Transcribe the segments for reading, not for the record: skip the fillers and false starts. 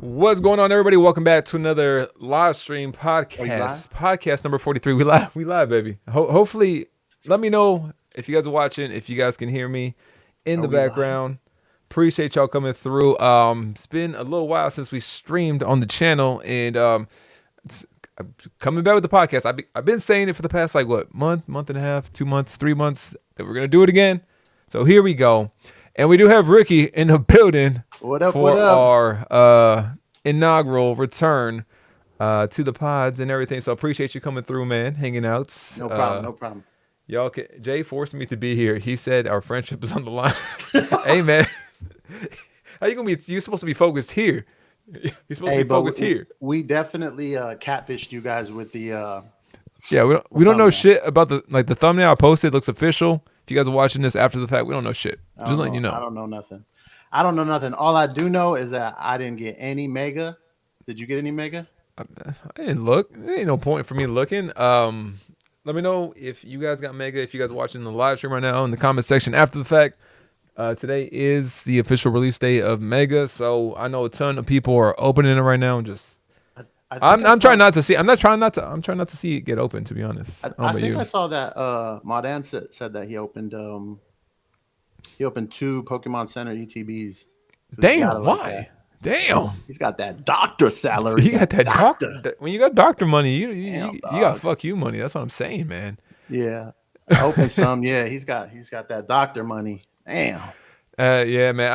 What's going on, everybody? Welcome back to another live stream Oh, you live? podcast number 43. We live, baby. Hopefully, let me know if you guys are watching, if you guys can hear me in Are the we live? background. Appreciate y'all coming through. It's been a little while since we streamed on the channel, and it's, I'm coming back with the podcast. I've been saying it for the past like what month and a half, 2 months, 3 months that we're gonna do it again. So here we go. And we do have Ricky in the building What up? What for up? our inaugural return to the pods and everything. So appreciate you coming through, man, hanging out. No problem. No problem. Y'all, Jay forced me to be here. He said our friendship is on the line. Hey, man, how you gonna be? You're supposed to be focused here. You're supposed to Hey, be but focused here. we definitely catfished you guys with the Yeah, we don't know thumbnail. shit about the thumbnail I posted looks official. If you guys are watching this after the fact, we don't know shit. I Just don't letting know. you I know. don't know nothing. I don't know nothing. All I do know is that I didn't get any mega. Did you get any mega? I didn't look. There ain't no point for me looking. Let me know if you guys got mega. If you guys are watching the live stream right now in the comment section after the fact. Today is the official release date of Mega, so I know a ton of people are opening it right now. And just I think I I'm trying saw. not to see. I'm trying not to see it get open. To be honest, I don't know I about think I you. saw that Modan said that he opened two Pokemon Center ETBs because he's got it Damn, like that. why? Damn, He's got that doctor salary. you got That that doctor. doctor. When you got doctor money, Damn, you got dog. fuck you money. That's what I'm saying, man. Yeah. I opened some. Yeah, he's got that doctor money. Damn. Yeah, man.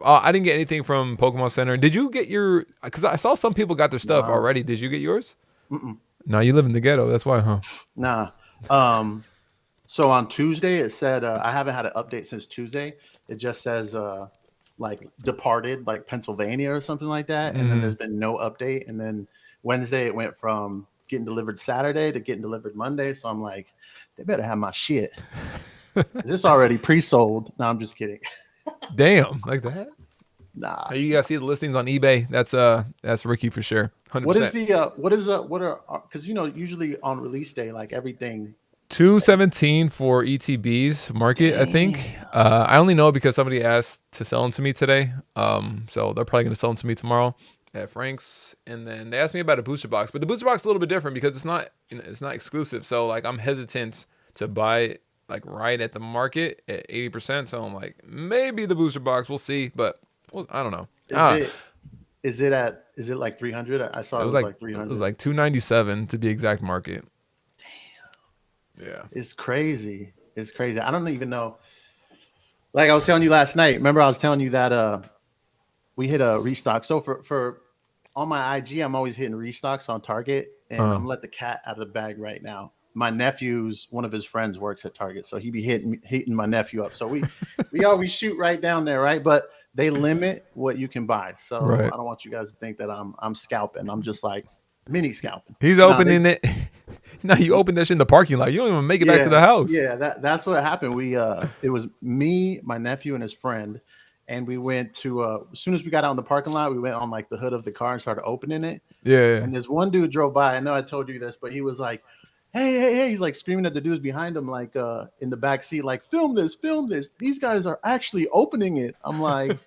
I didn't get anything from Pokemon Center. Did you get your? Because I saw some people got their stuff Nah. already. Did you get yours? Mm-mm. No, you live in the ghetto. That's why, huh? Nah. Um. So on Tuesday it said I haven't had an update since Tuesday. It just says like departed like Pennsylvania or something like that, and then Mm. there's been no update. And then Wednesday it went from getting delivered Saturday to getting delivered Monday. So I'm like, they better have my shit. Is this already pre-sold? No, I'm just kidding. Damn, like that. Nah. Hey, you guys see the listings on eBay? That's Ricky for sure, 100. What is percent the what are because usually on release day like everything. 217 for ETBs market. I think. Damn. I only know because somebody asked to sell them to me today. So they're probably gonna sell them to me tomorrow at Frank's, and then they asked me about a booster box, but the booster box is a little bit different because it's not exclusive. So like I'm hesitant to buy it like right at the market at 80%. So I'm like maybe the booster box. We'll see, but well, I don't know. Is it is it like 300? I saw It it was was like like it was 300. like 297 to be exact market. Yeah. It's crazy. It's crazy. I don't even know. Like I was telling you last night. Remember I was telling you that we hit a restock. So for on my IG, I'm always hitting restocks on Target, and I'm Uh, gonna let the cat out of the bag right now. My nephew's one of his friends works at Target, so he be hitting my nephew up. So we always shoot right down there, right? But they limit what you can buy. So right. I don't want you guys to think that I'm scalping. I'm just like mini scalping. He's No, they opening it. No, you open that shit in the parking lot. You don't even make it back to yeah, the house. yeah, that's what happened. We it was me, my nephew, and his friend, and we went to as soon as we got out in the parking lot, we went on like the hood of the car and started opening it. Yeah. And this one dude drove by. I know I told you this, but he was like, "Hey, hey, hey!" He's like screaming at the dudes behind him, like in the back seat, like, "Film this, film this! These guys are actually opening it." I'm like,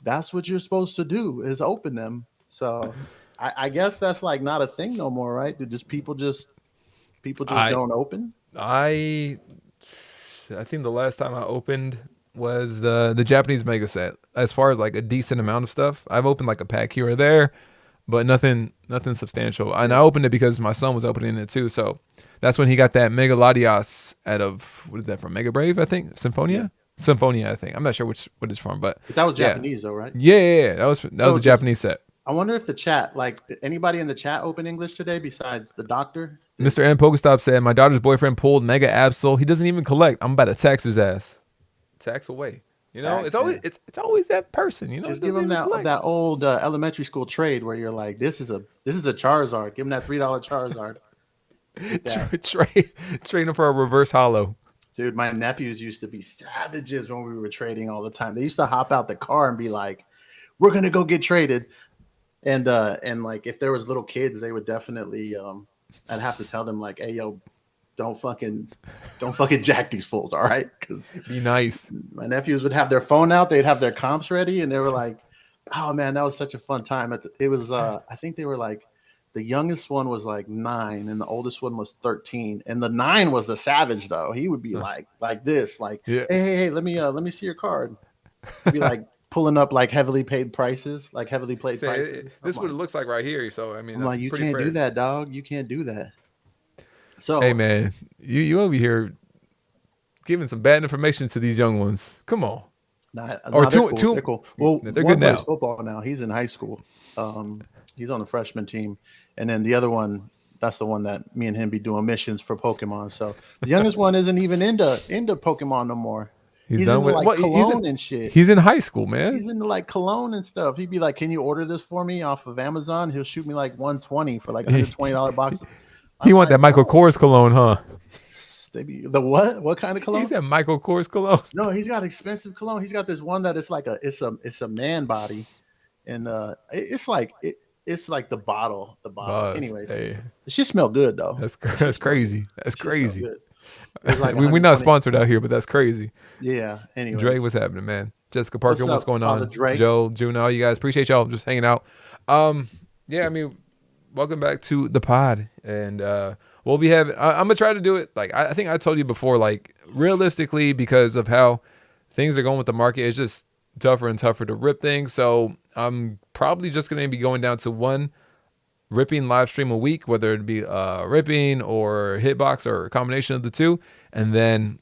"That's what you're supposed to do is open them." So I guess that's like not a thing no more, right? Do just people just I don't open? I I think the last time I opened was the Japanese mega set. As far as like a decent amount of stuff, I've opened like a pack here or there, but nothing substantial. And I Yeah. opened it because my son was opening it too. So that's when he got that Mega Latias out of what is that from Mega Brave? I think Yeah. Symphonia. I think I'm not sure what it's from, but But that was yeah, Japanese though, right? yeah. That was So the just Japanese set. I wonder if the chat, like anybody in the chat open English today besides the doctor? Did Mr. M Pokestop said my daughter's boyfriend pulled Mega Absol. He doesn't even collect. I'm about to tax his ass. Tax away. You know, tax him. it's always that person. You know, Just that give doesn't him even that collect. that old elementary school trade where you're like, this is a Charizard. Give him that $3 Charizard. Get that. Trade him for a reverse hollow. Dude, my nephews used to be savages when we were trading all the time. They used to hop out the car and be like, "We're gonna go get traded." And like if there was little kids, they would definitely I'd have to tell them like, "Hey yo, don't fucking jack these fools, all right?" Because Be nice. my nephews would have their phone out, they'd have their comps ready, and they were like, Oh man, that was such a fun time. It was I think they were like the youngest one was like 9 and the oldest one was 13. And the 9 was the savage though. He would be Huh. like this, like, Yeah. hey, let me see your card. He'd be like pulling up like heavily paid prices, like heavily played Say prices. this is what it looks like right here. So I mean, I'm like, that's you pretty can't do fair. that, dog. You can't do that. Hey So man, you over here giving some bad information to these young ones. Come on. Or they're two cool. They're two. cool. Well, They're good one plays now. football now. He's in high school. He's on the freshman team, and then the other one, that's the one that me and him be doing missions for Pokemon. So the youngest one isn't even into Pokemon no more. He's He's done into with like what? cologne and shit. He's in high school, man. He's into like cologne and stuff. He'd be like, "Can you order this for me off of Amazon?" He'll shoot me like 120 for like He, $120 box. he I'm want like, that Michael bro, Kors cologne, huh? they be the what? What kind of He cologne? said Michael Kors cologne. No, he's got expensive cologne. He's got this one that is like it's a man body, and it's like the bottle. Boss, Anyways, hey, it should smell good though. It should that's smell good. crazy. That's It should smell crazy. good. It was like We're not 120. sponsored out here, but that's crazy. Yeah. Dre, Anyways, what's happening, man? Jessica what's Parker, what's up, going Father on? Drake? Joe, Juno, you guys appreciate y'all just hanging out. Yeah, I mean, welcome back to the pod, and we'll be having. I'm gonna try to do it. Like I think I told you before. Like realistically, because of how things are going with the market, it's just tougher and tougher to rip things. So I'm probably just gonna be going down to one ripping live stream a week, whether it be ripping or hitbox or a combination of the two, and then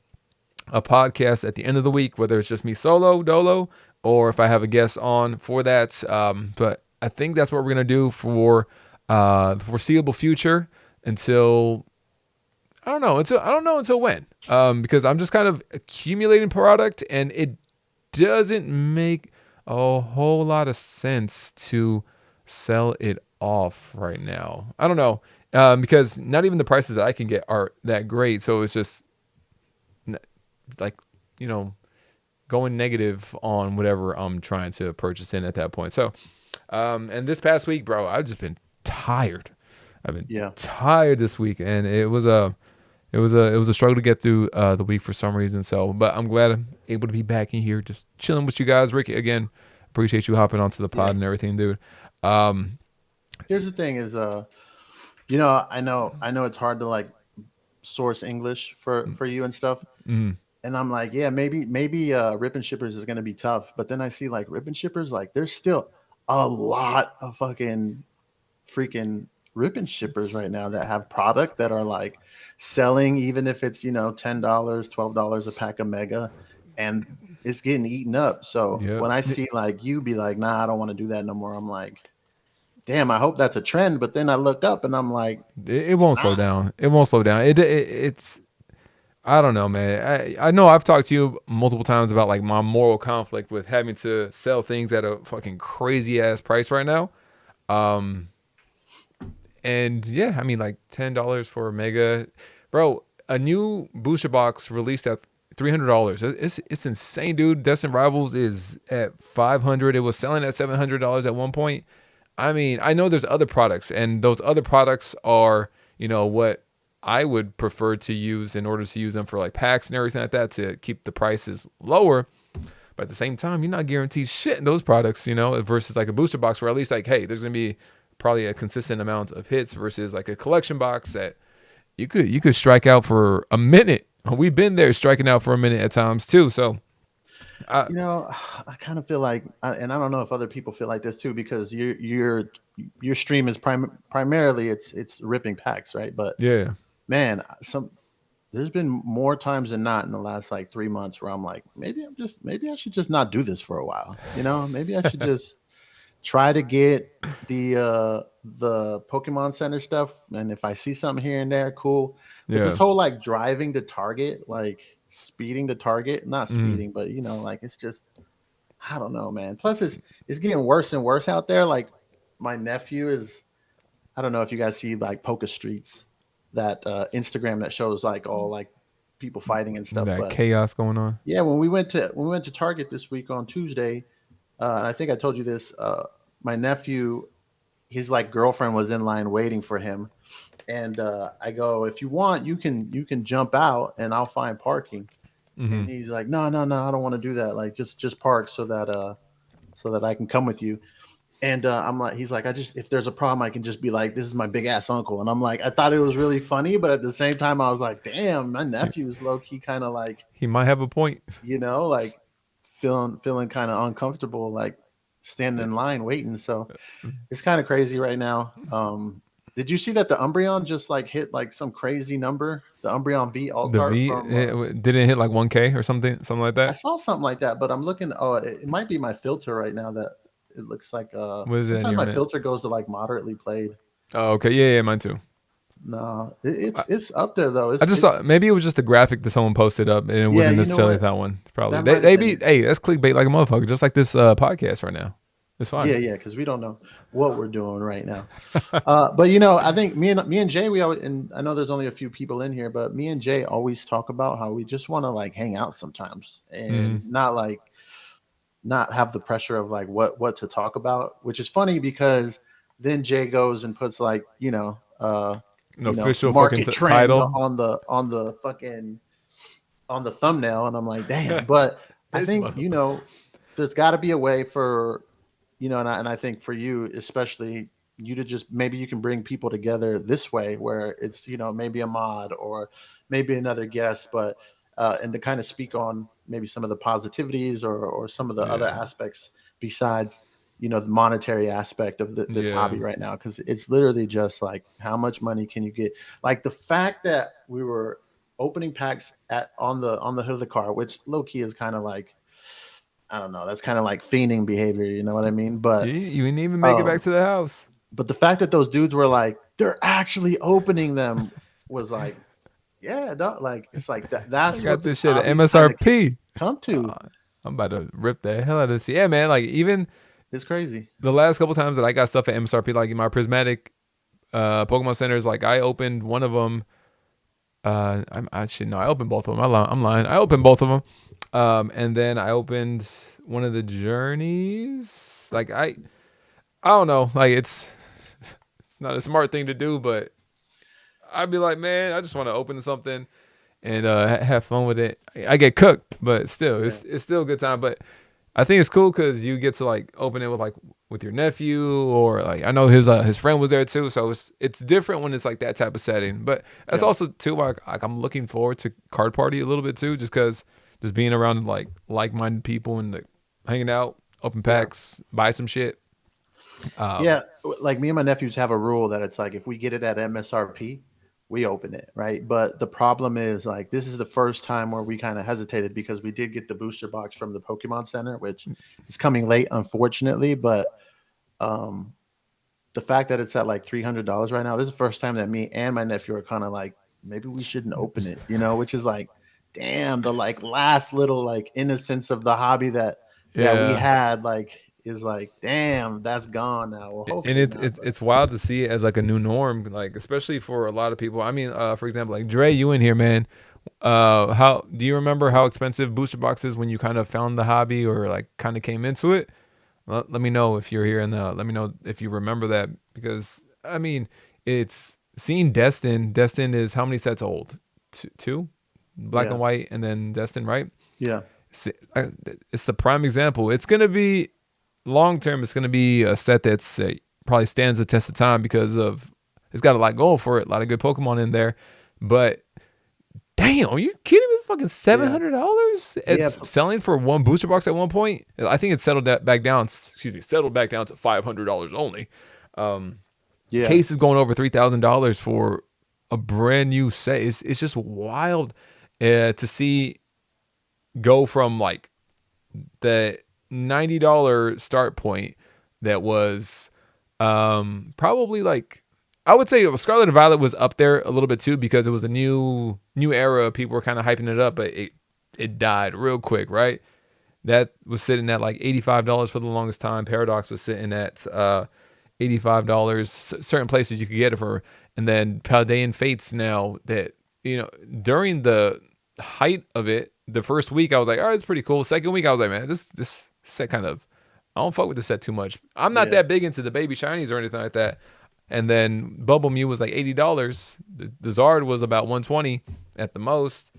a podcast at the end of the week, whether it's just me solo, dolo, or if I have a guest on for that. But I think that's what we're gonna do for the foreseeable future until I don't know until when. Because I'm just kind of accumulating product, and it doesn't make a whole lot of sense to sell it off right now. I don't know. Because not even the prices that I can get are that great. So it's just like, you know, going negative on whatever I'm trying to purchase in at that point. So, and this past week, bro, I've just been tired. I've been Yeah. tired this week, and it was a struggle to get through the week for some reason. So, but I'm glad I'm able to be back in here, just chilling with you guys. Ricky, again, appreciate you hopping onto the Yeah. pod and everything, dude. Um, Here's the thing: is I know it's hard to like source English for you and stuff. mm, And I'm like, yeah, maybe Rip and Shippers is gonna be tough. But then I see like Rip and Shippers, like there's still a lot of fucking freaking Rip and Shippers right now that have product that are like selling, even if it's $10, $12 a pack of Mega, and it's getting eaten up. So yeah, when I see like you be like, nah, I don't want to do that no more. I'm like, damn, I hope that's a trend. But then I look up and I'm like, it it's won't slow not. down. It won't slow down. It's I don't know, man. I know I've talked to you multiple times about like my moral conflict with having to sell things at a fucking crazy ass price right now. Um, and yeah, I mean like $10 for a mega, bro. A new booster box released at $300. It's insane, dude. Destined Rivals is at 500. It was selling at $700 at one point. I mean, I know there's other products, and those other products are, what I would prefer to use in order to use them for like packs and everything like that to keep the prices lower. But at the same time, you're not guaranteed shit in those products, versus like a booster box where at least like, hey, there's gonna be probably a consistent amount of hits versus like a collection box that you could strike out for a minute. We've been there striking out for a minute at times too. So I, I kind of feel like, and I don't know if other people feel like this too, because your stream is primarily it's ripping packs, right? But yeah, man, there's been more times than not in the last like 3 months where I'm like, maybe I should just not do this for a while. Maybe I should just try to get the Pokemon Center stuff, and if I see something here and there, cool. But this yeah, whole like driving to Target, like speeding to Target, not mm, speeding, but like it's just I don't know, man. Plus, it's getting worse and worse out there. Like my nephew is. I don't know if you guys see like Poker Streets, that Instagram that shows like all like people fighting and stuff. that But chaos going on. yeah, when we went to Target this week on Tuesday, and I think I told you this. My nephew, his like girlfriend was in line waiting for him, and I go, if you want, you can jump out and I'll find parking. Hmm. And he's like, no, no, no, I don't want to do that. Like just park so that I can come with you. And I'm like, he's like, I just, if there's a problem, I can just be like, this is my big ass uncle. And I'm like, I thought it was really funny, but at the same time, I was like, damn, my nephew is low key kind of like, He might have a point. like feeling kind of uncomfortable, like standing in line waiting. So it's kind of crazy right now. Did you see that the Umbreon just like hit like some crazy number? The Umbreon V alt The cart V from didn't hit like 1K or something like I that. saw something like that, but I'm looking. Oh, it might be my filter right now that it looks like. What is it in Sometimes your my mint? filter goes to like moderately played. Oh, okay, yeah, mine too. No, I, it's up there though. I It's just saw it's maybe it was just the graphic that someone posted up, and it yeah. wasn't You know necessarily what? that one. Probably That might have they been be it. hey, that's clickbait like a motherfucker, just like this podcast right now. It's Yeah, fine. yeah, because we don't know what we're doing right now. But I think me and Jay, we always, and I know there's only a few people in here, but me and Jay always talk about how we just want to like hang out sometimes Hmm. and not have the pressure of like what to talk about, which is funny because then Jay goes and puts like An official fucking market trend title. on the fucking on the thumbnail, and I'm like, damn. But I This think motherfucker. there's got to be a way for and I think for you especially, you to just maybe you can bring people together this way where it's maybe a mod or maybe another guest, but and to kind of speak on maybe some of the positivities or some of the other Yeah, aspects besides the monetary aspect of this yeah, hobby right now, because it's literally just like how much money can you get. Like the fact that we were opening packs at on the hood of the car, which low key is kind of like, I don't know, that's kind of like fiending behavior, you know what I mean? you didn't even make it back Um, to the house. but the fact that those dudes were like, they're actually opening them was like, yeah, like it's like I that's what got this this shit at hobby's kind of MSRP. come to. I'm about to rip the hell out of this. Yeah, man. Like even It's crazy. the last couple times that I got stuff at MSRP, like in my prismatic Pokemon centers, like I opened one of them. I should know. I opened both of them. I'm lying. I opened both of them. And then I opened one of the journeys. Like I don't know. Like it's not a smart thing to do, but I'd be like, man, I just want to open something and have fun with it. I get cooked, but still, Yeah, it's still a good time. But I think it's cool because you get to like open it with with your nephew, or like I know his friend was there too, so it's different when it's like that type of setting. But that's yeah, also too like I'm looking forward to card party a little bit too, just because just being around like-minded people and like, hanging out, open yeah. packs, buy some shit. Yeah, Um, like me and my nephews have a rule that it's like if we get it at MSRP, we open it, right? But the problem is like this is the first time where we kind of hesitated because we did get the booster box from the Pokemon Center, which is coming late, unfortunately. But um, the fact that it's at like $300 right now, this is the first time that me and my nephew are kind of like, maybe we shouldn't open it, which is like, damn, the like last little like innocence of the hobby that we yeah. had like is like, damn, that's gone now. Well, And hopefully not, but it's wild to see it as like a new norm, like especially for a lot of people. I mean, for example, like Dre, you in here, man. How do you remember how expensive booster boxes when you kind of found the hobby or like kind of came into it? Let me know if you're here and let me know if you remember that because I mean, it's seeing Destin. Destin is how many sets old? Two, black yeah, and white, and then Destin, right? yeah, It's the prime example. It's gonna be long term. It's gonna be a set that's probably stands the test of time because of it's got a lot going for it. A lot of good Pokemon in there, but damn, are you kidding me? Fucking yeah, $700. yeah, It's selling for one booster box at one point. I think it settled that back down. Excuse me, settled back down to $500 only. Um, yeah, Case is going over $3,000 for a brand new set. It's just wild to see go from like the $90 start point that was probably like I would say Scarlet and Violet was up there a little bit too because it was a new era. People were kind of hyping it up, but it died real quick, right? That was sitting at like $85 for the longest time. Paradox was sitting at $85. Certain places you could get it for, and then Paldean Fates now that during the height of it, the first week I was like, all right, it's pretty cool. Second week I was like, man, this set kind of I don't fuck with this set too much. I'm not yeah. that big into the baby shinies or anything like that. And then Bubble Mew was like $80. The Zard was about 120 at the most.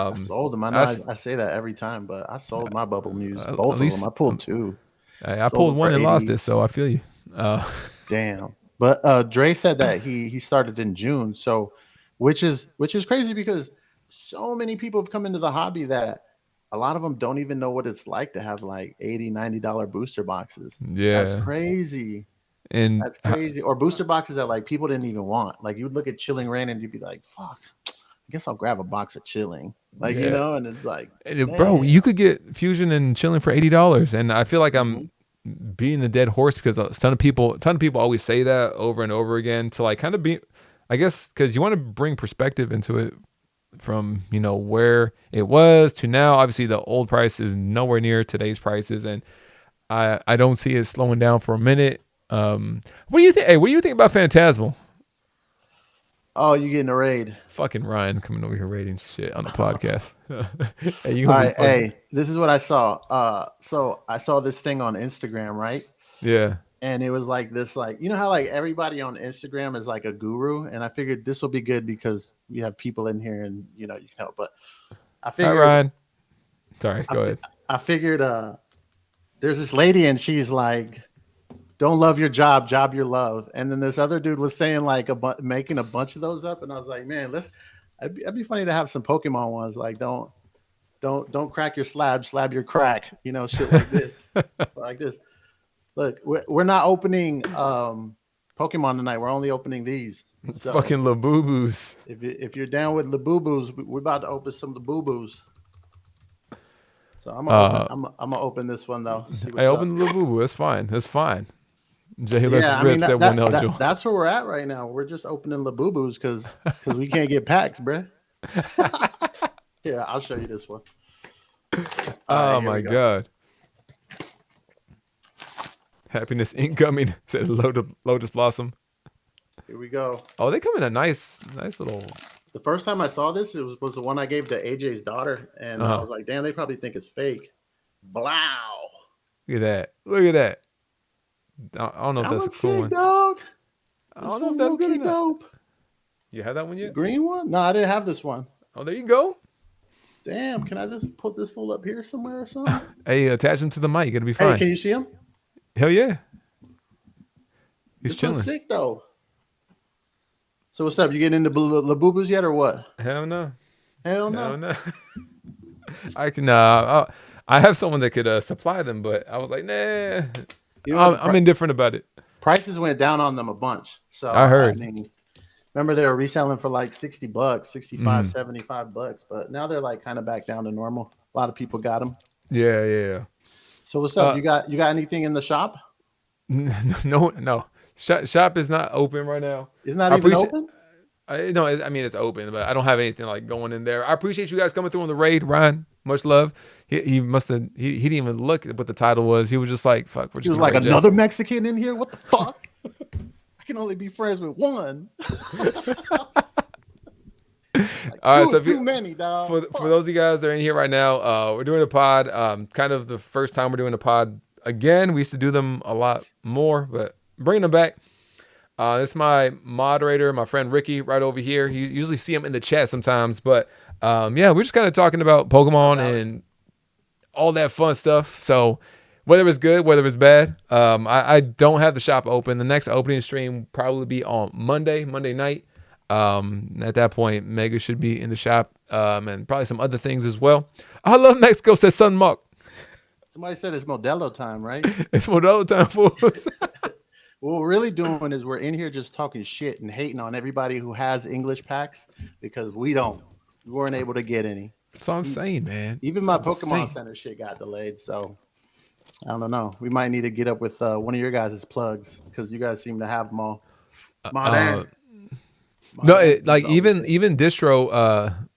I Um, sold them. I know I I say that every time, but I sold my bubble news, at both of them. least I pulled two. I Sold pulled them one for and lost 80. it, so I feel you. Uh, Damn. But Dre said that he started in June, so which is crazy because so many people have come into the hobby that a lot of them don't even know what it's like to have like 80, $90 booster boxes. That's yeah, crazy. and That's crazy. Or booster boxes that like people didn't even want. Like you'd look at Chilling Rain and you'd be like, fuck, I guess I'll grab a box of Chilling. Like, yeah, and it's like, bro, damn. you could get Fusion and Chilling for $80, and I feel like Mhm. I'm beating the dead horse because a ton of people always say that over and over again to like kind of be, I guess, because you want to bring perspective into it from where it was to now. Obviously, the old price is nowhere near today's prices, and I don't see it slowing down for a minute. What do you think? Hey, what do you think about Phantasmal? Oh, you getting a raid. Fucking Ryan coming over here rating shit on the podcast. Hey, you All gonna be right, fucking hey, this is what I saw. So I saw this thing on Instagram, right? yeah. And it was like this, like how like everybody on Instagram is like a guru, and I figured this will be good because we have people in here, and you can help. But I Hi figured, Ryan. Sorry, I, go fi- ahead. I figured, there's this lady, and she's like, "Don't love your job, job your love." And then this other dude was saying like making a bunch of those up, and I was like, man, it'd be funny to have some Pokemon ones, like don't crack your slab, slab your crack, shit like this. Look, we're not opening Pokemon tonight. We're only opening these. So Fucking Labubu's. if you're down with the boo boos, we're about to open some of the boo boos. So I'm gonna open. Uh, I'm gonna open this one though. See I what's up. opened the Labubu. That's fine. That's fine. Jay Less Yeah, I mean rips at one eligible. that's where we're at right now. We're just opening the boo boos because we can't get packs, bruh. Yeah, I'll show you this one. All right, Oh here my we go. god. Happiness incoming, said Lotus Blossom. Here we go. Oh, they come in a nice little. The first time I saw this, it was the one I gave to AJ's daughter, and I Uh-huh. was like, damn, they probably think it's fake. Blow. Look at that. Look at that. I don't know if That that's a one's cool sick, one. dog. I This don't know if one's that's low good or key not. dope. You have that one The yet? green one? No, I didn't have this one. Oh, there you go. Damn, can I just put this fool up here somewhere or something? Hey, attach him to the mic. It'll be Hey, fine. can you see him? Hell yeah. He's This one's chilling. sick though. So what's up? You getting into Labubus yet or what? Hell no. Hell Hell no. no. I can. I have someone that could supply them, but I was like, nah. You know the I'm indifferent about it. prices went down on them a bunch. So I I heard. mean, remember they were reselling for like $60, 65, Mm. $75, but now they're like kind of back down to normal. A lot of people got them. Yeah, yeah. So what's up? Uh, You got anything in the shop? no. Shop is not open right now. It's not I even appreciate. open? No, I mean it's open, but I don't have anything like going in there. I appreciate you guys coming through on the raid, Ryan. Much love. He must have. He didn't even look at what the title was. He was just like, "Fuck, we're He just was gonna like, raid you." another Mexican in here? What the fuck? I can only be friends with one. Like All right, two so is too many, dog. for those of you guys that are in here right now, we're doing a pod. Kind of the first time we're doing a pod again. We used to do them a lot more, but bringing them back. This is my moderator, my friend Ricky, right over here. You usually see him in the chat sometimes, but yeah, we're just kind of talking about Pokemon and all that fun stuff. So whether it's good, whether it's bad, I don't have the shop open. The next opening stream probably be on Monday night. At that point, Mega should be in the shop, and probably some other things as well. I love Mexico, says Sun Mark. Somebody said it's Modelo time, right? It's Modelo time for us. What we're really doing is we're in here just talking shit and hating on everybody who has English packs because we don't. We weren't able to get any. That's what I'm saying, man. Even my That's what I'm Pokemon saying. Center shit got delayed. So I don't know. We might need to get up with one of your guys' plugs because you guys seem to have them all. Modern. No, Modern like is always even distro,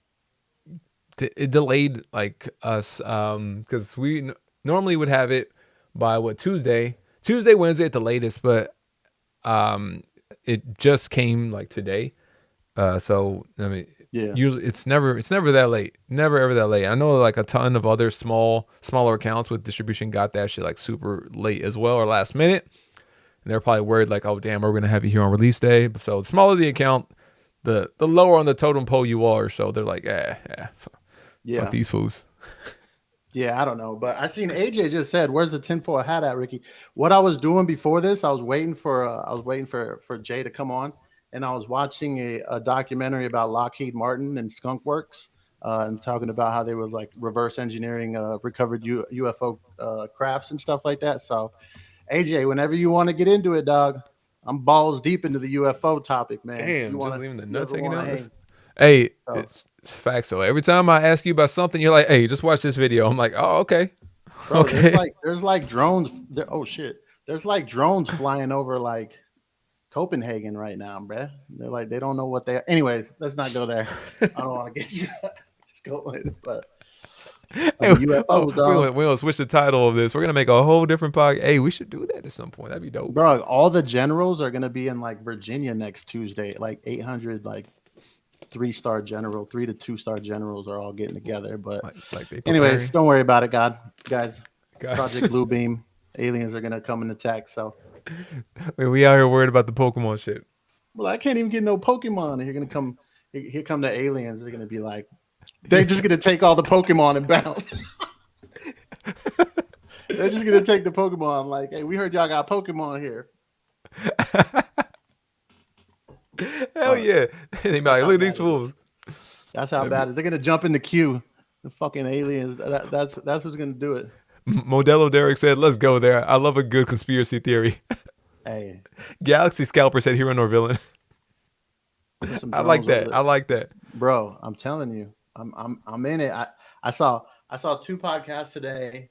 it delayed like us, because we normally would have it by Tuesday, Wednesday at the latest, but it just came like today. So I mean, Yeah. usually it's never that late, never ever that late. I know like a ton of other smaller accounts with distribution got that shit like super late as well or last minute, and they're probably worried like, oh damn, we're gonna have you here on release day. So the smaller the account, the lower on the totem pole you are. So they're like, fuck Yeah. these fools. Yeah, I don't know, but I seen AJ just said, "Where's the tinfoil hat at, Ricky?" What I was doing before this, I was waiting for Jay to come on, and I was watching a documentary about Lockheed Martin and Skunk Works, and talking about how they were like reverse engineering recovered UFO crafts and stuff like that. So, AJ, whenever you want to get into it, dog, I'm balls deep into the UFO topic, man. Damn, just leaving the You nuts ever hanging want to out. hang? Hey, So, it's facts. So every time I ask you about something, you're like, "Hey, just watch this video." I'm like, "Oh, okay, bro, okay." there's like drones. There, oh shit, there's like drones flying over like Copenhagen right now, bruh. They're like they don't know what they are. Anyways, let's not go there. I don't want to get you just going, but Hey, oh, UFOs, dog. we gonna switch the title of this. We're gonna make a whole different podcast. Hey, we should do that at some point. That'd be dope. Bro, all the generals are gonna be in like Virginia next Tuesday. Like 800 like 3-star general, 3 to 2-star generals are all getting together. But Like they anyways, preparing, don't worry about it, God guys. guys. Project Bluebeam, aliens are gonna come and attack. So We out here worried about the Pokemon shit. well, I can't even get no Pokemon. You're gonna come here come the aliens. They're gonna be like, they're just gonna take all the Pokemon and bounce. They're just gonna take the Pokemon. Like, hey, we heard y'all got Pokemon here. Hell But yeah! They be that's like, how "Look at bad these it is. fools." That's how That'd be bad it is. They're gonna jump in the queue. The fucking aliens. That's who's gonna do it. Modelo Derek said, "Let's go there." I love a good conspiracy theory. Hey, Galaxy Scalper said, "Hero nor villain." put some I like drones over that. I there, like that. bro. I'm telling you, I'm in it. I saw 2 podcasts today.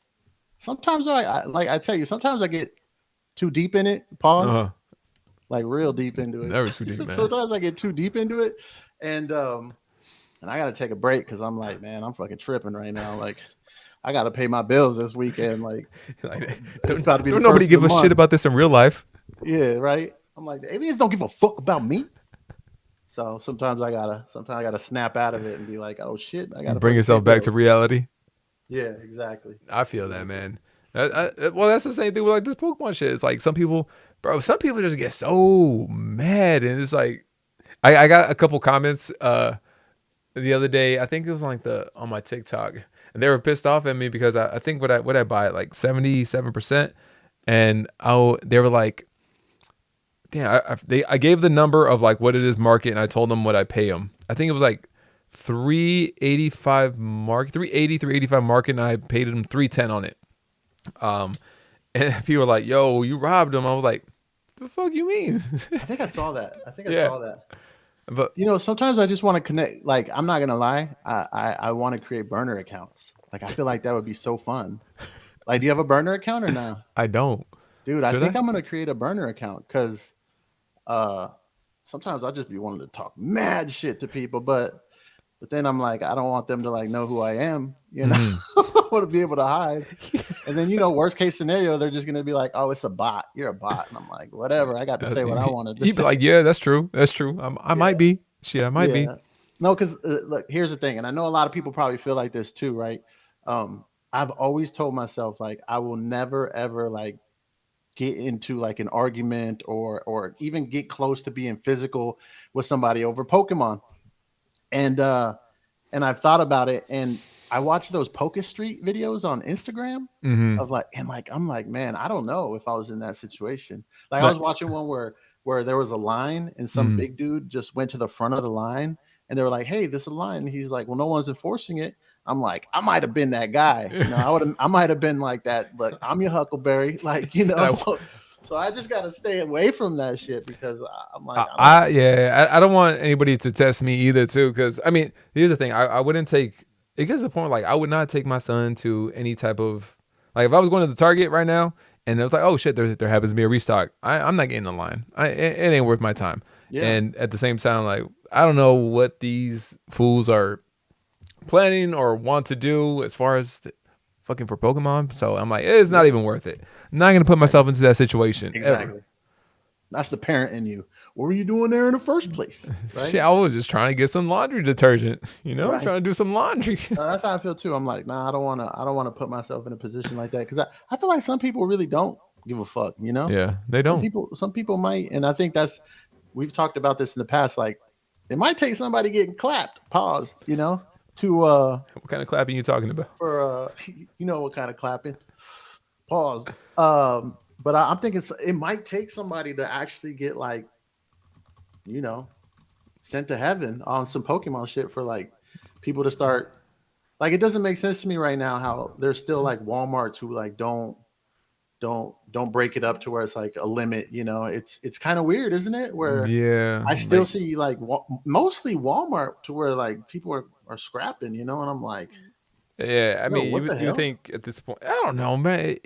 Sometimes I tell you, sometimes I get too deep in it. Pause. Uh, Like real deep into it. never too deep, man. Sometimes I get too deep into it, and and I got to take a break because I'm like, man, I'm fucking tripping right now. Like, I got to pay my bills this weekend. Like, Like, it's about to be the don't nobody first of the give a shit month. about this in real life. Yeah, right. I'm like, the aliens don't give a fuck about me. So sometimes I gotta snap out of it and be like, oh shit, I gotta Bring fucking pay yourself back to bills. reality. Yeah, exactly, I feel that, exactly. man. Well, that's the same thing with like this Pokemon shit. It's like some people, bro. Some people just get so mad, and it's like I got a couple comments the other day. I think it was like the on my TikTok, and they were pissed off at me because I think what I buy at like 77%, and they were like, damn, I gave the number of like what it is market, and I told them what I pay them. I think it was like 385 market, 380, 385 market, and I paid them 310 on it. Um, and people were like, "Yo, you robbed them." I was like, "The fuck you mean?" I think I saw that. I think I Yeah, saw that. but You know, sometimes I just want to connect. Like, I'm not gonna lie, I want to create burner accounts. Like, I feel like that would be so fun. Like, do you have a burner account or no, I don't. dude? I Should think I? I'm gonna create a burner account because uh, sometimes I just be wanting to talk mad shit to people, but then I'm like, I don't want them to like know who I am. You know, Hmm. I want to be able to hide. And then, worst case scenario, they're just gonna be like, "Oh, it's a bot. You're a bot." And I'm like, "Whatever. I got to say what I wanted to You'd be say." like, "Yeah, that's true. That's true. I might Yeah, be. Shit, I might be." yeah. No, because look, here's the thing, and I know a lot of people probably feel like this too, right? I've always told myself like I will never ever like get into like an argument or even get close to being physical with somebody over Pokemon. And I've thought about it, and I watch those Poke Street videos on Instagram Mm-hmm. of like, and like I'm like, man, I don't know if I was in that situation. Like I Like, was watching one where there was a line and some mm, big dude just went to the front of the line and they were like, hey, this is a line. And he's like, well, no one's enforcing it. I'm like, I might have been that guy. I might have been like that. Look, I'm your Huckleberry. Like, and so I just gotta stay away from that shit because I'm like, I don't yeah, I don't want anybody to test me either, too. Because I mean, here's the thing: I wouldn't take. It gets to the point like I would not take my son to any type of like if I was going to the Target right now and it was like, oh shit, there happens to be a restock. I'm not getting in line. It ain't worth my time. yeah. And at the same time, like I don't know what these fools are planning or want to do as far as fucking for Pokemon. So I'm like, it's not Yep. even worth it. I'm not gonna put Exactly. myself into that situation ever. Exactly. That's the parent in you. What were you doing there in the first place? Right? Shit, I was just trying to get some laundry detergent. Right. Trying to do some laundry. That's how I feel too. I'm like, nah, I don't want to put myself in a position like that because I feel like some people really don't give a fuck. Yeah, they don't. Some people might, and I think we've talked about this in the past. Like, it might take somebody getting clapped. Pause. to What kind of clapping you talking about? for you know what kind of clapping. Pause. But I'm thinking it might take somebody to actually get like, you know, sent to heaven on some Pokemon shit for like people to start. Like it doesn't make sense to me right now how there's still like Walmarts who like don't break it up to where it's like a limit. You know, it's kind of weird, isn't it? Where Yeah, I still like see like mostly Walmart to where like people are scrapping. You know, and I'm like, yeah. I yo, mean, what the you would hell? think at this point, I don't know, man.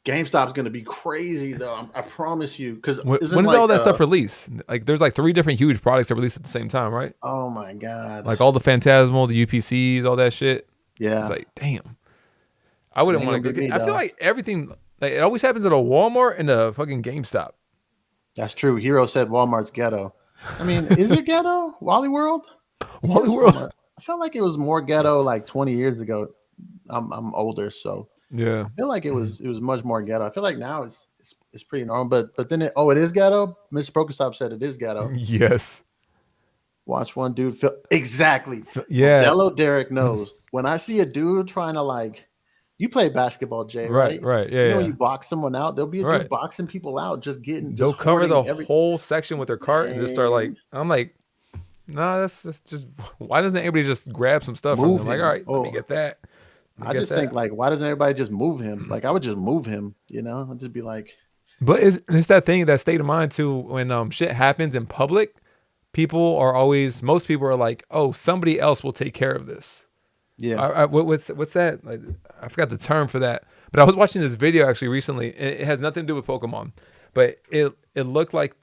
GameStop's gonna be crazy though. I promise you, because When isn't does all like that stuff release? Like, there's like three different huge products that release at the same time, right? oh my god, Like all the Phantasmal, the UPCs, all that shit. It's yeah, like, damn. I it wouldn't ain't want gonna to be go. me, I feel dog. like everything, like it always happens at a Walmart and a fucking GameStop. That's true. Hero said Walmart's ghetto. I mean, is it ghetto? Wally World? I Wally guess World. Walmart. I felt like it was more ghetto like 20 years ago. I'm older, so Yeah. I feel like it was much more ghetto. I feel like now it's pretty normal, but then it is ghetto. Mr. Pokestop said it is ghetto. Yes. Watch one dude feel exactly. Yeah. Modelo Derek knows when I see a dude trying to like, you play basketball, Jay, Right. right? Right. Yeah. You know when Yeah. you box someone out, there'll be a dude Right. boxing people out, just They'll cover hoarding the every whole section with their cart and just start like, man. I'm like, nah, that's just, why doesn't anybody just grab some stuff from Move them? Like, all him. right, let me Oh, get that. Let me I get just think that. like, why doesn't everybody just move him? Like I would just move him, you know? I'd just be like, But it's that thing, that state of mind too, when shit happens in public, people are always, most people are like, oh, somebody else will take care of this. yeah, What's that? Like, I forgot the term for that. But I was watching this video actually recently. And it has nothing to do with Pokemon, but it looked like,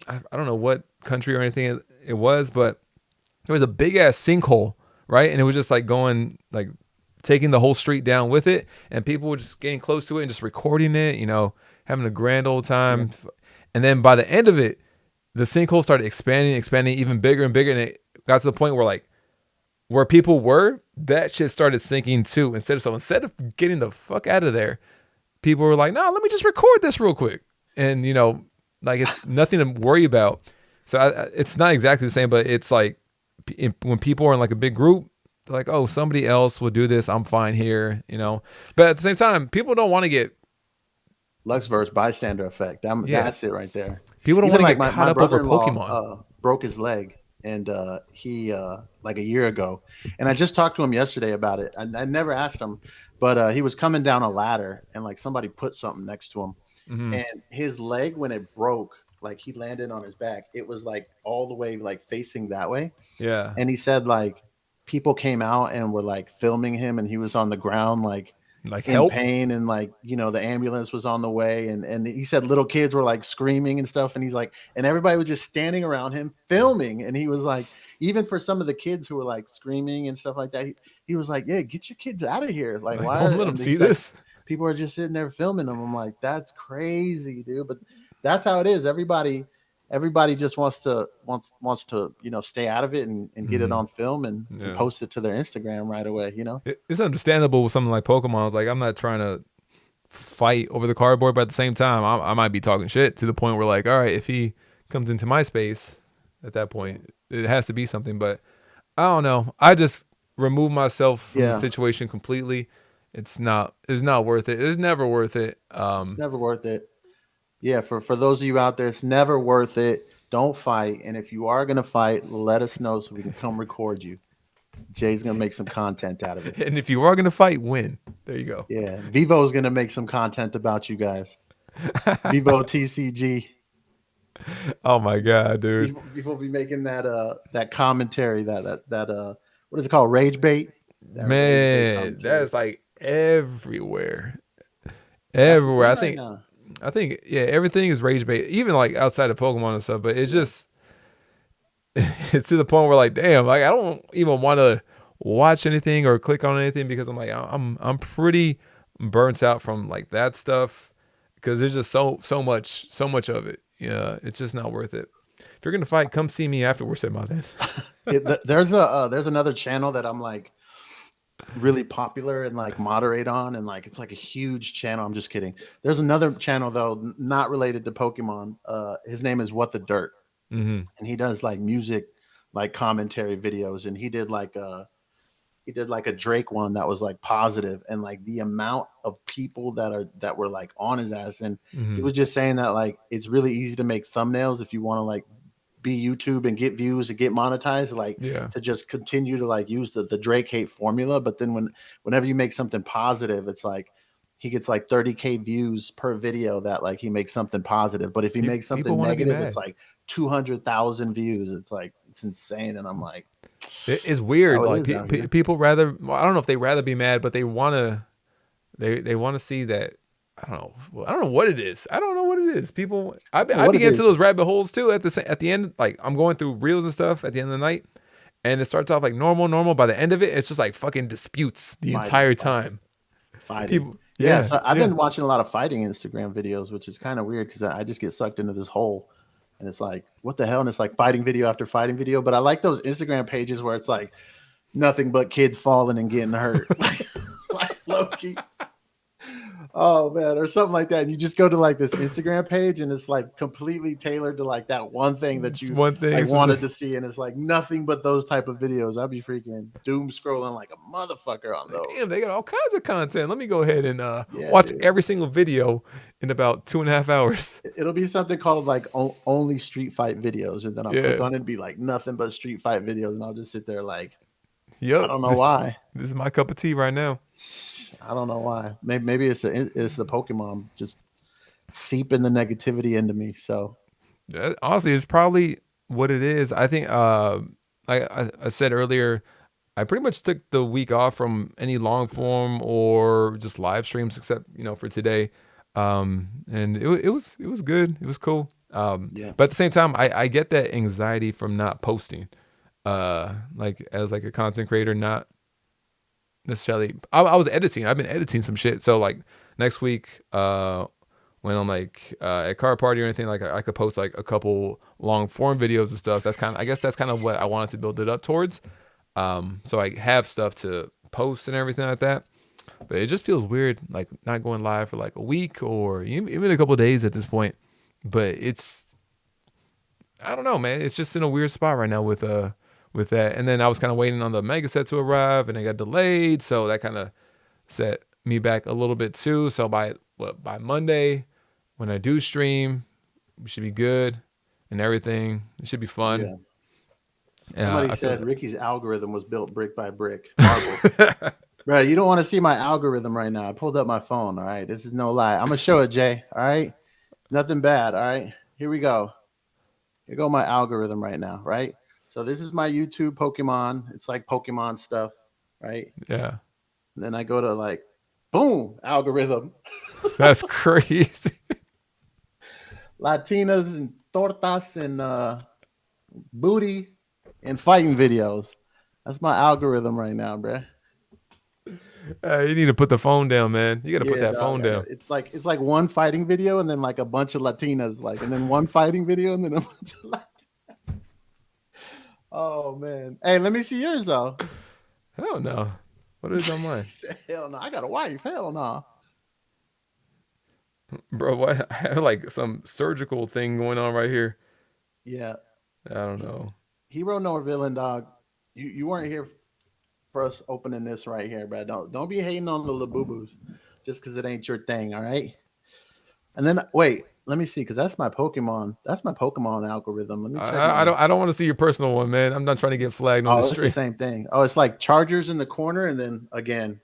I don't know what country or anything it was, but there was a big ass sinkhole, right? And it was just like going like taking the whole street down with it, and people were just getting close to it and just recording it, having a grand old yeah. time. And then by the end of it, the sinkhole started expanding even bigger and bigger, and it got to the point where like where people were, that shit started sinking too. Instead of getting the fuck out of there, people were like, "No, let me just record this real quick," and like it's nothing to worry about. So it's not exactly the same, but it's like when people are in like a big group, they're like, "Oh, somebody else will do this. I'm fine here." But at the same time, people don't want to get Luxverse bystander effect. yeah, That's it right there. people don't want Even to like get my, caught my up over brother-in-law Pokemon. broke his leg and he like a year ago. And I just talked to him yesterday about it. I never asked him, but he was coming down a ladder and like somebody put something next to him. Hmm. And his leg, when it broke, like he landed on his back, it was like all the way like facing that way. Yeah, And he said like people came out and were like filming him and he was on the ground like like in help. pain and like the ambulance was on the way and he said little kids were like screaming and stuff and he's like and everybody was just standing around him filming and he was like even for some of the kids who were like screaming and stuff like that he was like yeah get your kids out of here like Like, why don't let them and see he's like this. people are just sitting there filming them. I'm like that's crazy dude but that's how it is everybody just wants to stay out of it and get it Hmm. on film and Yeah. post it to their Instagram right away. It's understandable with something like Pokemon. It's like I'm not trying to fight over the cardboard, but at the same time, I might be talking shit to the point where like, all right, if he comes into my space, at that point, it has to be something. But I don't know. I just remove myself from the Yeah, situation completely. It's not worth it. It's never worth it. it's never worth it. Yeah, for those of you out there, it's never worth it. Don't fight. And if you are gonna fight, let us know so we can come record you. Jay's gonna make some content out of it. And if you are gonna fight, win. There you go. Yeah. Vivo's gonna make some content about you guys. Vivo TCG. Oh my god, dude. Vivo be making that commentary, that what is it called? Rage bait? That rage bait Man, commentary. that's like everywhere. That's the Everywhere. thing I right think now. I think yeah, everything is rage bait, even like outside of Pokemon and stuff. But it's Yeah. just it's to the point where like, damn, like I don't even want to watch anything or click on anything because I'm like I'm pretty burnt out from like that stuff because there's just so much of it. Yeah, it's just not worth it. If you're gonna fight, come see me afterwards at my then. There's another channel that I'm like really popular and like moderate on and like it's like a huge channel. I'm just kidding. There's another channel though not related to Pokemon. His name is What the Dirt Hmm. and he does like music like commentary videos and he did like he did like a Drake one that was like positive, and like the amount of people that were like on his ass, and he Mm-hmm. was just saying that like it's really easy to make thumbnails if you want to like be YouTube and get views and get monetized, like Yeah. to just continue to like use the Drake hate formula. But then whenever you make something positive, it's like he gets like 30K views per video that like he makes something positive. But if he makes People something want to be negative, it's mad. like 200,000 views. It's like it's insane. And I'm like, It's that's weird. how it Like is out here. people rather. Well, I don't know if they rather be mad, but they want to. They want to see that. I don't know. Well, I don't know what it is. I don't know what it is. People. I don't know I what it began to is. those rabbit holes too. At the end, like I'm going through reels and stuff at the end of the night, and it starts off like normal. By the end of it, it's just like fucking disputes the Fighting, entire fighting, time. fighting. People. Yeah. Yeah. So I've Yeah. been watching a lot of fighting Instagram videos, which is kind of weird because I just get sucked into this hole. And it's like, what the hell? And it's like fighting video after fighting video. But I like those Instagram pages where it's like nothing but kids falling and getting hurt. Like low key. Oh man, or something like that. And you just go to like this Instagram page and it's like completely tailored to like that one thing that It's you one thing. like It's just wanted to see. And it's like nothing but those type of videos. I'll be freaking doom scrolling like a motherfucker on like, those. damn, they got all kinds of content. Let me go ahead and Yeah, watch dude. every single video in about 2.5 hours. It'll be something called like only street fight videos. And then I'll click Yeah. on it and be like nothing but street fight videos. And I'll just sit there like, I Yep. don't know why. This is my cup of tea right now. I don't know why. Maybe it's the Pokemon just seeping the negativity into me. So Honestly, it's probably what it is. I think, like I said earlier, I pretty much took the week off from any long form or just live streams, except for today. And it was good. It was cool. yeah, But at the same time, I get that anxiety from not posting. Like as like a content creator, not necessarily. I was editing. I've been editing some shit. So like next week, when I'm like at car party or anything, like I could post like a couple long form videos and stuff. That's kind of, I guess that's kind of what I wanted to build it up towards. So I have stuff to post and everything like that. But it just feels weird, like not going live for like a week or even a couple of days at this point. But it's, I don't know, man. It's just in a weird spot right now with that. And then I was kind of waiting on the mega set to arrive, and it got delayed, so that kind of set me back a little bit too. So by Monday, when I do stream, we should be good and everything. It should be fun. yeah. Somebody I feel said Ricky's algorithm was built brick by brick, marble. that. Bro, you don't want to see my algorithm right now. I pulled up my phone. All right, this is no lie. I'm gonna show it, Jay. All right, nothing bad. All right, here we go. Here go my algorithm right now. Right. So this is my YouTube Pokemon. It's like Pokemon stuff, right? Yeah, And then I go to like, boom, algorithm, that's crazy. Latinas and tortas and booty and fighting videos. That's my algorithm right now, bro. You need to put the phone down, man. You got to put Yeah, that dog. phone down. It's like one fighting video and then like a bunch of Latinas, like, and then one fighting video and then a bunch of Oh man. Hey, let me see yours though. Hell no. What is on mine, He said, hell no, I got a wife. Hell no. bro? What? I have like some surgical thing going on right here. Yeah. I don't know. Hero nor villain, dog. You weren't here for us opening this right here, bro. Don't be hating on the Labubus just because it ain't your thing, all right? And then wait, let me see, because that's my Pokemon. That's my Pokemon algorithm. Let me check my I don't want to see your personal one, man. I'm not trying to get flagged on the Oh, it's the stream. same thing. Oh, it's like Chargers in the corner and then again.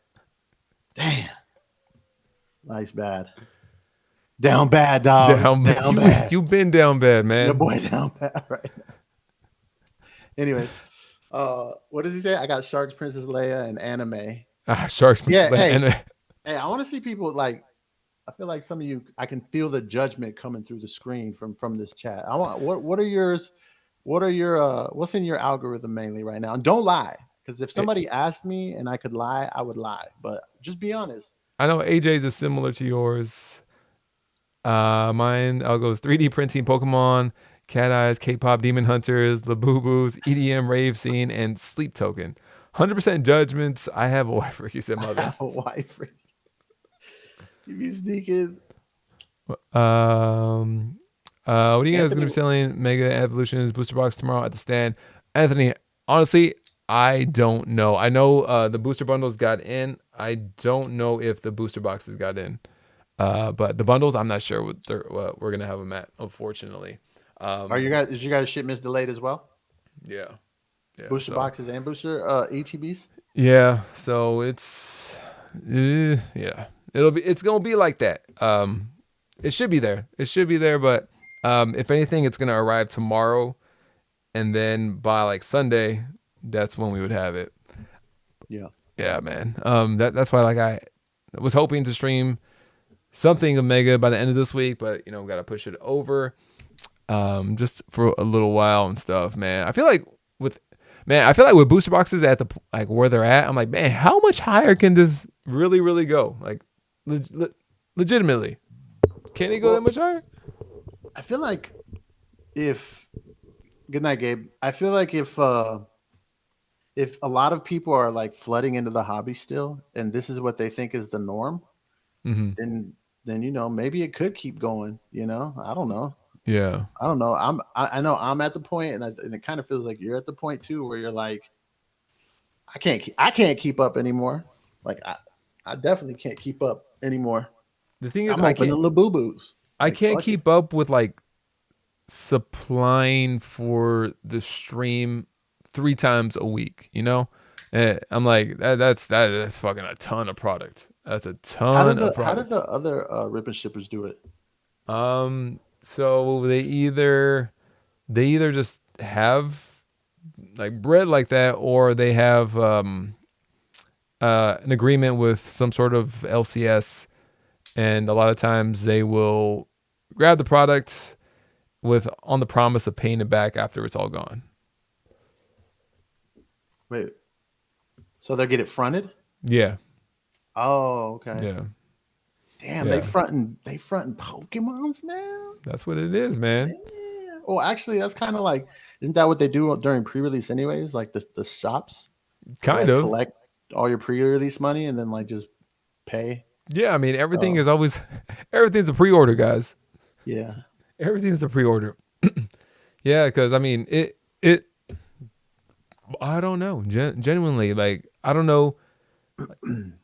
Damn. Nice bad. Down bad, dog. Down, Down bad. you've been down bad, Your man. boy down bad right now. Anyway, what does he say? I got Sharks, Princess Leia, and anime. Sharks, Yeah, hey, and hey, I want to see people like. I feel like some of you. I can feel the judgment coming through the screen from this chat. I want. What are yours? What are your? What's in your algorithm mainly right now? And don't lie, because if somebody asked me and I could lie, I would lie. But just be honest. I know AJ's is similar to yours. Mine, I'll go 3D printing Pokemon, Cat Eyes, K-pop Demon Hunters, Labubu's, EDM rave scene, and Sleep Token. 100% judgments. I have a wife, Ricky said, I mother. have a wife. You be sneaking. What are you guys going to Anthony, be selling? Mega Evolutions booster box tomorrow at the stand. Anthony, honestly, I don't know. I know the booster bundles got in. I don't know if the booster boxes got in. But the bundles, I'm not sure what we're gonna have them at. Unfortunately, Are you um, guys? Is you guys shipments delayed as well? yeah, yeah. Booster So boxes and booster ETBs. yeah, so yeah, it's gonna be like that. It should be there. It should be there, but if anything, it's gonna arrive tomorrow, and then by like Sunday, that's when we would have it. Yeah. Yeah, man. That's why like I was hoping to stream something Omega by the end of this week, but got to push it over just for a little while and stuff, man. With I feel like with booster boxes at the like where they're at, I'm like, man, how much higher can this really go? Like legitimately. Can it go that Well, much higher? I feel like if good night, Gabe. I feel like if a lot of people are like flooding into the hobby still, and this is what they think is the norm, Mhm. then maybe it could keep going. I don't know. Yeah. I don't know. I know I'm at the point, and it kind of feels like you're at the point too, where you're like, I can't keep up anymore. Like I definitely can't keep up anymore. The thing is I'm opening the boo boos. I Like can't fuck it. keep up with like supplying for the stream 3 times a week, I'm like that's fucking a ton of product. That's a ton of How did product. the other rip and shippers do it? So they either just have like bread like that, or they have an agreement with some sort of LCS, and a lot of times they will grab the product with on the promise of paying it back after it's all gone. Wait, so they get it fronted? Yeah, Oh, okay. yeah, Damn, yeah. they fronting Pokemons now. That's what it is, man. Damn. Well, actually, that's kind of like, isn't that what they do during pre-release anyways? Like the shops, they Kind like of. collect all your pre-release money and then like just pay. Yeah, I mean everything Oh, is always everything's a pre-order, guys. yeah. Everything's a pre-order. Yeah, because I mean it. I don't know. Genuinely, like I don't know.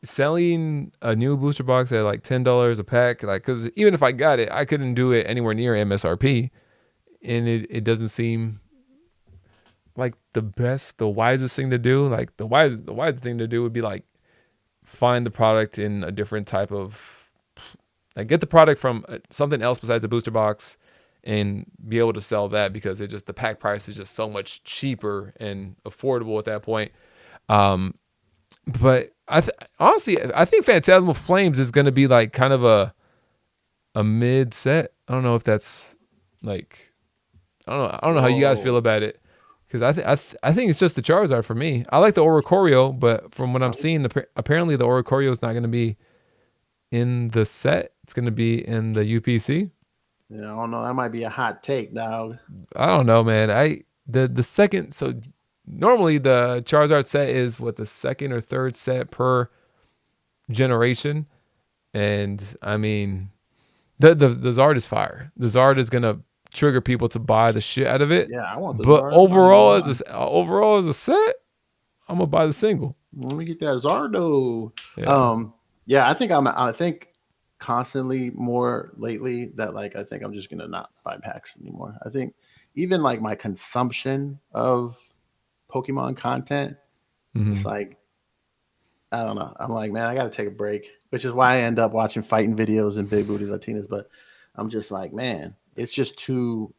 Selling a new booster box at like $10 a pack, like because even if I got it, I couldn't do it anywhere near MSRP, and it doesn't seem like the wisest thing to do. Like the wisest thing to do would be like find the product in a different type of like get the product from something else besides a booster box and be able to sell that because it just the pack price is just so much cheaper and affordable at that point. Um, but honestly, I think Phantasmal Flames is going to be like kind of a mid set. I don't know if that's like I don't know how you guys feel Whoa. about it because I think it's just the Charizard for me. I like the Oricorio, but from what I'm I, seeing, apparently the Oricorio is not going to be in the set. It's going to be in the UPC. I don't know. That might be a hot take, dog. I don't know, man. The second so normally the Charizard set is what the second or third set per generation, and I mean the Zard is fire. The Zard is gonna trigger people to buy the shit out of it. Yeah, I want the But Zard. I'm not gonna lie. overall as a set, I'm gonna buy the single. Let me get that Zardo. Yeah. Yeah, I think constantly more lately that like I think I'm just gonna not buy packs anymore. I think even like my consumption of Pokemon content, it's Hmm. like I don't know. I'm like, man, I gotta take a break, which is why I end up watching fighting videos and big booty Latinas. But I'm just like, man, it's just It's,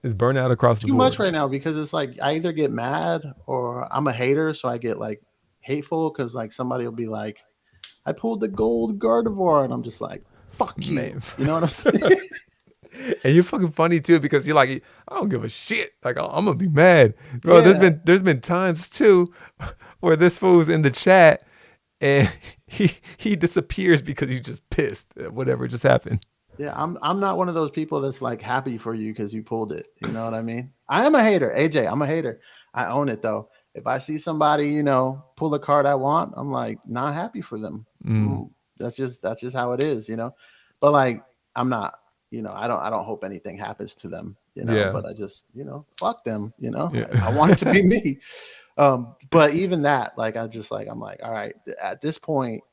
it's burnout across the too much board. right now because it's like I either get mad or I'm a hater, so I get like hateful because like somebody will be like, I pulled the gold Gardevoir, and I'm just like, fuck you. Man. You know what I'm saying? And you're fucking funny too because you're like, I don't give a shit. Like I'm gonna be mad, bro. There's Yeah. been there's been times too where this fool's in the chat and he disappears because he's just pissed at whatever just happened. Yeah, I'm not one of those people that's like happy for you because you pulled it. You know what I mean? I am a hater, AJ. I'm a hater. I own it though. If I see somebody, pull a card I want, I'm like not happy for them. Mm. That's just how it is. But like I'm not. I don't hope anything happens to them, Yeah. but I just, fuck them, Yeah. I want it to be me. But even that, like, I'm like, all right, at this point,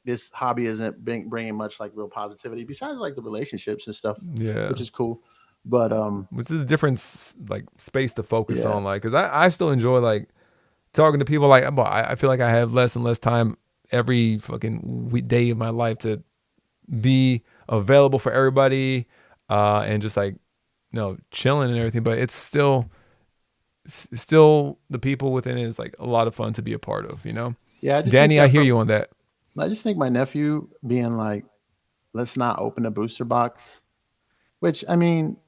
this hobby isn't bringing much like real positivity besides like the relationships and stuff, Yeah. which is cool. But Which is a different like space to focus yeah, on, like, because I still enjoy like talking to people. Like, well, I feel like I have less and less time every fucking day of my life to be available for everybody, and just like, chilling and everything. But it's still the people within it is like a lot of fun to be a part of. yeah, I just think Danny, I that hear for you on that. I just think my nephew being like, let's not open a booster box, which I mean,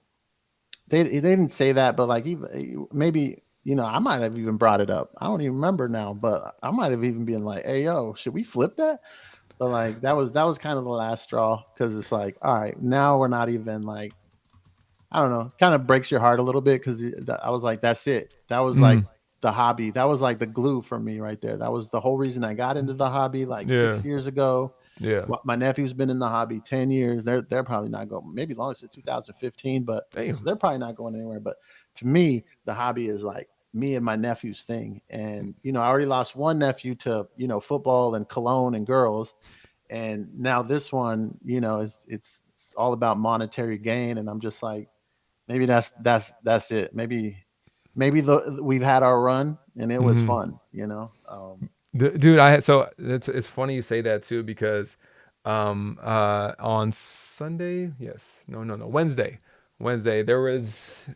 they didn't say that, but like even maybe I might have even brought it up. I don't even remember now, but I might have even been like, "Hey, yo, should we flip that?" But like that was kind of the last straw because it's like, all right, now we're not even like, I don't know, kind of breaks your heart a little bit because I was like, that's it. That was like Mm, the hobby. That was like the glue for me right there. That was the whole reason I got into the hobby like yeah. 6 years ago. Yeah. My nephew's been in the hobby 10 years. They're probably not going, maybe longer since 2015, but so Damn. they're probably not going anywhere. But to me, the hobby is like me and my nephew's thing. And I already lost one nephew to football and cologne and girls, and now this one, it's all about monetary gain. And I'm just like, maybe that's it. Maybe we've had our run and it was Hmm. fun. Dude, I had so it's funny you say that too because on Sunday, yes, no, Wednesday there was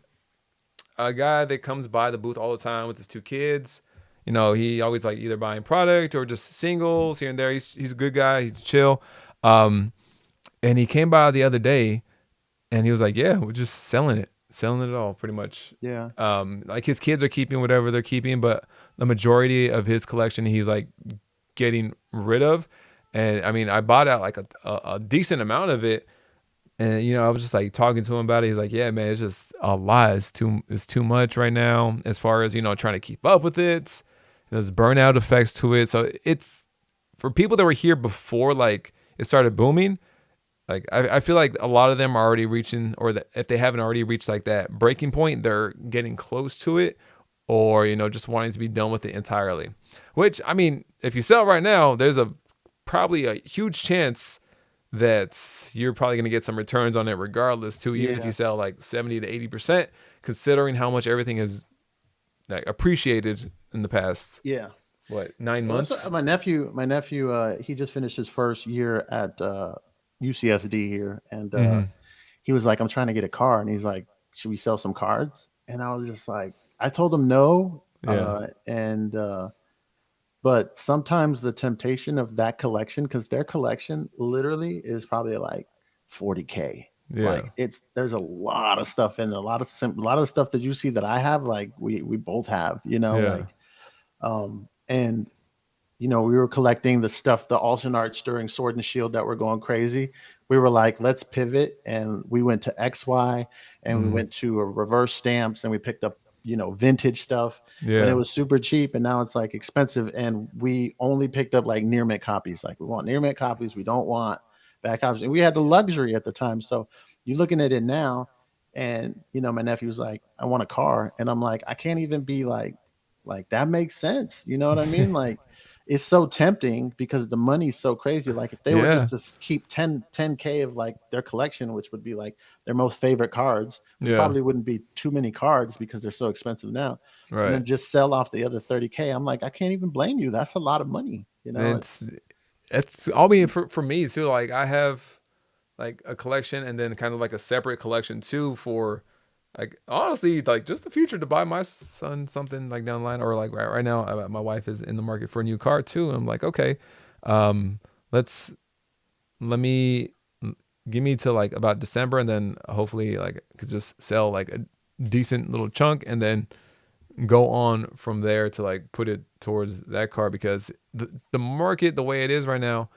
a guy that comes by the booth all the time with his two kids. He always like either buying product or just singles here and there. He's a good guy. He's chill. Um, and he came by the other day and he was like, "Yeah, we're just selling it all pretty much." Yeah. Like his kids are keeping whatever they're keeping, but the majority of his collection he's like getting rid of. And I mean, I bought out like a decent amount of it. And I was just like talking to him about it. He's like, "Yeah, man, it's just a lot. It's too much right now as far as trying to keep up with it. There's burnout effects to it. So it's for people that were here before like it started booming. Like I feel like a lot of them are already reaching, or that if they haven't already reached like that breaking point, they're getting close to it, or just wanting to be done with it entirely. Which I mean, if you sell right now, there's probably a huge chance that you're probably going to get some returns on it regardless too, even if you Yeah. sell like 70 to 80%, considering how much everything has like appreciated in the past, Yeah. what, 9 Well, that's what, months? my nephew, he just finished his first year at UCSD here, and Mm-hmm. he was like, "I'm trying to get a car," and he's like, "Should we sell some cards?" And I was just like, I told him no, Yeah. and but sometimes the temptation of that collection, because their collection literally is probably like 40K. Yeah. Like, there's a lot of stuff in there, a lot of stuff that you see that I have, like we both have, Yeah. like and we were collecting the stuff, the alternate arts during Sword and Shield that were going crazy. We were like, let's pivot, and we went to XY, and we Mm. went to a reverse stamps, and we picked up vintage stuff when it Yeah. was super cheap, and now it's like expensive. And we only picked up like near mint copies. Like, we want near mint copies. We don't want back copies. And we had the luxury at the time. So you're looking at it now, and my nephew was like, I want a car, and I'm like, I can't even be like that makes sense. You know what I mean? Like, it's so tempting because the money's so crazy. Like, if they were Yeah. just to keep 10K of like their collection, which would be like their most favorite cards, which Yeah. probably wouldn't be too many cards because they're so expensive now, and Right. then just sell off the other 30K. I'm like, I can't even blame you. That's a lot of money. It's It's it's I mean for me too, like I have like a collection and then kind of like a separate collection too for like honestly like just the future to buy my son something like down the line, or like right now my wife is in the market for a new car too. I'm like, okay, um let's let me give me to like about December, and then hopefully like I could just sell like a decent little chunk and then go on from there to like put it towards that car, because the market the way it is right now,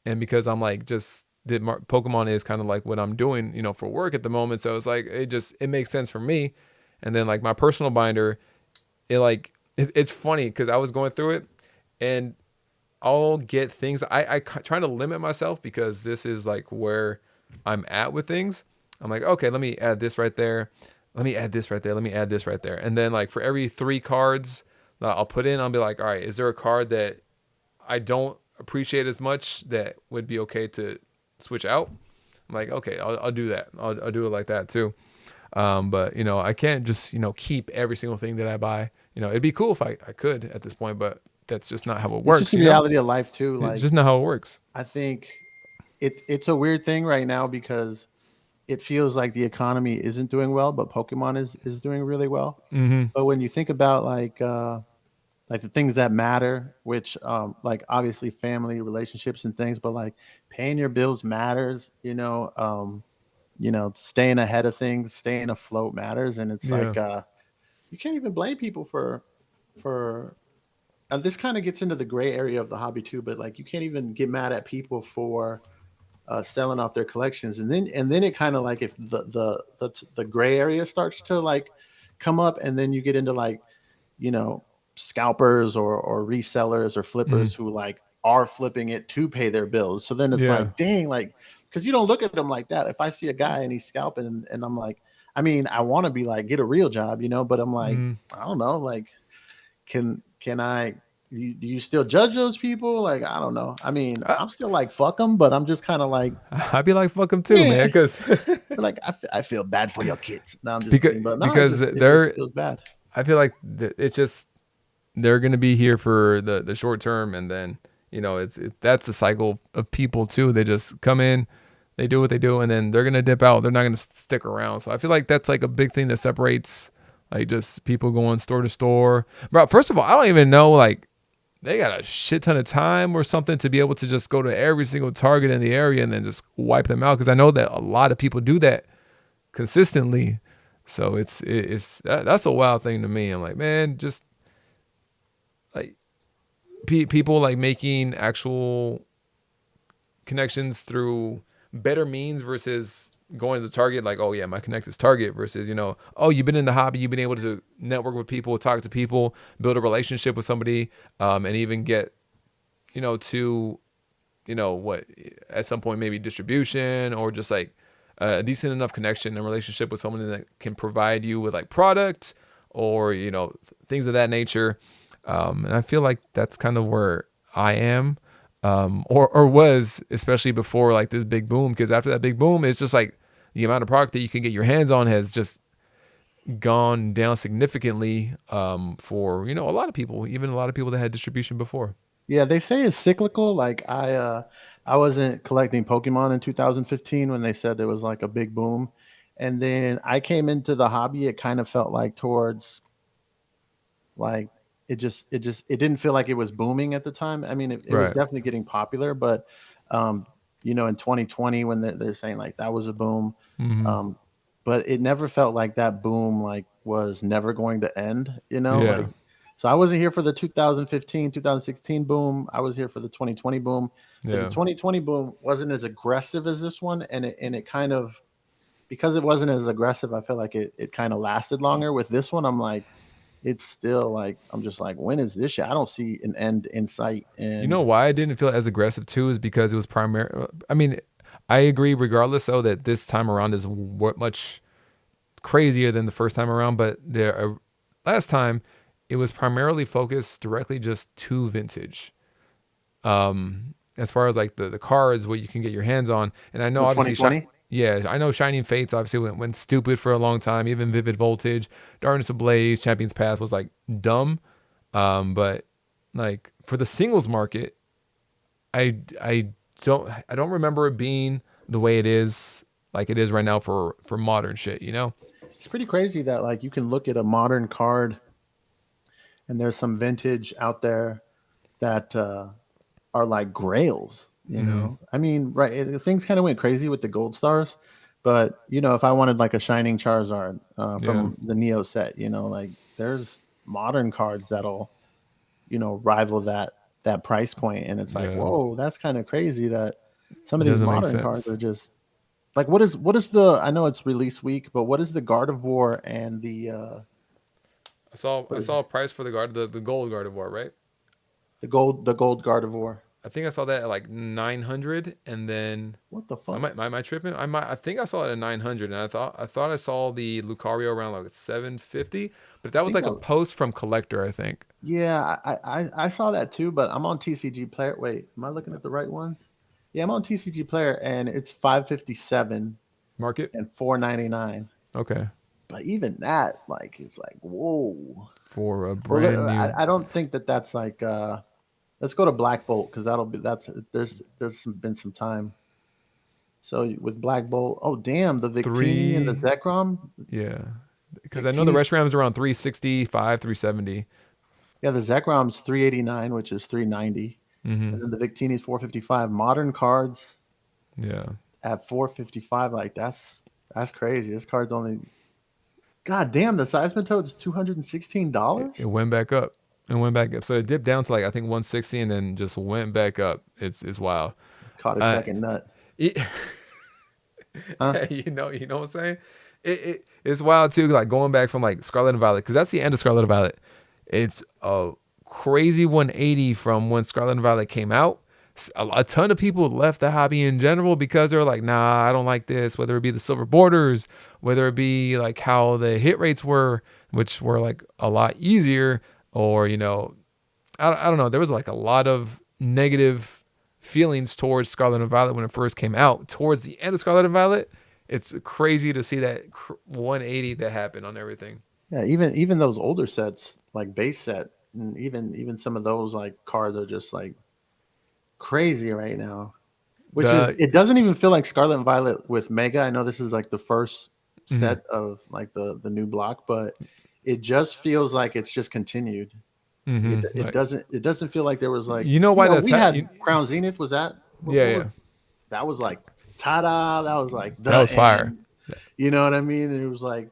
and because I'm like just Pokemon is kind of like what I'm doing, for work at the moment. So it's like it makes sense for me. And then like my personal binder, it's funny because I was going through it, and I'll get things. I try to limit myself because this is like where I'm at with things. I'm like, okay, let me add this right there. Let me add this right there. Let me add this right there. And then like for every 3 cards that I'll put in, I'll be like, all right, is there a card that I don't appreciate as much that would be okay to switch out? I'm like, okay, I'll do that. I'll do it like that too. But I can't just keep every single thing that I buy. It'd be cool if I could at this point, but that's just not how it It's just works. the reality of life too. It's Like just not how it works. I think it's a weird thing right now because it feels like the economy isn't doing well, but Pokemon is doing really well. Mm-hmm. But when you think about like the things that matter, which like obviously family, relationships, and things, but like paying your bills matters. Staying ahead of things, staying afloat matters, and it's Yeah. like you can't even blame people for. And this kind of gets into the gray area of the hobby too, but like you can't even get mad at people for selling off their collections, and then it kind of like if the gray area starts to like come up, and then you get into like you know scalpers or resellers or Mm-hmm. flippers who like are flipping it to pay their bills. So then it's Yeah. like, dang, like because you don't look at them like that. If I see a guy and he's scalping and I'm like, I mean, I want to be like get a real job, but I'm like, Mm-hmm. I don't know, like can I? Do you still judge those people? Like, I don't know. I mean, I, I'm still like fuck them, but I'm just kind of like, I'd be like, fuck them too, man, yeah, because like I feel bad for your kids. No, I'm just because kidding, but no, it because just feels bad. I feel like it's just they're gonna be here for the short term, and then that's the cycle of people too. They just come in, they do what they do, and then they're gonna dip out. They're not gonna stick around. So I feel like that's like a big thing that separates like just people going store to store. Bro, first of all, I don't even know like they got a shit ton of time or something to be able to just go to every single Target in the area and then just wipe them out. Because I know that a lot of people do that consistently. So that's a wild thing to me. I'm like, man, just like people like making actual connections through better means versus going to the Target like, oh yeah, my connect is Target versus oh, you've been in the hobby, you've been able to network with people, talk to people, build a relationship with somebody, and even get to what at some point maybe distribution or just like a decent enough connection and relationship with someone that can provide you with like product or things of that nature. And I feel like that's kind of where I am, or was, especially before like this big boom, because after that big boom it's just like the amount of product that you can get your hands on has just gone down significantly, for a lot of people, even a lot of people that had distribution before. Yeah, they say it's cyclical. Like I wasn't collecting Pokemon in 2015 when they said there was like a big boom. And then I came into the hobby, it kind of felt like towards like it didn't feel like it was booming at the time. I mean, it was Right. definitely getting popular, but um, in 2020 when they're saying like that was a boom, Hmm. um, but it never felt like that boom like was never going to end, Yeah. like so I wasn't here for the 2015, 2016 boom. I was here for the 2020 boom because the Yeah. 2020 boom wasn't as aggressive as this one, and it kind of because it wasn't as aggressive, I feel like it kind of lasted longer. With this one, I'm like it's still like I'm just like, when is this shit? I don't see an end in sight. You know And why I didn't feel as aggressive too is because it was primary. I mean, I agree regardless though that this time around is much crazier than the first time around, but last time it was primarily focused directly just to vintage. As far as like the cards, what you can get your hands on, and I know the obviously, 2020, yeah, I know Shining Fates obviously went stupid for a long time. Even Vivid Voltage, Darkness Ablaze, Champion's Path was like dumb. But like for the singles market, I don't remember it being the way it is like it is right now for modern shit. it's pretty crazy that like you can look at a modern card and there's some vintage out there that are like grails. Hmm. I mean, right? Things kind of went crazy with the gold stars, but if I wanted like a shining Charizard Yeah. from the Neo set, like there's modern cards that'll rival that price point, and it's like, Yeah. whoa, that's kind of crazy that some It of these doesn't make modern cards sense. are just like what is the I know it's release week, but what is the Gardevoir and I saw what is a it price for the gold Gardevoir, right? the gold Gardevoir? I think I saw that at like 900, and then What the I fuck? might, I tripping? I think I saw it at 900, and I thought I saw the Lucario around like 750, but I that was think like a that. post from Collector, I think. Yeah, I saw that too, but I'm on TCG Player. Wait, am I looking at the right ones? Yeah, I'm on TCG Player, and it's 557 Market. and 499. Okay, But even that, like, it's like, whoa. for a Well, brand new I don't think that that's like. Let's go to Black Bolt because that's been some time. So with Black Bolt, oh damn, the Victini and the three. Zekrom. Yeah, because I know the Victini's, Restram's around 365, 370. yeah, the Zekrom's 389, which is 390, Mm-hmm. and then the Victini's 455. Modern cards Yeah, at 455, like that's crazy. This card's only, god damn, the Seismitoad's it $216. went back up. It went back up. So it dipped down to like I think 160, and then just went back up. It's wild. Caught a Uh, second nut, it, huh? you know what I'm saying? It's wild too. Like going back from like Scarlet and Violet, because that's the end of Scarlet and Violet. It's a crazy 180 from when Scarlet and Violet came out. A ton of people left the hobby in general because they were like, nah, I don't like this. Whether it be the silver borders, whether it be like how the hit rates were, which were like a lot easier, or I don't know. There was like a lot of negative feelings towards Scarlet and Violet when it first came out. Towards the end of Scarlet and Violet, it's crazy to see that 180 that happened on everything. Yeah, even those older sets like base set, and even some of those like cards are just like crazy right now. Which is, The it doesn't even feel like Scarlet and Violet with Mega. I know this is like the first mhm, set of like the new block, but it just feels like it's just continued. Like like it doesn't feel like there was like, you know why that's we had happening? Crown Zenith. Was that Yeah, what was yeah, that? Was like ta-da, that was like that the was fire. end. You know what I mean? And it was like,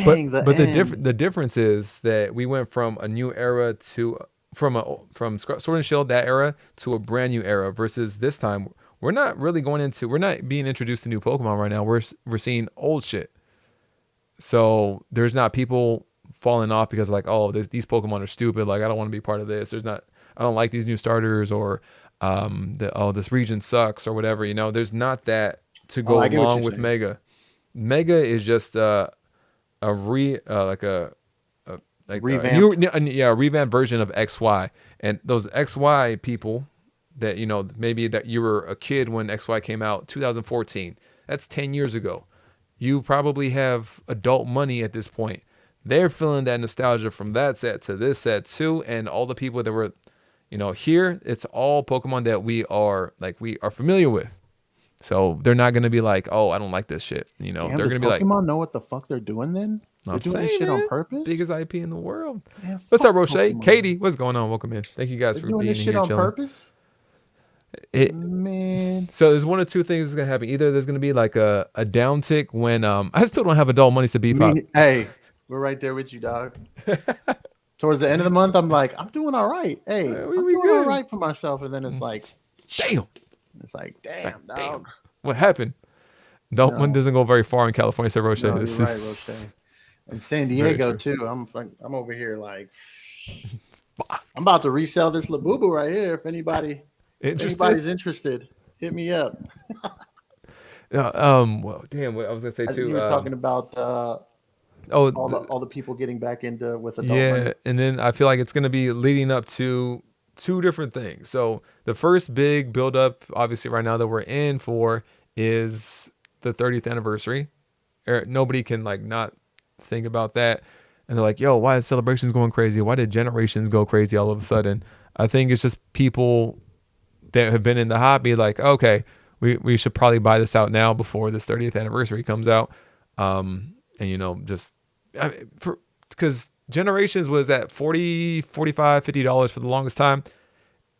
But dang, the but end. the difference is that we went from a new era to from Sword and Shield, that era, to a brand new era versus this time we're not being introduced to new Pokemon right now. We're seeing old shit. So there's not people falling off because like, oh, these Pokemon are stupid. Like I don't want to be part of this. I don't like these new starters, or this region sucks or whatever. There's not that to Oh, go I get what you're along with saying. Mega. Mega is just a re like a like a new Revamped. yeah, a revamped version of XY. And those XY people that maybe that you were a kid when XY came out 2014. That's 10 years ago. You probably have adult money at this point. They're feeling that nostalgia from that set to this set too, and all the people that were here, it's all Pokemon that we are familiar with. So they're not gonna be like, oh, I don't like this shit. Damn, They're does gonna be like, Pokemon know what the fuck they're doing then? They're I'm doing this saying, shit on man, purpose? biggest IP in the world. Man, What's up, fuck Roche? Pokemon. Katie, what's going on? Welcome in. Thank you guys They're for doing this being in shit here on chilling. purpose? It Man. So there's one or two things that's gonna happen. Either there's gonna be like a downtick when I still don't have adult money to beep up. Hey, we're right there with you, dog. Towards the end of the month, I'm like, I'm doing all right. Hey, We, I'm we doing all good. right for myself. And then Damn. it's like, Like, damn, damn. dog. What happened? Adult money No, doesn't go very far in California, said Roche. no, you're This right, Roche. is And San very Diego true. too. I'm over here like, I'm about to resell this Labubu right here. If Interested? anybody's interested, hit me up. Well, damn. What I was gonna say You too. were talking about Oh, all the people getting back into with adult yeah, money. and then I feel like it's gonna be leading up to two different things. So the first big build up, obviously, right now that we're in for is the 30th anniversary. Nobody can like not think about that. And they're like, "Yo, why is celebrations going crazy? Why did generations go crazy all of a sudden?" I think it's just people that have been in the hobby like, okay, we should probably buy this out now before this 30th anniversary comes out. And just because generations was at 40, 45, $50 for the longest time.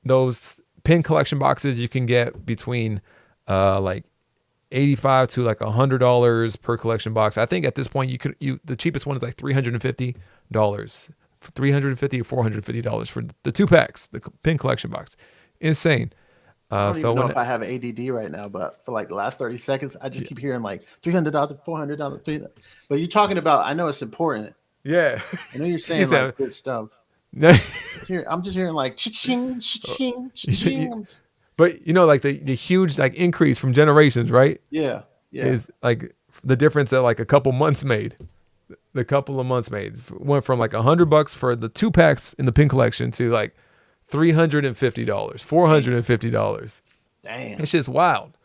Those pin collection boxes you can get between like 85 to like $100 per collection box. I think at this point the cheapest one is like $350, 350 or $450 for the two packs, the pin collection box. Insane. I don't So even know when if I have ADD right now, but for like the last 30 seconds, I just keep hearing like $300, $400, $300. But you're talking about, I know it's important. yeah, I know you're you saying like said good stuff. no, I'm just hearing like cha-ching, cha-ching, you, cha-ching. But like the huge like increase from generations, right? Yeah, yeah, Is like the difference that like a couple months made. The couple of months made went from like $100 for the 2 packs in the pin collection to like $350, damn, $450. damn, It's just wild.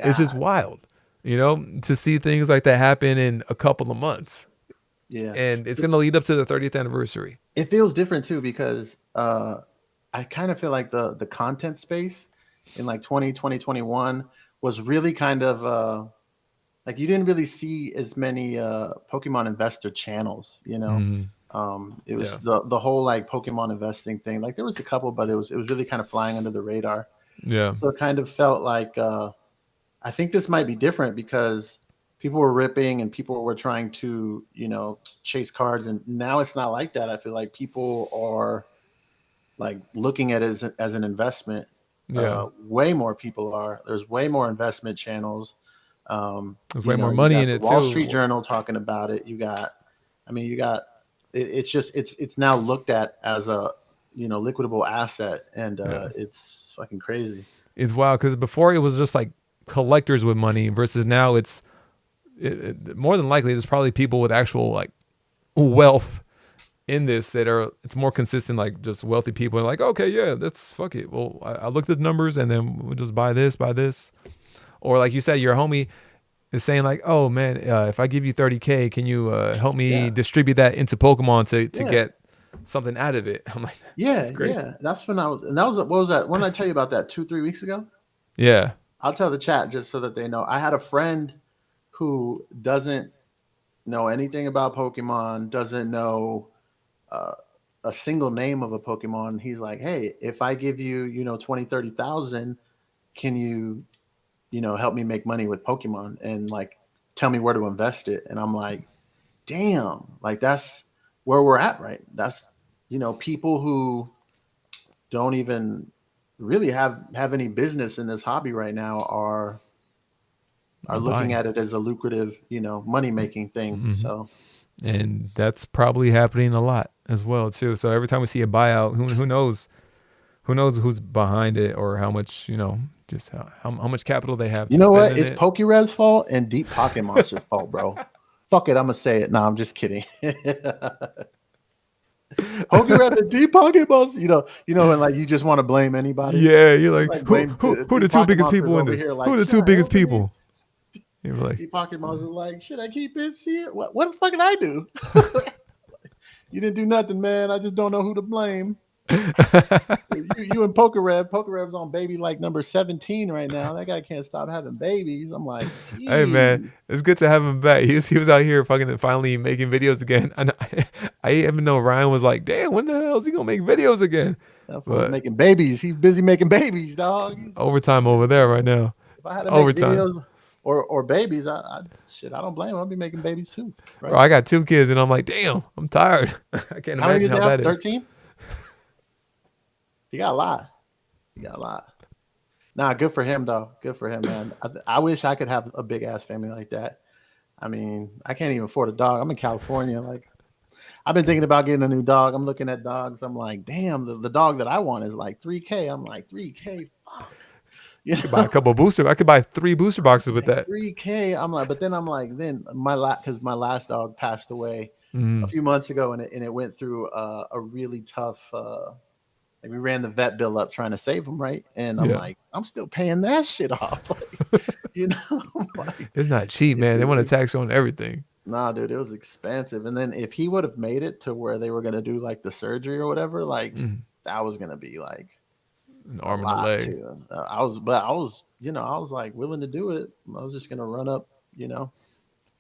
It's just God, wild, to see things like that happen in a couple of months. yeah. And it's It, going to lead up to the 30th anniversary. it feels different too because I kind of feel like the content space in like 2021 was really kind of like you didn't really see as many Pokemon investor channels, you know. Mm, It was yeah. the whole like Pokemon investing thing. Like there was a couple, but it was really kind of flying under the radar. Yeah. So it kind of felt like I think this might be different because people were ripping and people were trying to, chase cards, and now it's not like that. I feel like people are like looking at it as an investment. Yeah. Way more people are. There's way more investment channels. There's way more You money got in the it Wall Street too. Journal talking about it. You got. It's just it's now looked at as a liquidable asset, and Yeah. it's fucking crazy. It's wild because before it was just like collectors with money versus now more than likely there's probably people with actual like wealth in this that are it's more consistent like just wealthy people and like okay yeah that's fuck it well I looked at the numbers and then we'll just buy this or like you said your homie is saying like oh man if I give you 30K can you help me Yeah, distribute that into Pokemon to yeah, get something out of it. I'm like yeah, that's crazy. yeah. That's when I was, and that was what was that? When did I tell you about that 2-3 weeks ago? Yeah. I'll tell the chat just so that they know. I had a friend who doesn't know anything about Pokemon, doesn't know uh, a single name of a Pokemon. He's like, hey, if I give you, 20, 30,000, can you, help me make money with Pokemon and like tell me where to invest it? And I'm like, damn, like that's where we're at, right? That's, people who don't even really have any business in this hobby right now are I'm looking buying. at it as a lucrative, money making thing. Hmm. So And that's probably happening a lot as well too. So every time we see a buyout, who knows who's behind it or how much just how much capital they have you to know spend what? in It's it. Pokerev's fault and Deep Pocket Monster's fault, bro. Fuck it, I'm gonna say it. No, I'm just kidding. Pokerev and Deep Pocket Monster. And like you just want to blame anybody. Yeah, you're You like like blame who are the Deep two Pocket biggest Monster's people in over this? here Who like, are the should two I biggest help any? people? You're like Deep Pocket Monster's like, should I keep it? See it? What the fuck did I do? You didn't do nothing, man. I just don't know who to blame. You and Pokerev's on baby like number 17 right now. That guy can't stop having babies. I'm like, hey man, geez. it's good to have him back. He was out here fucking finally making videos again. And I even know Ryan was like, damn, when the hell is he gonna make videos again? That fool's But making babies. He's busy making babies, dog. overtime over there right now. If I had It's to make overtime. videos or babies, I don't blame him. I'll be making babies too, Bro, right? I got 2 kids and I'm like, damn, I'm tired. I can't How many imagine does he how have? that is. 13? He got a lot. He got a lot. Nah, good for him though. Good for him, man. I wish I could have a big ass family like that. I mean, I can't even afford a dog. I'm in California. Like, I've been thinking about getting a new dog. I'm looking at dogs. I'm like, damn, the dog that I want is like 3K. I'm like, 3K, fuck. You I could buy a know, couple of booster. I could buy 3 booster boxes with like that. 3K. I'm like, but then I'm like, then because my last dog passed away a Mm, few months ago, and it went through a really tough. Like we ran the vet bill up trying to save him, right? And I'm yeah, like, I'm still paying that shit off, like, I'm like, it's not cheap, man. They want to it, tax you on everything. nah, dude, it was expensive. And then if he would have made it to where they were gonna do like the surgery or whatever, like Mm, that was gonna be like an a arm and a lot leg, too. I was like willing to do it. I was just gonna run up,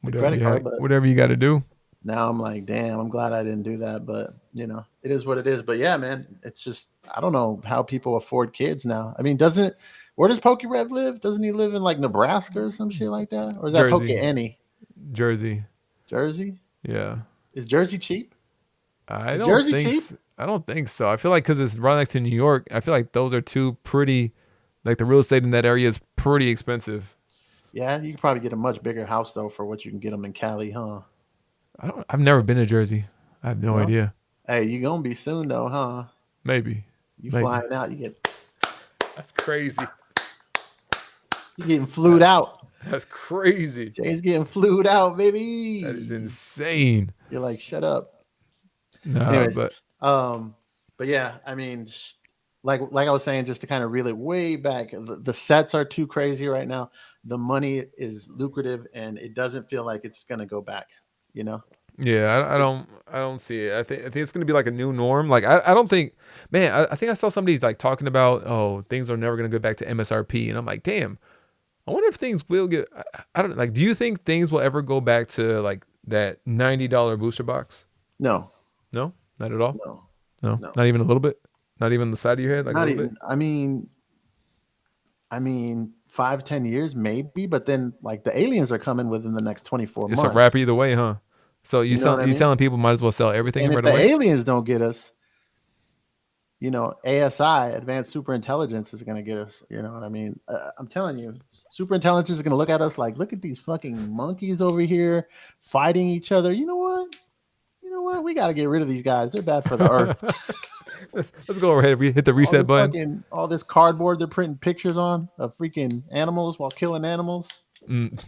the whatever credit you have, card, but whatever you got to do. now I'm like, damn, I'm glad I didn't do that. But it is what it is. But yeah, man, it's just I don't know how people afford kids now. I mean, doesn't where does Pokerev live? Doesn't he live in like Nebraska or some shit like that? Or is that Poke Jersey, Annie? Jersey, Jersey? yeah. Is Jersey cheap? I Is don't Jersey think cheap? I don't think so. I feel like because it's right next to New York, I feel like those are two pretty. Like the real estate in that area is pretty expensive. Yeah, you could probably get a much bigger house though for what you can get them in Cali, huh? I've never been to Jersey. I have no No. idea. Hey, you gonna be soon though, huh? Maybe, You maybe. flying out, you get That's crazy. You're getting flued That, out. that's crazy. Jay's getting flued out, That is baby. insane. You're like, shut up. Nah, Anyways, but um, but yeah, I mean, like I was saying, just to kind of reel it way back, the sets are too crazy right now. The money is lucrative, and it doesn't feel like it's gonna go back. You know? yeah, I don't see it. I think it's gonna be like a new norm. Like I don't think, man. I think I saw somebody like talking about, oh, things are never gonna go back to MSRP, and I'm like, damn. I wonder if things will get. I don't like. Do you think things will ever go back to like that $90 booster box? No, No, not at all. no, No, no, not even a little bit. Not even the side of your head, like a not little bit. even. I mean, 5, 10 years maybe, but then like the aliens are coming within the next 24 It's a wrap months. either way, huh? So You know what I you mean? telling people might as well sell everything And if right the away? aliens don't get us, ASI, advanced super intelligence, is going to get us. You know what I mean? I'm telling you, super intelligence is going to look at us like, look at these fucking monkeys over here fighting each other. You know what? You know what? We got to get rid of these guys. They're bad for the earth. Let's go ahead. We hit the reset button. All this cardboard they're printing pictures on of freaking animals while killing animals. Mm.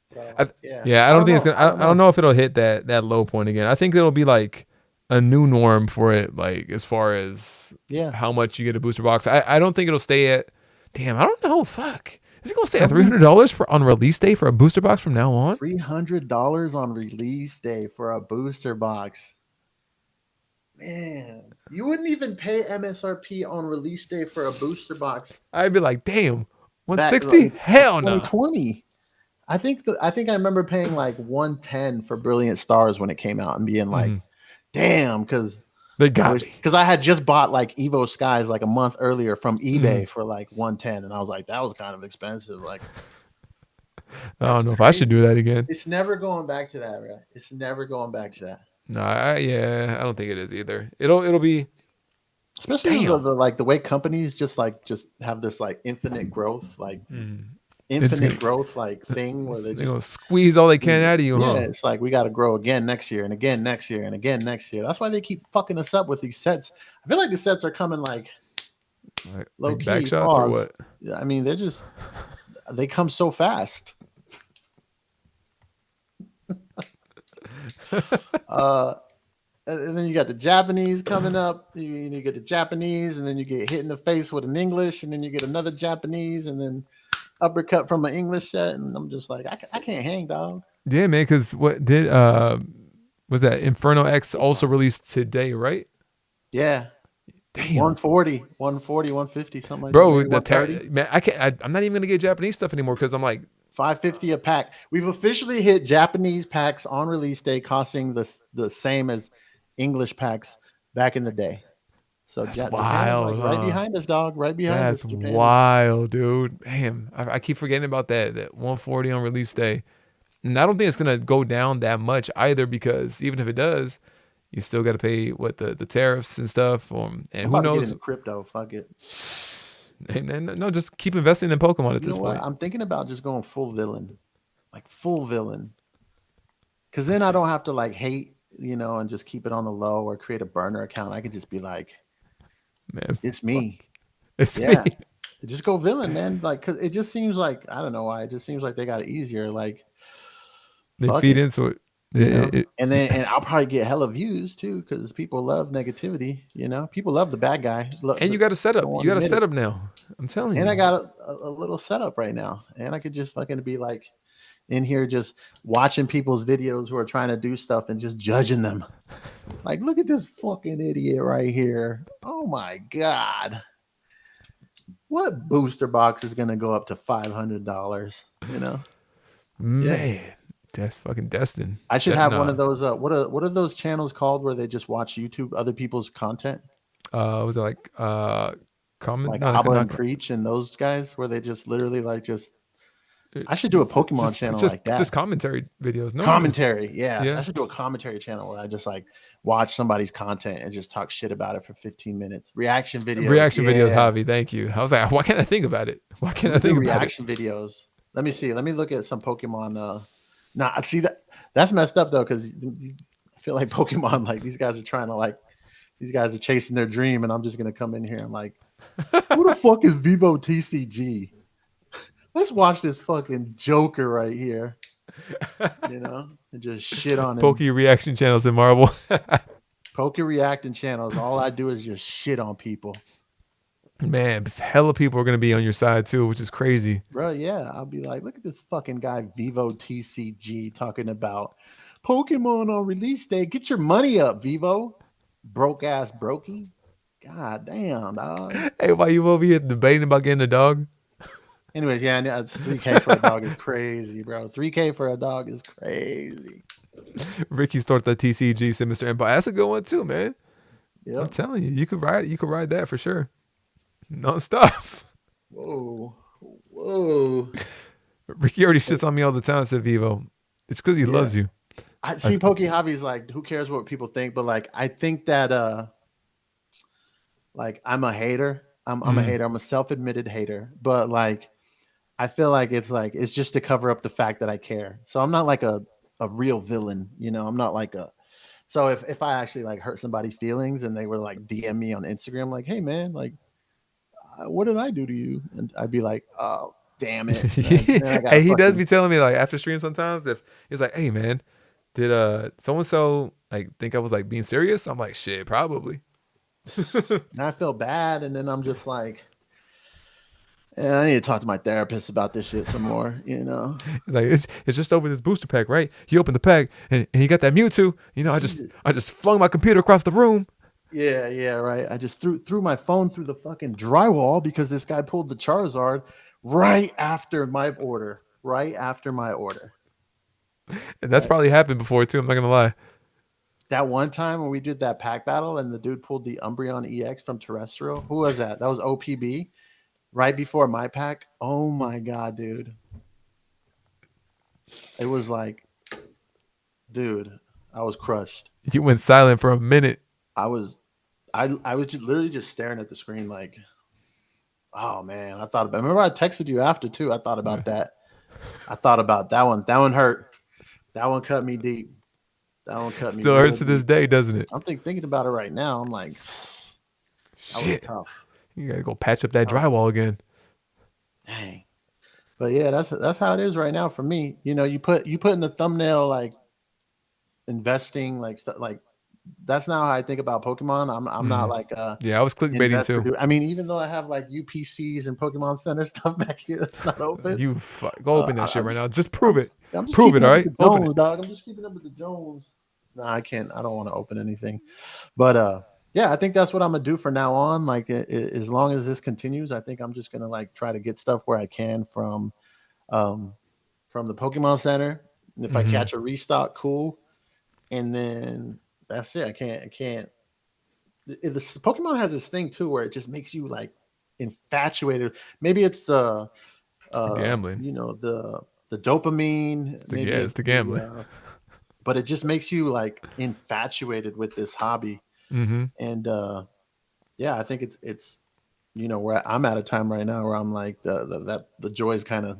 So yeah, Yeah, I I don't don't think it's know. gonna. I don't I don't know. know if it'll hit that low point again. I think it'll be like a new norm for it. Like as far as Yeah. how much you get a booster box. I don't think it'll stay at. Damn, I don't know. Fuck. Is it gonna stay at How many $300 for on release day for a booster box from now on? $300 on release day for a booster box? Man, you wouldn't even pay MSRP on release day for a booster box I'd be like, damn, back 160? in Hell no. 2020. I think I remember paying like 110 for Brilliant Stars when it came out and being like, Hmm. damn, because They I got wish me. because I had just bought like Evo Skies like a month earlier from Hmm. eBay for like 110, and I was like, that was kind of expensive. Like, I that's don't know if I should do crazy. that again. It's never going back to that, right? It's never going back to that. No, yeah, I don't think it is either. It'll be Especially damn. like the way companies just have this like Mm. It's infinite gonna growth like thing where they they're just gonna squeeze all they can out of you, yeah, huh? it's like we got to grow again next year and again next year and again next year. That's why they keep fucking us up with these sets. I feel like the sets are coming like low Like back key shots or pause. what? Yeah, I mean, they come so fast. Uh, and then you got the Japanese coming up. You get the Japanese, and then you get hit in the face with an English, and then you get another Japanese, and then uppercut from an English set. And I'm just like, I can't hang, dog. Yeah, man. Because what did was that Inferno X also released today, right? Yeah, Damn, 140, 140, 150, something like that. bro. Maybe 130. Man, I can't. I'm not even gonna get Japanese stuff anymore because I'm like, 550 a pack. We've officially hit Japanese packs on release day, costing the same as English packs back in the day. So that's Japan, like wild, right huh? behind us, dog. Right behind us. That's Japan is. wild, dude. Damn, I keep forgetting about that 140 on release day, and I don't think it's gonna go down that much either because even if it does, you still got to pay what the tariffs and stuff. And I'm who about to get knows? into crypto. Fuck it. And no, just keep investing in Pokemon at You know this what? point. I'm thinking about just going full villain, like full villain, because then I don't have to like hate, and just keep it on the low or create a burner account. I could just be like, Man, it's fuck, me. it's me. Yeah, just go villain, man. Like, cause it just seems like I don't know why. It just seems like they got it easier. Like, They fuck feed it, into it. It, and I'll probably get hella views too, because people love negativity. People love the bad guy. and you got a setup. Don't want You to got a admit it. setup now. I'm telling And I you. got a little setup right now, and I could just fucking be like in here just watching people's videos who are trying to do stuff and just judging them. Like, look at this fucking idiot right here. Oh my god. What booster box is gonna go up to $500? Yeah. Man, that's fucking destined. I should That have one nah. of those what are those channels called where they just watch YouTube other people's content? Was it like comment? Like No, Abba not. and Preach and those guys where they just literally like just I should do a Pokemon It's channel like just that. commentary videos. No one is. Commentary, yeah. I Yeah. should do a commentary channel where I just like watch somebody's content and just talk shit about it for 15 minutes. Reaction videos, Reaction videos, yeah. Javi. Thank you. I was like, why can't I think about it? Why I'm can't I gonna do think about it? reaction videos. Let me see. Let me look at some Pokemon. Nah, see that's messed up though, because I feel like Pokemon, like these guys are chasing their dream, and I'm just gonna come in here and like Who the fuck is Vivo TCG? Let's watch this fucking Joker right here, and just shit on him. Pokey reaction channels in Marvel. Poker reacting channels. All I do is just shit on people. Man, but hella people are gonna be on your side too, which is crazy. Bro, yeah. I'll be like, look at this fucking guy, Vivo TCG, talking about Pokemon on release day. Get your money up, Vivo. Broke ass brokey. God damn, dog. Hey, why you over here debating about getting a dog? Anyways, yeah, 3K for a dog is crazy, bro. 3K for a dog is crazy. Ricky started the TCG, said Mr. Empire. That's a good one too, man. I'm Yep. telling you, you could ride that for sure. Non-stop. Whoa. Whoa. Ricky already shits on me all the time, said Vivo. It's because he Yeah. loves you. I I, see Pokey Hobby's like, who cares what people think? But like I think that like I'm a hater. I'm a mm, hater. I'm a self-admitted hater. But like I feel like it's just to cover up the fact that I care. So I'm not like a real villain, I'm not like a so if I actually like hurt somebody's feelings and they were like DM me on Instagram like, "Hey man, like what did I do to you?" And I'd be like, "Oh, damn it." And then I got to hey, he does fucking be telling me like after stream sometimes if he's like, "Hey man, did so and so like think I was like being serious?" I'm like, "Shit, probably." and I feel bad and then I'm just like, yeah, I need to talk to my therapist about this shit some more. Like it's just over this booster pack, right? He opened the pack and he got that Mewtwo. Jesus. I just flung my computer across the room. Yeah, yeah, right. I just threw my phone through the fucking drywall because this guy pulled the Charizard right after my order. Right after my order. And that's Right. probably happened before too. I'm not gonna lie. That one time when we did that pack battle and the dude pulled the Umbreon EX from Terrestrial. Who was that? That was OPB right before my pack. Oh my god, dude. It was like, dude, I was crushed. You went silent for a minute. I was I was just literally just staring at the screen like, oh man, I thought about. Remember, I texted you after too. I thought about that. I thought about that one. That one hurt. That one cut me deep. That one cut me Still real hurts to this deep. day, doesn't it? I'm thinking about it right now. I'm like, that was Shit. tough. You gotta go patch up that That was drywall again. dang. But yeah, that's how it is right now for me. You put in the thumbnail like investing, like that's not how I think about Pokemon. I'm not Mm. like a Yeah, I was clickbaiting investor too. dude. I mean, even though I have like UPCs and Pokemon Center stuff back here that's not open, Go open that shit I'm right just now. Just I'm prove it. just I'm just Prove it. keeping All up with right. the Open it. Jones, dog. I'm just keeping up with the Jones. No, I can't. I don't want to open anything. But yeah, I think that's what I'm gonna do for now on. Like, as long as this continues, I think I'm just gonna like try to get stuff where I can um, from the Pokemon Center. And if I Hmm. catch a restock, cool. And then that's it. I can't. The Pokemon has this thing too where it just makes you like infatuated. Maybe it's the It's the gambling. the dopamine. Maybe It's it's the the gambling. but it just makes you like infatuated with this hobby. Hmm. And yeah, I think it's where I'm at a time right now where I'm like the joy is kind of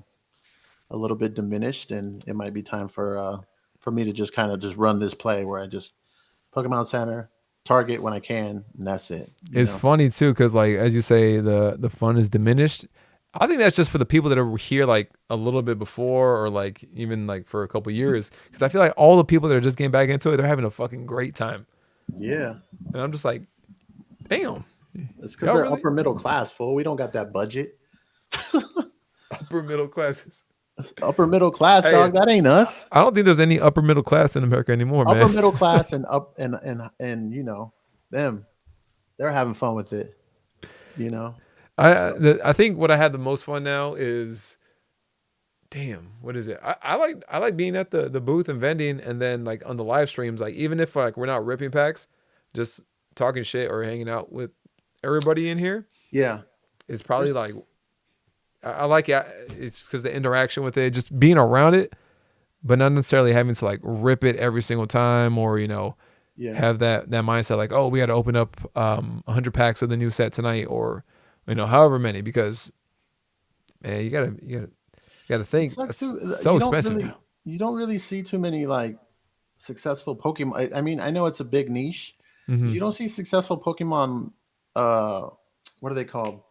a little bit diminished, and it might be time for me to just kind of just run this play where I just Pokemon Center, target when I can, and that's it. It's funny too, because like as you say, the fun is diminished. I think that's just for the people that are here like a little bit before, or like even like for a couple years. Because I feel like all the people that are just getting back into it, they're having a fucking great time, Yeah, and I'm just like, damn, it's because y'all they're really upper middle class, fool. We don't got that budget. upper middle classes. Upper middle class, Hey, dog. That ain't us. I don't think there's any upper middle class in America anymore, Upper man. middle class and up and them, they're having fun with it. You know. So, I think what I had the most fun now is damn, what is it? I like being at the booth and vending, and then like on the live streams, like even if like we're not ripping packs, just talking shit or hanging out with everybody in here yeah, is probably there's like I like it. It's because the interaction with it, just being around it, but not necessarily having to like rip it every single time, or yeah. have that mindset like, oh, we got to open up 100 packs of the new set tonight, or however many, because man, you gotta It think sucks that's too. so expensive now. You don't really see too many like successful Pokemon. I mean, I know it's a big niche, but Hmm. you don't see successful Pokemon uh what are they called?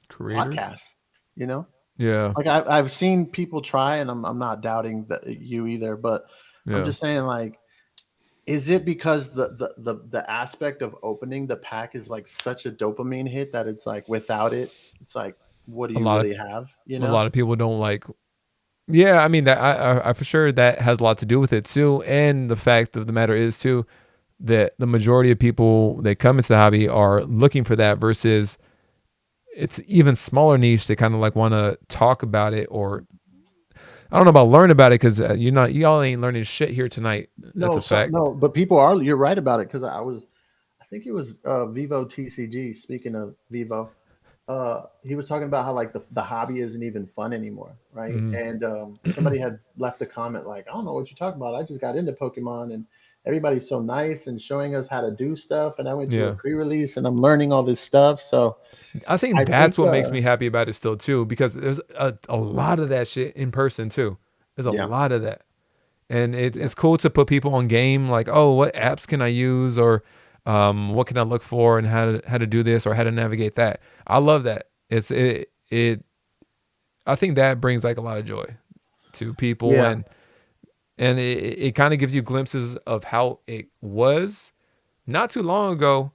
Creators. Podcasts. You know, Yeah, like I've seen people try, and I'm not doubting that you either, but I'm yeah. just saying like, is it because the aspect of opening the pack is like such a dopamine hit that it's like without it, it's like, what do A you lot of really have? You a know? lot of people don't like. Yeah, I mean that. I for sure that has a lot to do with it too, and the fact of the matter is too that the majority of people that come into the hobby are looking for that versus it's even smaller niche that kind of like want to talk about it or I don't know about learn about it because y'all ain't learning shit here tonight. That's No, a fact. no, but people are. You're right about it because I think it was Vivo TCG. Speaking of Vivo, he was talking about how like the hobby isn't even fun anymore, right? Hmm. And somebody had left a comment like, "I don't know what you're talking about. I just got into Pokemon, and everybody's so nice and showing us how to do stuff. And I went to a Yeah, pre-release, and I'm learning all this stuff." So I think I that's think, what makes me happy about it still too because there's a lot of that shit in person too. There's a yeah, lot of that. And yeah, it's cool to put people on game like, oh, what apps can I use or what can I look for and how to do this or how to navigate that. I love that. It I think that brings like a lot of joy to people yeah. and it kind of gives you glimpses of how it was not too long ago.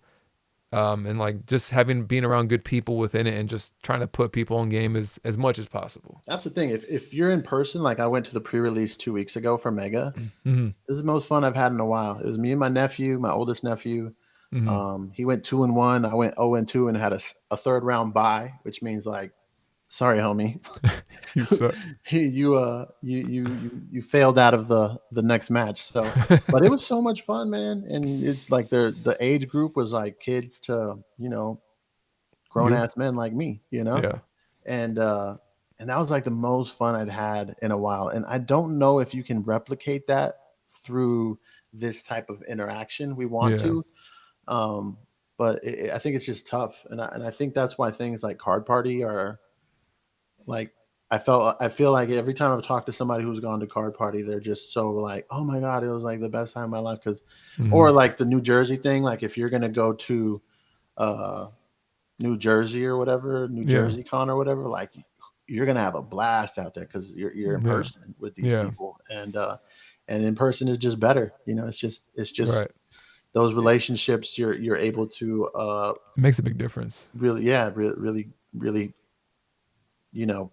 And like just having being around good people within it and just trying to put people on game as much as possible. That's the thing. If you're in person, like I went to the pre-release 2 weeks ago for Mega. Hmm. This is the most fun I've had in a while. It was me and my nephew, my oldest nephew. Hmm. He went 2-1. I went 0-2 and had a third round bye, which means like, sorry, homie, You suck. you failed out of the next match. So, but it was so much fun, man. And it's like the age group was like kids to grown You? ass men like me, Yeah. and and that was like the most fun I'd had in a while. And I don't know if you can replicate that through this type of interaction. We want Yeah. to, um, but I think it's just tough, and I think that's why things like Card Party are like. I feel like every time I've talked to somebody who's gone to Card Party, they're just so like, oh my god, it was like the best time of my life. Because, Hmm. or like the New Jersey thing, like if you're gonna go to uh, New Jersey or whatever, New Yeah. Jersey Con or whatever, like you're gonna have a blast out there because you're in Yeah. person with these Yeah. people, and in person is just better. It's just Right. those It relationships you're able to makes a big difference. really, yeah, really, really, you know,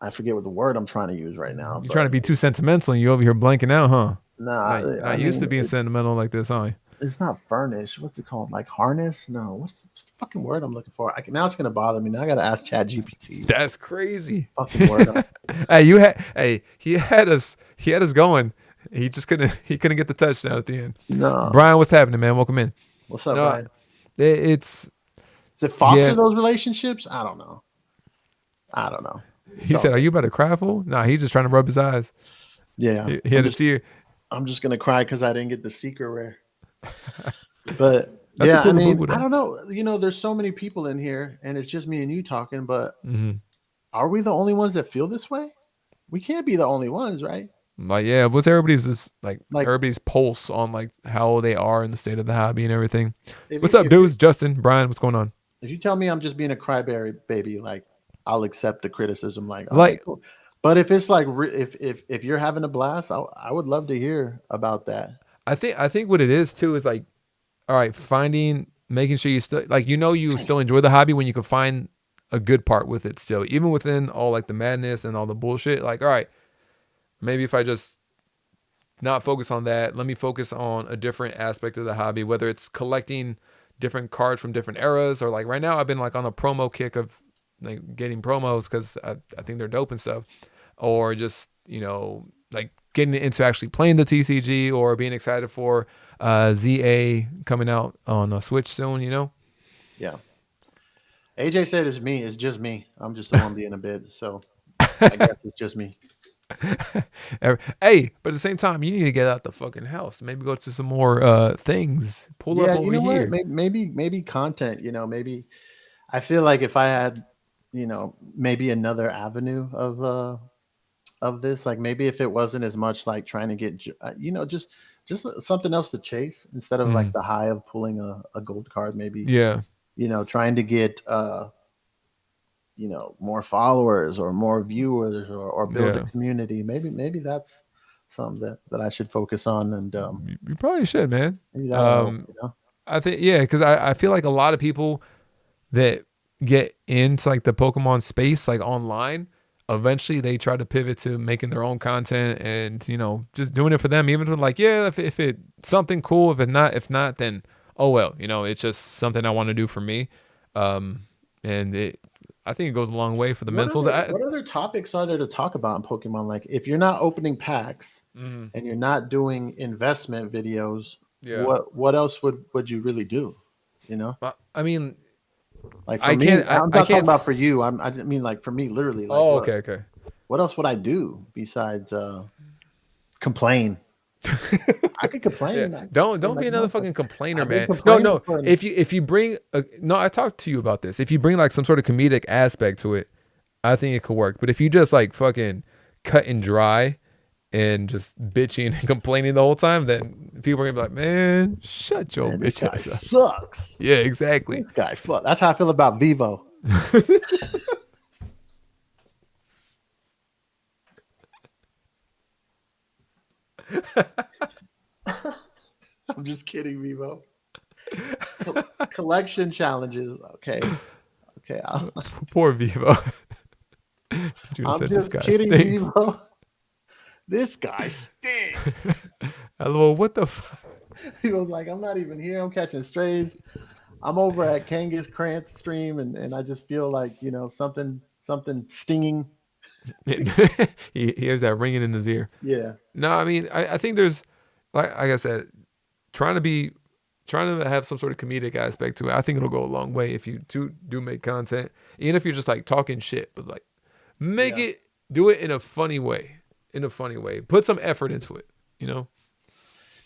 I forget what the word I'm trying to use right now, You're trying but to be too sentimental and you over here blanking out, huh? nah, Not I used to mean being sentimental like this, huh? it's not furnish. What's it called? Like harness? No, what's the fucking word I'm looking for? Now it's gonna bother me. Now I gotta ask Chat GPT what the That's crazy. fucking word. He had us going. He couldn't get the touchdown at the end. No, Brian, what's happening, man? Welcome in. what's up, No, Brian? it's Does it foster yeah. those relationships? I don't know. I don't know. It's He all said, "Are good. you about to cry, fool?" Nah, he's just trying to rub his eyes. Yeah, He had a tear. I'm just gonna cry because I didn't get the secret rare. But That's a yeah, I cool boo mean, boo I though. don't know. There's so many people in here, and it's just me and you talking. But Hmm. are we the only ones that feel this way? We can't be the only ones, right? Like, yeah, what's everybody's this like Like everybody's pulse on like how they are in the state of the hobby and everything? if What's you up, if you dudes? Justin, Brian, what's going on? if you tell me I'm just being a cryberry baby, like I'll accept the criticism. Like, all right, Like, cool. But if it's like if you're having a blast, I would love to hear about that. I think what it is too is like, all right, making sure you still like you still enjoy the hobby when you can find a good part with it still, even within all like the madness and all the bullshit. Like, all right, maybe if I just not focus on that. Let me focus on a different aspect of the hobby, whether it's collecting different cards from different eras or like right now I've been like on a promo kick of like getting promos because I think they're dope and stuff. Or just, like getting into actually playing the TCG or being excited for ZA coming out on a Switch soon. Yeah. AJ said it's me. It's just me. I'm just the one being a bit. So I guess it's just me. Hey, but at the same time, you need to get out the fucking house. Maybe go to some more things. Pull up Yeah, you over know what? here. Maybe content. Maybe I feel like if I had, maybe another avenue of this, like maybe if it wasn't as much like trying to get, just something else to chase instead of like Mm, the high of pulling a gold card. Maybe yeah. trying to get more followers or more viewers, or build a Yeah, community. Maybe that's something that I should focus on, and you probably should, man. maybe that'll help. Um, I think yeah, because I feel like a lot of people that get into like the Pokemon space, like online, eventually they try to pivot to making their own content and just doing it for them. Even if like yeah, if it something cool, if not, then oh well, it's just something I want to do for me. Um, and I think it goes a long way for the mentals. What other topics are there to talk about in Pokemon? Like, if you're not opening packs Mhm. and you're not doing investment videos, Yeah, what else would you really do? You know, I mean, like for me, I'm I not talking can't. about for you. I just mean like for me, literally. Like, Oh, okay, okay. what else would I do besides complain? I could Yeah, complain. I could don't complain be like a another motherfucker. fucking complainer, I've been man. No, complaining no. for If you bring no, I talked to you about this. If you bring like some sort of comedic aspect to it, I think it could work. But if you just like fucking cut and dry and just bitching and complaining the whole time, then people are gonna be like, man, shut your man, this bitch guy ass up. sucks. Yeah, exactly. This guy fuck. That's how I feel about Vivo. I'm just kidding, Vivo. Collection challenges. Okay. Okay. Poor Vivo. June I'm said this just guy kidding, stinks. Vivo. This guy stinks. Hello, what the fuck? He was like, I'm not even here. I'm catching strays. I'm over at Kangas Krantz stream, and I just feel like, something stinging. He hears that ringing in his ear. Yeah. No, I mean, I think there's like I said, trying to be trying to have some sort of comedic aspect to it. I think it'll go a long way if you do make content, even if you're just like talking shit, but like make Yeah. it do it in a funny way, Put some effort into it, you know.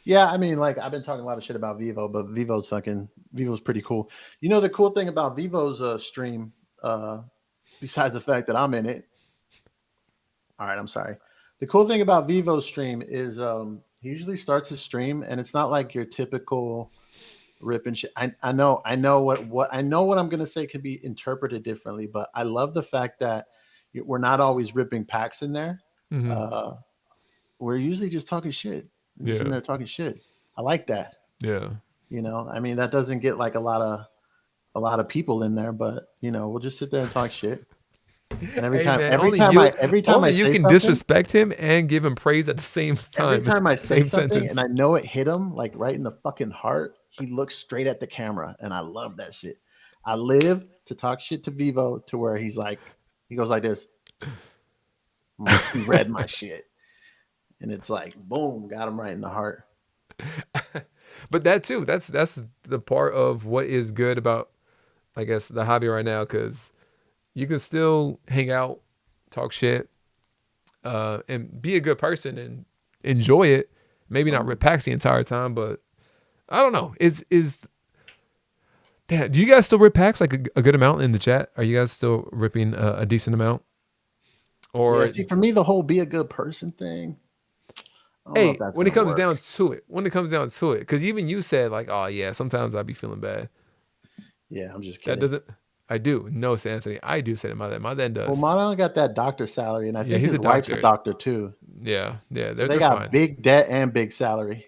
Yeah, I mean, like I've been talking a lot of shit about Vivo, but Vivo's pretty cool. The cool thing about Vivo's stream, besides the fact that I'm in it. All right, I'm sorry. The cool thing about Vivo's stream is he usually starts his stream, and it's not like your typical rip and shit. I know what I'm gonna say can be interpreted differently, but I love the fact that we're not always ripping packs in there. Hmm. Uh, we're usually just talking shit. We're just in Yeah, there talking shit. I like that. yeah. I mean, that doesn't get like a lot of people in there, but we'll just sit there and talk shit. And every Hey time, man, every time I every time I only you say can something, disrespect him and give him praise at the same every time, time I say same something, and sentence. I know it hit him like right in the fucking heart, he looks straight at the camera, and I love that shit. I live to talk shit to Vivo to where he goes like this. I'm like, he read my shit, and it's like, boom, got him right in the heart. But that too, that's the part of what is good about, I guess, the hobby right now, because you can still hang out, talk shit, and be a good person and enjoy it. Maybe not Um, rip packs the entire time, but I don't know. Is Damn, do you guys still rip packs like a good amount in the chat? Are you guys still ripping a decent amount? yeah, Or see, for me, the whole be a good person thing, I don't know if hey, that's when it gonna comes work. down to it, because even you said like, oh yeah, sometimes I'd be feeling bad. Yeah, I'm just That kidding. doesn't. I do. No, Anthony. I do say that my dad Well, does. Mono got that doctor salary, and I Yeah, think he's his a wife's a doctor. doctor too. Yeah, yeah, So they they're got fine. big debt and big salary.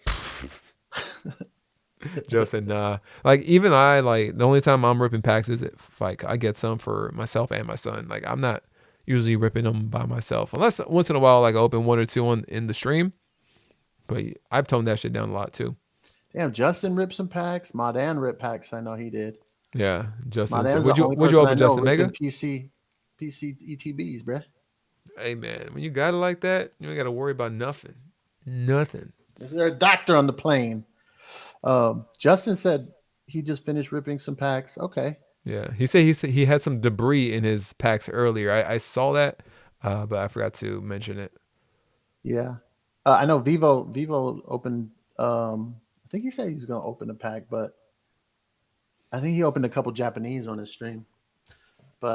Joe said, nah. Like even I like the only time I'm ripping packs is if like I get some for myself and my son. Like I'm not usually ripping them by myself unless once in a while like I open one or two on in the stream. But I've toned that shit down a lot too. Damn, Justin ripped some packs. Madan ripped packs. I know he did. Yeah, Justin said, Madan's the only would you person I open know Justin ripping Mega? PC ETBs, bruh. Hey man, when you got it like that, you ain't got to worry about nothing. Nothing. Is there a doctor on the plane? Justin said he just finished ripping some packs. Okay. Yeah, he said he had some debris in his packs earlier. I saw that, but I forgot to mention it. Yeah. I know Vivo opened I think he said he's gonna open a pack, but I think he opened a couple Japanese on his stream.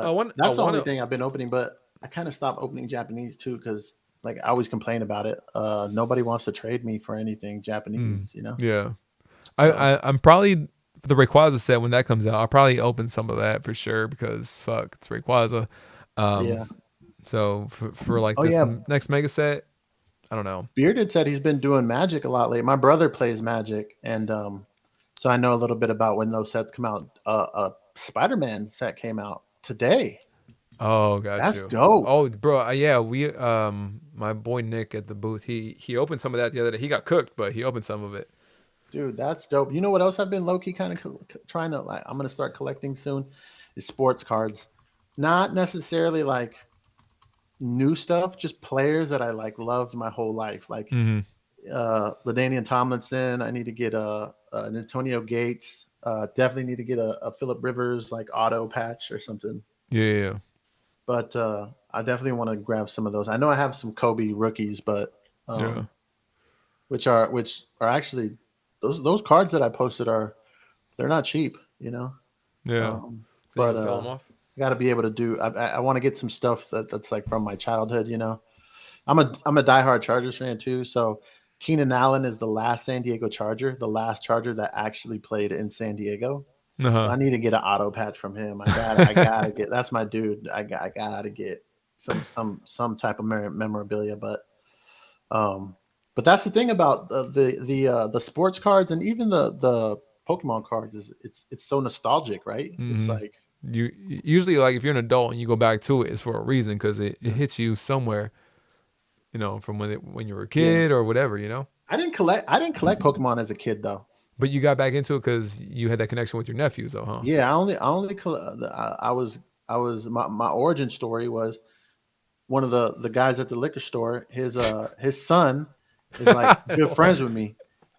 I But want I that's the want only to. thing I've been opening. But I kind of stopped opening Japanese too because like I always complain about it. Nobody wants to trade me for anything Mm, Japanese. yeah, So I'm probably the Rayquaza set when that comes out, I'll probably open some of that for sure because fuck, it's Rayquaza. Um, Yeah. so for like Oh this yeah. next mega set, I don't know. Bearded said he's been doing Magic a lot lately. My brother plays Magic, and so I know a little bit about when those sets come out. A Spider-Man set came out today. Oh, got That's you. dope. Oh, bro, yeah, we my boy Nick at the booth, he opened some of that the other day. He got cooked, but he opened some of it. Dude, that's dope. You know what else I've been low key kind of trying to like? I'm gonna start collecting soon. Is sports cards, not necessarily like new stuff, just players that I like loved my whole life. Like Mm-hmm. Ladainian Tomlinson. I need to get an Antonio Gates. Definitely need to get a Philip Rivers like auto patch or something. Yeah, yeah, But I definitely want to grab some of those. I know I have some Kobe rookies, but yeah, which are actually those cards that I posted are they're not cheap, you know. yeah. Um, So you but gonna sell them off? I got to be able to do. I want to get some stuff that's like from my childhood, you know. I'm a diehard Chargers fan too. So Keenan Allen is the last San Diego Charger, the last Charger that actually played in San Diego. So Uh I need to get an auto patch from him. I gotta get. That's my dude. I gotta get some type of memorabilia. Um, but that's the thing about the sports cards and even the Pokemon cards is it's so nostalgic, right? huh. It's Mm-hmm. like You usually like if you're an adult and you go back to it, it's for a reason because it hits you somewhere, from when you were a yeah. kid or whatever, I didn't collect Pokemon as a kid though. But you got back into it because you had that connection with your nephews, though, huh? Yeah, I was my origin story was one of the guys at the liquor store. His son is like good friends with me,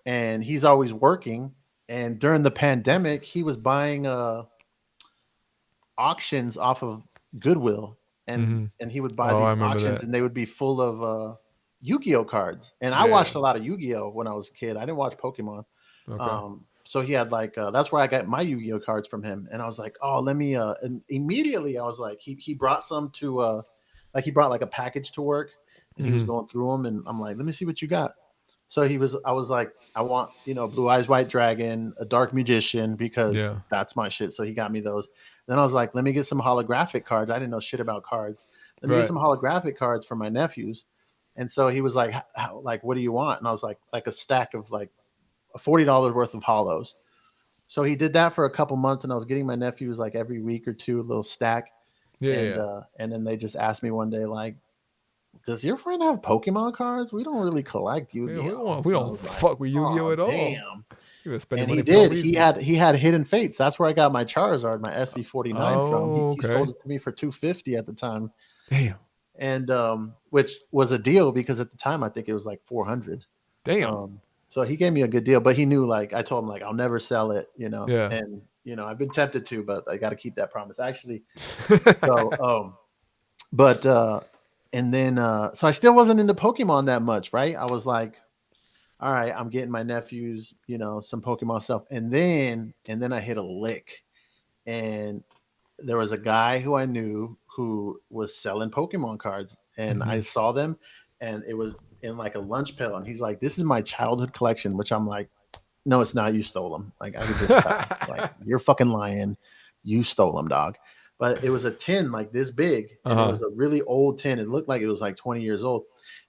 and he's always working. And during the pandemic, he was buying auctions off of Goodwill, and Mm-hmm. and he would buy Oh, I these remember auctions, that. and they would be full of Yu-Gi-Oh cards. And I Yeah. watched a lot of Yu-Gi-Oh when I was a kid. I didn't watch Pokemon. Okay. So he had like that's where I got my Yu-Gi-Oh cards from him, and I was like, oh, let me. And immediately I was like, he brought some to like he brought like a package to work, and he was Mm-hmm. going through them, and I'm like, let me see what you got. So I was like, I want Blue Eyes White Dragon, a Dark Magician because Yeah. that's my shit. So he got me those. Then I was like, let me get some holographic cards. I didn't know shit about cards. Let me get Right. some holographic cards for my nephews. And so he was like, like, what do you want? And I was like a stack of like $40 worth of hollows. So he did that for a couple months, and I was getting my nephews like every week or two a little stack, Yeah. Yeah. and then they just asked me one day like, "Does your friend have Pokemon cards? We don't really collect We don't, we Yu-Gi-Oh." don't, we And I don't was like, fuck with Yu-Gi-Oh "Oh at all. damn!" You were spending And he money for no did. He reason. had he had Hidden Fates. That's where I got my Charizard, my SV49 from. He Oh, he sold okay. it to me for 250 at the time, Damn. and which was a deal because at the time I think it was like 400. Damn. Um, so he gave me a good deal, but he knew like I told him like I'll never sell it, Yeah. and I've been tempted to, but I got to keep that promise. Actually, so but and then so I still wasn't into Pokemon that much, right? I was like, all right, I'm getting my nephews, some Pokemon stuff, and then I hit a lick, and there was a guy who I knew who was selling Pokemon cards, and I Mm-hmm. saw them, and it was in like a lunch pail, and he's like, "This is my childhood collection," which I'm like, "No, it's not. You stole them. Like I could just tell. Like you're fucking lying. You stole them, dog." But it was a tin like this big, and it Uh-huh. was a really old tin. It looked like it was like 20 years old,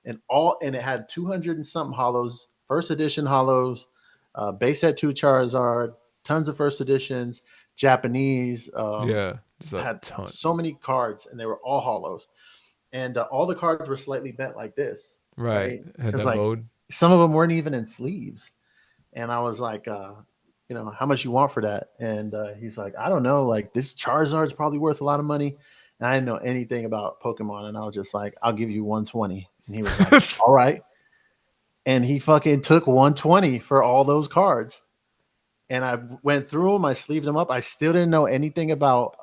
and it had 200 and something hollows, first edition hollows, base set two Charizard, tons of first editions, Japanese. Yeah. Just a Had ton. so many cards, and they were all hollows, and all the cards were slightly bent like this, Right. right? Had Because that like mode. some of them weren't even in sleeves, and I was like, how much you want for that? And he's like, I don't know, like this Charizard's probably worth a lot of money, and I didn't know anything about Pokemon, and I was just like, I'll give you 120, and he was like, all right, and he fucking took 120 for all those cards. And I went through them. I sleeved them up. I still didn't know anything about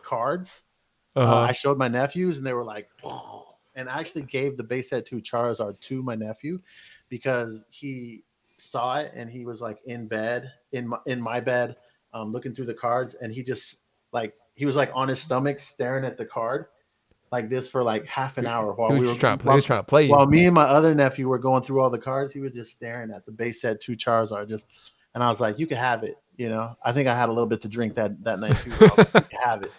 cards. Uh-huh. I showed my nephews, and they were like, and I actually gave the base set two Charizard to my nephew because he saw it and he was like in bed, in my bed, looking through the cards, and he just like he was like on his stomach staring at the card like this for like half an hour He while was we were just trying to play. He was while, trying to play you. while me and my other nephew were going through all the cards. He was just staring at the base set two Charizard, just And I was like, you can have it. You know, I think I had a little bit to drink that night too. I was like, you can have it.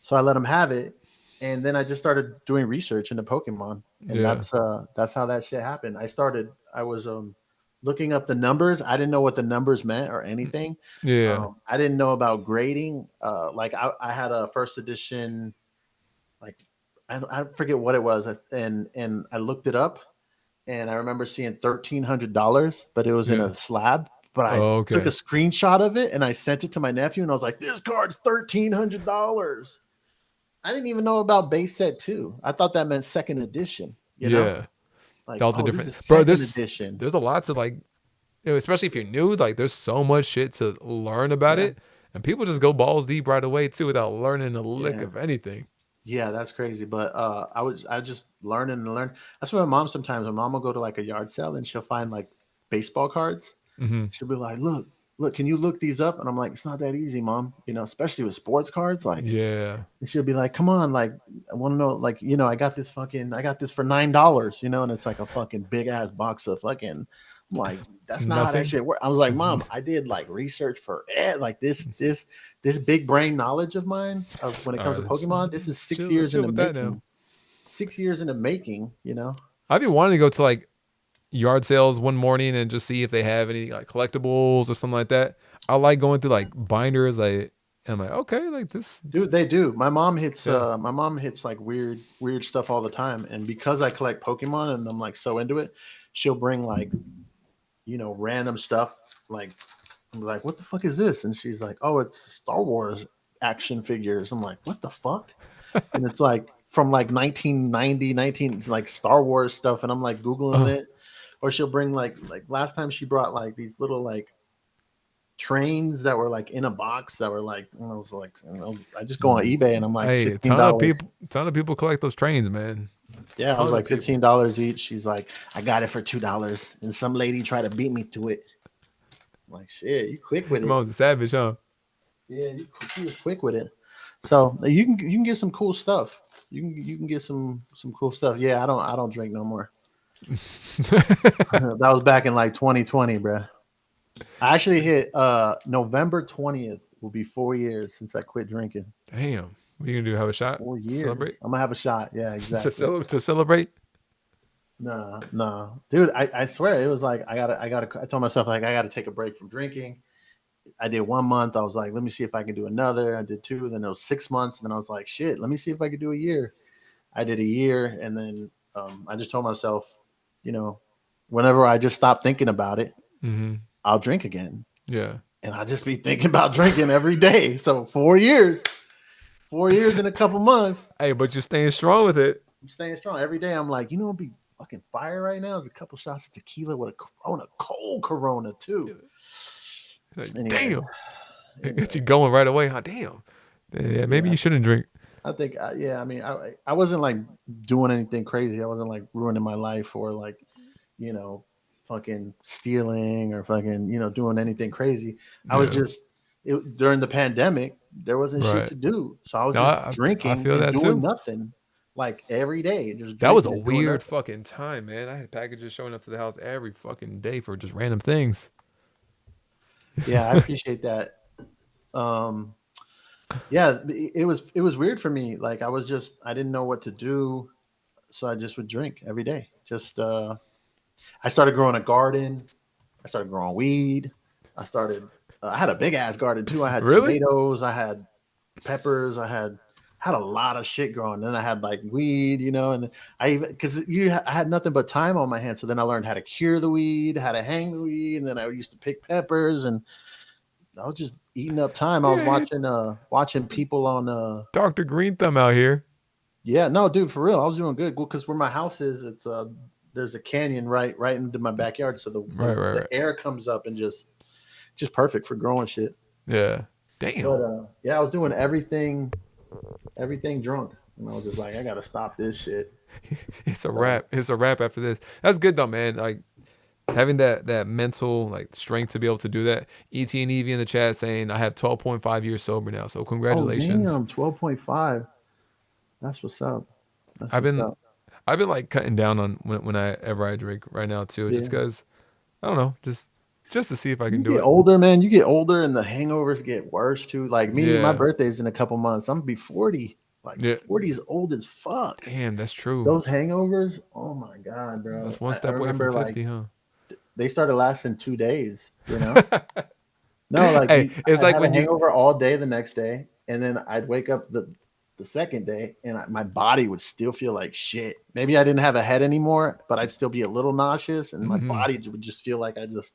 So I let him have it, and then I just started doing research into Pokemon, and Yeah. that's how that shit happened. I was looking up the numbers. I didn't know what the numbers meant or anything. Yeah. I didn't know about grading. Like I had a first edition, like I forget what it was, and I looked it up, and I remember seeing $1,300, but it was in Yeah. a slab. But I Oh, took a okay. screenshot of it and I sent it to my nephew, and I was like, "This card's $1,300." I didn't even know about base set two. I thought that meant second edition. You know, Yeah. like, All the oh, this different is bro. second There's edition. there's a lot to like, especially if you're new. Like, there's so much shit to learn about Yeah, it, and people just go balls deep right away too without learning a lick yeah, of anything. yeah. That's crazy. But I just learning and learn. That's what my mom sometimes. My mom will go to like a yard sale and she'll find like baseball cards. Hmm. She'll be like, look, can you look these up? And I'm like, it's not that easy, mom. You know, especially with sports cards. Like, Yeah. and she'll be like, come on, like, I want to know, like, you know, I got this for $9, you know, and it's like a fucking big ass box of fucking. I'm like, that's not how that Nothing. shit works. I was like, mom, I did like research for it, like this big brain knowledge of mine of when it All comes right. to Let's Pokemon. This is six chill. Let's years in chill the with that now. making. 6 years in the making, you know. I've been wanting to go to like yard sales one morning and just see if they have any like collectibles or something like that. I like going through like binders, like, and I'm like, okay, like this. Dude, they do. Yeah. My mom hits like weird stuff all the time. And because I collect Pokemon and I'm like so into it, she'll bring like, you know, random stuff. Like, I'm like, what the fuck is this? And she's like, oh, it's Star Wars action figures. I'm like, what the fuck? And it's like from like 1990, 19 like Star Wars stuff. And I'm like Googling Uh, it. Or she'll bring like last time she brought like these little like trains that were like in a box that were like, I was like, I just go on eBay and I'm like hey, a $15. ton of people collect those trains, man. A Yeah, I was ton of like people. $15 each. She's like, I got it for $2, and some lady tried to beat me to it. I'm like, shit, you quick with Your it. mom's a savage, huh? Yeah, you was quick with it. So you can get some cool stuff. You can get some cool stuff. Yeah, I don't drink no more. That was back in like 2020, bro. I actually hit November 20th will be 4 years since I quit drinking. Damn. What are you gonna do? Have a shot? 4 years. Celebrate? I'm gonna have a shot. Yeah, exactly. To celebrate? No, no, dude. I swear it was like I told myself like I gotta take a break from drinking. I did 1 month. I was like, let me see if I can do another. I did two. Then it was 6 months. And then I was like, shit, let me see if I could do a year. I did a year, and then I just told myself, you know, whenever I just stop thinking about it, Mm-hmm. I'll drink again, Yeah. and I'll just be thinking about drinking every day. So 4 years, 4 years in a couple months. Hey, but you're staying strong with it. I'm staying strong every day. I'm like, you know, it'd be fucking fire right now. Is a couple shots of tequila with a Corona, cold Corona too. Like, Anyway, damn. It gets you anyway, going right away. Huh? Damn. Yeah, maybe yeah. you shouldn't drink. I think, yeah. I mean, I wasn't like doing anything crazy. I wasn't like ruining my life or like, you know, fucking stealing or fucking, you know, doing anything crazy. I was Yeah. just during the pandemic, there wasn't shit Right. to do, so I was No, just I drinking feel and that doing too. nothing, like every day, just That was drinking a and doing weird nothing. fucking time, man. I had packages showing up to the house every fucking day for just random things. Yeah, I appreciate that. Um, yeah, it was weird for me. Like I didn't know what to do, so I just would drink every day. Just I started growing a garden. I started growing weed. I started. I had a big ass garden too. I had Really? tomatoes. I had peppers. I had a lot of shit growing. Then I had like weed, you know, and I even because I had nothing but time on my hands. So then I learned how to cure the weed, how to hang the weed, and then I used to pick peppers, and I was just eating up time. I was Yeah, watching people on Dr. Green Thumb out here. yeah, no, dude, for real. I was doing good. Well, because where my house is, it's there's a canyon right into my backyard. So Right, right, the right. air comes up and just perfect for growing shit. Yeah. But Damn. yeah, I was doing everything drunk. And I was just like, I gotta stop this shit. It's a So wrap. It's a wrap after this. That's good though, man. Like having that mental like strength to be able to do that. ET and Evie in the chat saying I have 12.5 years sober now. So oh congratulations. damn, 12.5. That's what's up. That's I've what's been up. I've been like cutting down on when I ever I drink right now too, just Yeah. because I don't know, just just to see if I can You do get it. older, man. You get older, and the hangovers get worse too. Like me, my Yeah, birthday's in a couple months. I'm gonna be 40. Like yeah. 40 is old as fuck. Damn, that's true. Those hangovers, oh my god, bro. That's one I step away from remember like 50, huh? they started lasting 2 days. You know, no, like Hey, it's I'd like have a when you. hangover all day the next day, and then I'd wake up the second day, and my body would still feel like shit. Maybe I didn't have a head anymore, but I'd still be a little nauseous, and my Mhm. body would just feel like I just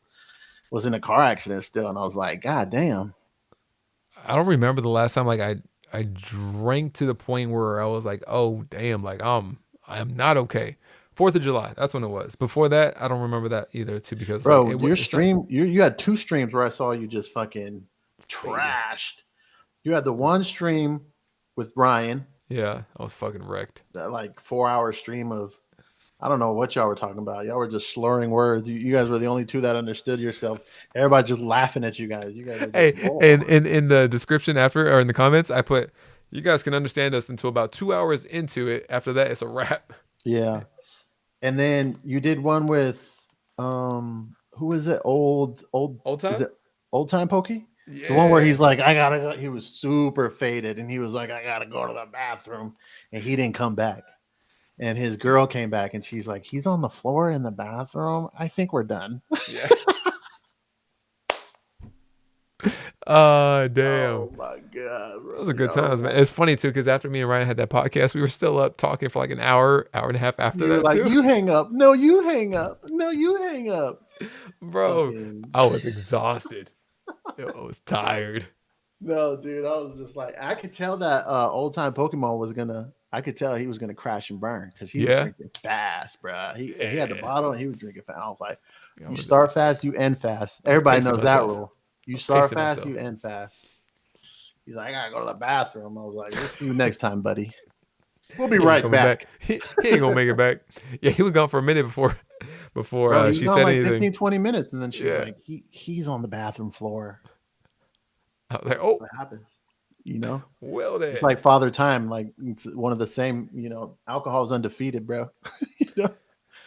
was in a car accident still, and I was like, God damn, I don't remember the last time like I drank to the point where I was like, oh damn, like I am not okay. 4th of July, that's when it was. Before that, I don't remember that either too because like bro. Your it's not stream, you had two streams where I saw you just fucking faded. trashed. You had the one stream with Brian, Yeah, I was fucking wrecked. that like 4 hour stream of I don't know what y'all were talking about. Y'all were just slurring words. You guys were the only two that understood yourself. Everybody just laughing at you guys. You guys were just Hey, whoa. and in the description after or in the comments, I put you guys can understand us until about 2 hours into it. After that, it's a wrap. Yeah. And then you did one with who is it? Old Old is time? it old time pokey? The one where Yeah. he's like, I gotta go. He was super faded and he was like, I gotta go to the bathroom. And he didn't come back. And his girl came back and she's like, he's on the floor in the bathroom. I think we're done. Yeah. Damn. Oh my god, Those bro. are good times, man. Yo. It's funny too, because after me and Ryan had that podcast, we were still up talking for like an hour, hour and a half after You were that like, too. you hang up. No, you hang up. No, you hang up. Bro, Fucking I was exhausted. Yo, I was tired. no, dude. I was just like, I could tell that old time Pokemon was gonna. I could tell he was gonna crash and burn because he was Yeah. drinking fast, bro. He had the Yeah. bottle and he was drinking fast. I was like, I you was, start fast, you end fast. I was Everybody pacing knows that myself. rule. I You was start pacing fast, myself. you end fast. He's like, I gotta go to the bathroom. I was like, we'll see you next time, buddy. We'll be He ain't right coming back. back. He ain't gonna make it back. Yeah, he was gone for a minute before Bro, he was she gone said like anything. 15, 20 minutes, and then she's Yeah. like, he's on the bathroom floor. I was like, oh, What happens? You know? well It's then. like Father Time, like it's one of the same, alcohol's undefeated, bro. you know,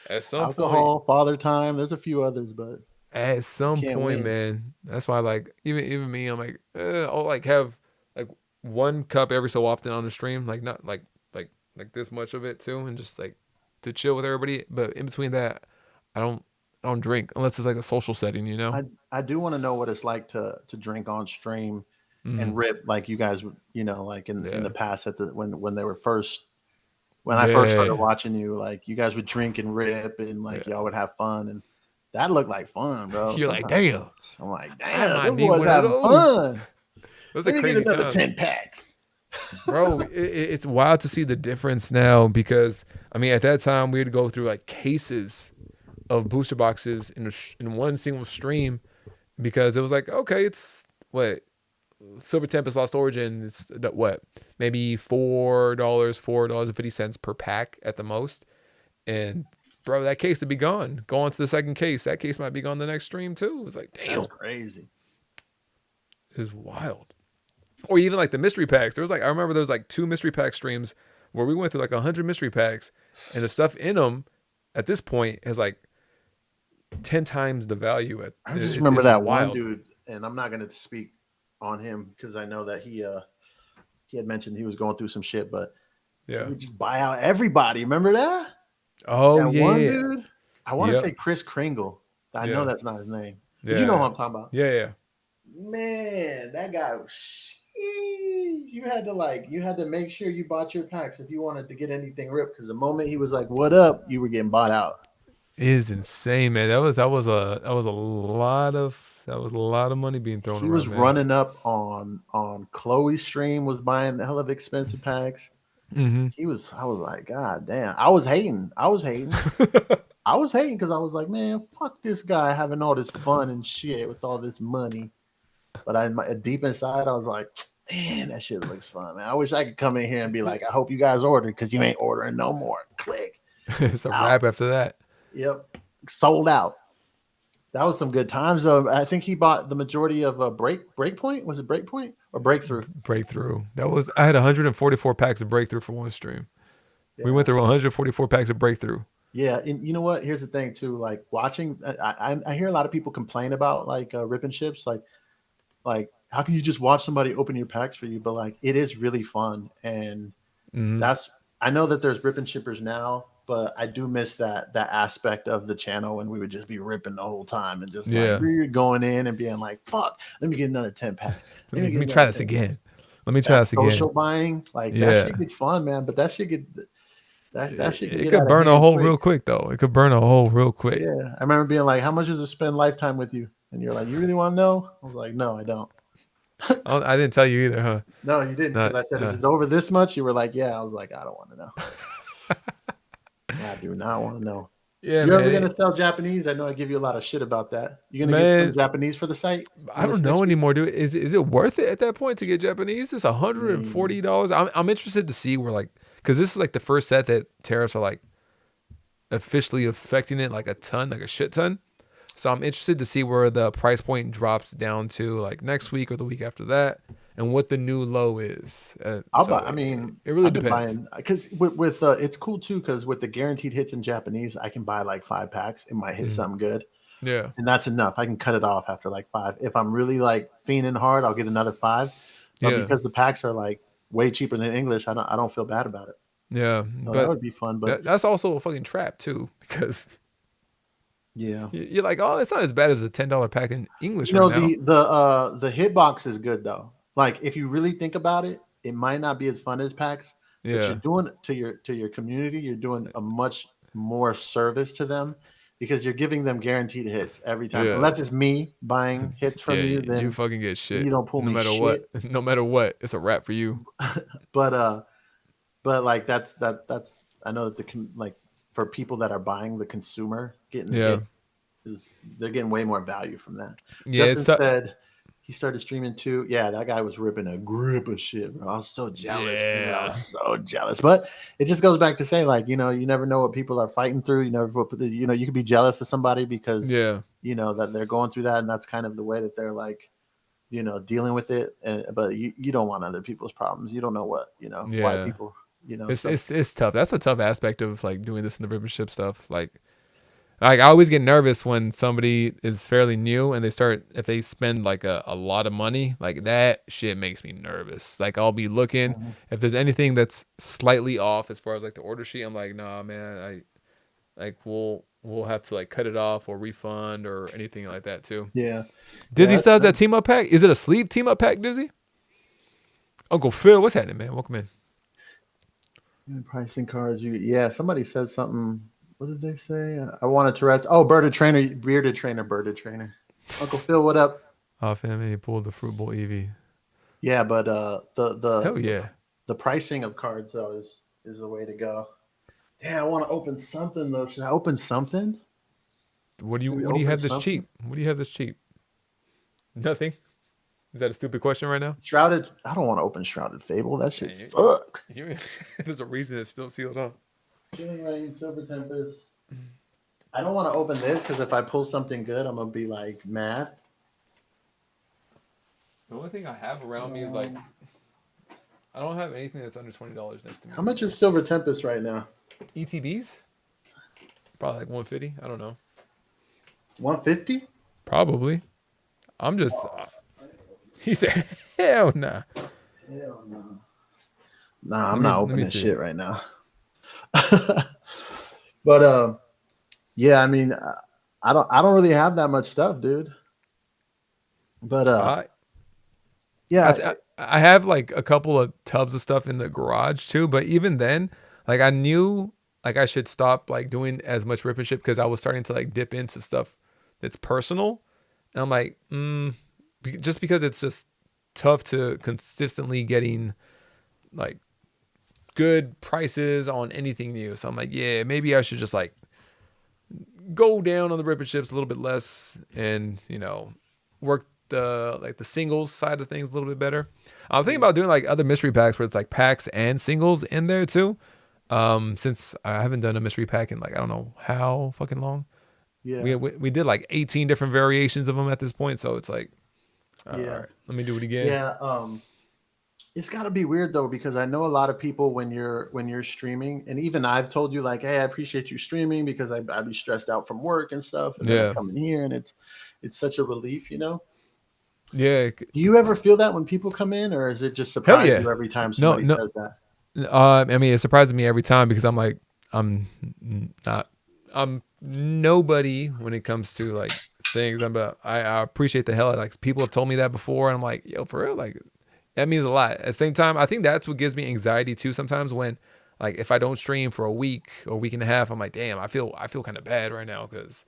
At some point, alcohol, Father Time, there's a few others, but at you some can't point, win. man. That's why, like, even me, I'm like, I'll like have like one cup every so often on the stream, like not like this much of it too, and just like to chill with everybody. But in between that, I don't I don't drink unless it's like a social setting, you know. I do want to know what it's like to drink on stream Mm, and rip like you guys, like in the yeah, past at the when they were first when I first started yeah, watching you, like you guys would drink and rip and like yeah. y'all would have fun and that looked like fun, bro. You're like, Sometimes damn, I'm like, I damn, might them need boys one of having those. fun. Those are Let me get crazy another times. 10 packs. Bro, it's wild to see the difference now because I mean at that time we had to go through like cases of booster boxes in one single stream because it was like okay it's what Silver Tempest Lost Origin it's what maybe $4.50 per pack at the most and bro that case would be gone go on to the second case that case might be gone the next stream too it's like That's damn crazy. it's wild or even like the mystery packs. There was like I remember there was like two mystery pack streams where we went through like 100 mystery packs, and the stuff in them at this point is like 10 times the value. I just remember It's that one wild. dude, and I'm not going to speak on him because I know that he had mentioned he was going through some shit, but he Yeah. would just buy out everybody. Remember that? Oh That one yeah. dude? I want to Yep. say Chris Kringle. I know Yeah. that's not his name, but you know who Yeah. I'm talking about. Yeah. Yeah. Man, that guy, you had to make sure you bought your packs if you wanted to get anything ripped because the moment he was like, "What up?" you were getting bought out. It is insane, man. That was a lot of money being thrown He was around, man. running up on Chloe's stream, was buying hell of expensive packs. Mm-hmm. I was like, God damn. I was hating. Because I was like, man, fuck this guy having all this fun and shit with all this money. But deep inside, I was like, man, that shit looks fun, man. I wish I could come in here and be like, I hope you guys ordered because you ain't ordering no more. Click. It's a Out. wrap after that. Yep. Sold out. That was some good times though. I think he bought the majority of a breakpoint. Was it breakpoint or breakthrough? Breakthrough. That was I had 144 packs of breakthrough for one stream. We went Yeah. through 144 packs of breakthrough. Yeah, and you know what? Here's the thing too. Like watching, I hear a lot of people complain about like ripping ships. Like how can you just watch somebody open your packs for you? But like it is really fun, and Hmm. that's I know that there's ripping shippers now, but I do miss that aspect of the channel when we would just be ripping the whole time and just like Yeah. we're going in and being like, fuck, let me get another 10 packs. Let Let me me let get me try another this 10 packs. again. Let me try That this again. social buying, like that Yeah. shit gets fun, man. But that shit get that shit can It get could out of burn a hand hole quick. real quick though. It could burn a hole real quick. Yeah. I remember being like, how much does it spend lifetime with you? And you're like, you really want to know? I was like, no, I don't. I didn't tell you either, huh? No, you didn't, because Not. I said, is it over this much? You were like, yeah. I was like, I don't want to know. I do not want to know. Yeah, You're ever man. gonna sell Japanese? I know I give you a lot of shit about that. You gonna get some Man, Japanese for the site in I don't this know next week? anymore, dude. Is it worth it at that point to get Japanese? It's I mean, $140. I'm interested to see where like because this is like the first set that tariffs are like officially affecting it like a ton, like a shit ton. So I'm interested to see where the price point drops down to like next week or the week after that, and what the new low is. I'll buy. So I mean, it really I've been depends. buying because with it's cool too because with the guaranteed hits in Japanese, I can buy like 5 packs. It might hit Mm, something good, yeah, and that's enough. I can cut it off after like five. If I'm really like fiending hard, I'll get another five. But yeah, because the packs are like way cheaper than English, I don't feel bad about it. yeah. So that But would be fun. But that's also a fucking trap too, because yeah, you're like, oh, it's not as bad as a $10 pack in English you right know now. the hitbox is good though. Like if you really think about it, it might not be as fun as packs, but you're Yeah, doing to your community, you're doing a much more service to them because you're giving them guaranteed hits every time. yeah, Unless it's me buying hits yeah. from you, You then fucking get you shit don't pull no me matter what. shit. No matter what, it's a wrap for you. But like that's I know that like for people that are buying the consumer getting the Yeah, hits is they're getting way more value from that. yeah. Justin said he started streaming too. Yeah, that guy was ripping a grip of shit, bro. I was so jealous, dude. I was Yeah, so jealous. But it just goes back to say, like, you never know what people are fighting through. You could be jealous of somebody because yeah, that they're going through that, and that's kind of the way that they're like dealing with it. But you don't want other people's problems. You don't know why yeah. people It's stuff. it's it's tough. That's a tough aspect of like doing this in the membership stuff. Like I always get nervous when somebody is fairly new and they start if they spend like a lot of money, like that shit makes me nervous. Like I'll be looking Mhm. if there's anything that's slightly off as far as like the order sheet, I'm like, nah man, I like we'll have to like cut it off or refund or anything like that too. Yeah, Dizzy yeah. still has that team up pack. Is it a sleeve team up pack, Dizzy? Uncle Phil, what's happening, man? Welcome in. Pricing cards. Yeah. Somebody said something. What did they say? I wanted to rest. Oh, bearded trainer, birded trainer. Uncle Phil, what up? Oh, fam, he pulled the fruit bowl Eevee. Yeah, but the Hell the the yeah. the pricing of cards though is the way to go. Yeah, I want to open something though. Should I open something? Should we What do you open have this something? cheap? What do you have this cheap? Nothing. Is that a stupid question right now? Shrouded. I don't want to open Shrouded Fable. That shit Man, sucks. there's a reason it's still sealed on. Killing Rain, Silver Tempest. I don't want to open this because if I pull something good, I'm gonna be like mad. The only thing I have around me is like I don't have anything that's under $20 next to me How much anymore. is Silver Tempest right now? ETBs? Probably like 150. I don't know. 150? Probably. I'm just. He said, "Hell nah." Hell no. Nah, Let I'm me not let me opening see. shit right now. But yeah, I mean, I don't really have that much stuff, dude. But I yeah, I have like a couple of tubs of stuff in the garage too, but even then, like I knew like I should stop like doing as much rip and ship because I was starting to like dip into stuff that's personal, and I'm like, just because it's just tough to consistently getting like good prices on anything new. So I'm like, yeah, maybe I should just like go down on the rip and ships a little bit less and, work the like the singles side of things a little bit better. I'm thinking yeah, about doing like other mystery packs where it's like packs and singles in there too. Since I haven't done a mystery pack in like I don't know how fucking long. yeah, We did like 18 different variations of them at this point, so it's like, all yeah, right, let me do it again. yeah. It's got to be weird though, because I know a lot of people when you're streaming, and even I've told you like, hey, I appreciate you streaming because I'd be stressed out from work and stuff, and then I Yeah, come in here and it's such a relief, you know. yeah, Do you ever feel that when people come in, or is it just hell surprise yeah. you every time No, somebody no. says that? I mean, it surprises me every time because I'm like, I'm not, I'm nobody when it comes to like things. I appreciate the hell. Like people have told me that before, and I'm like, yo, for real, like that means a lot. At the same time, I think that's what gives me anxiety too. Sometimes when, like, if I don't stream for a week or week and a half, I'm like, damn, I feel kind of bad right now because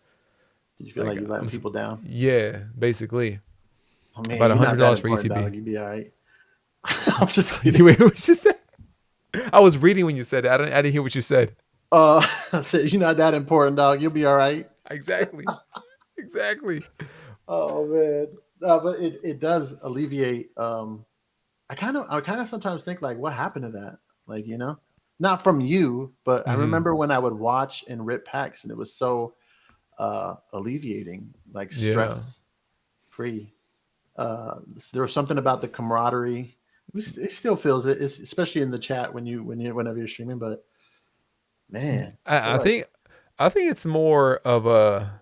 Do you feel like like you're letting people down? yeah, basically Oh man, about a you're not hundred that dollars for important, ECB. dog. You'd be all right. I'm just kidding. You wait, what you said? I was reading when you said it. I didn't hear what you said. I said you're not that important, dog. You'll be all right. Exactly. Exactly. Oh man, but it does alleviate. I kind of sometimes think like, what happened to that? Like, you know, not from you, but I Hmm. remember when I would watch and rip packs, and it was so alleviating, like Yeah. stress free. There was something about the camaraderie. It still feels it, it's, especially in the chat whenever you're streaming. But man, I feel I, I like think I think it's more of a.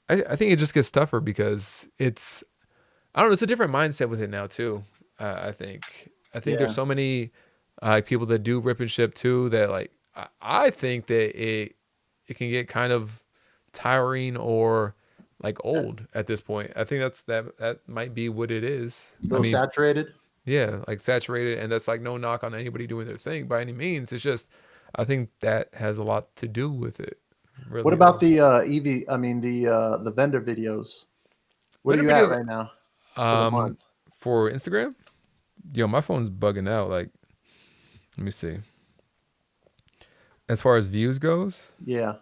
I think it just gets tougher because it's I don't know. It's a different mindset with it now too. I think there's yeah, so many people that do rip and ship too that like I think that it can get kind of tiring or like a old at this point. I think that might be what it is. I little mean, saturated. yeah, like saturated, and that's like no knock on anybody doing their thing by any means. It's just I think that has a lot to do with it. What Really, about the EV? I mean the vendor videos. What are vendor you at videos right now for the um month? for Instagram. Yo, my phone's bugging out. Like, let me see. As far as views goes, Yeah,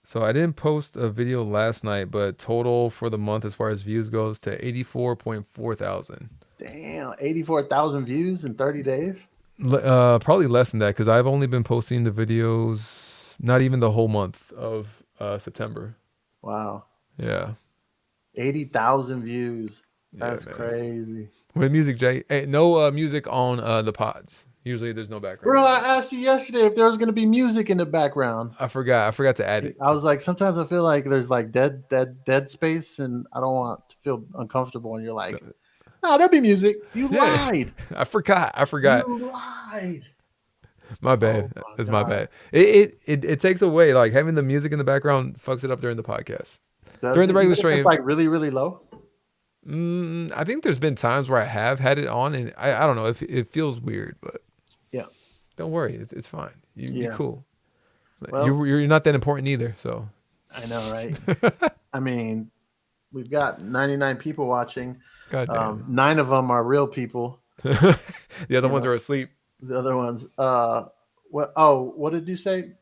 so I didn't post a video last night, but total for the month as far as views goes to 84.4 thousand. damn, 84,000 views in 30 days. Probably less than that because I've only been posting the videos not even the whole month of September. Wow, Yeah, 80,000 views. yeah, That's man. crazy. With music, Jay. Hey, no music on the pods. Usually, there's no background Bro, music. I asked you yesterday if there was going to be music in the background. I forgot. I forgot to add it. I was like, sometimes I feel like there's like dead space, and I don't want to feel uncomfortable. And you're like, no, there'll be music. You Yeah, lied. I forgot. I forgot. You lied. My Oh bad. my It's my god. bad. It takes away like having the music in the background fucks it up during the podcast. Does During the it? regular Even if it's stream, like really, really low? I think there's been times where I have had it on, and I don't know if it feels weird, but Yeah. don't worry, it's fine. You Yeah. cool. Well, You're not that important either. So, I know, right? I mean, we've got 99 people watching. goddamn. 9 of them are real people. The other You ones know, are asleep. the other ones. What? Oh, what did you say?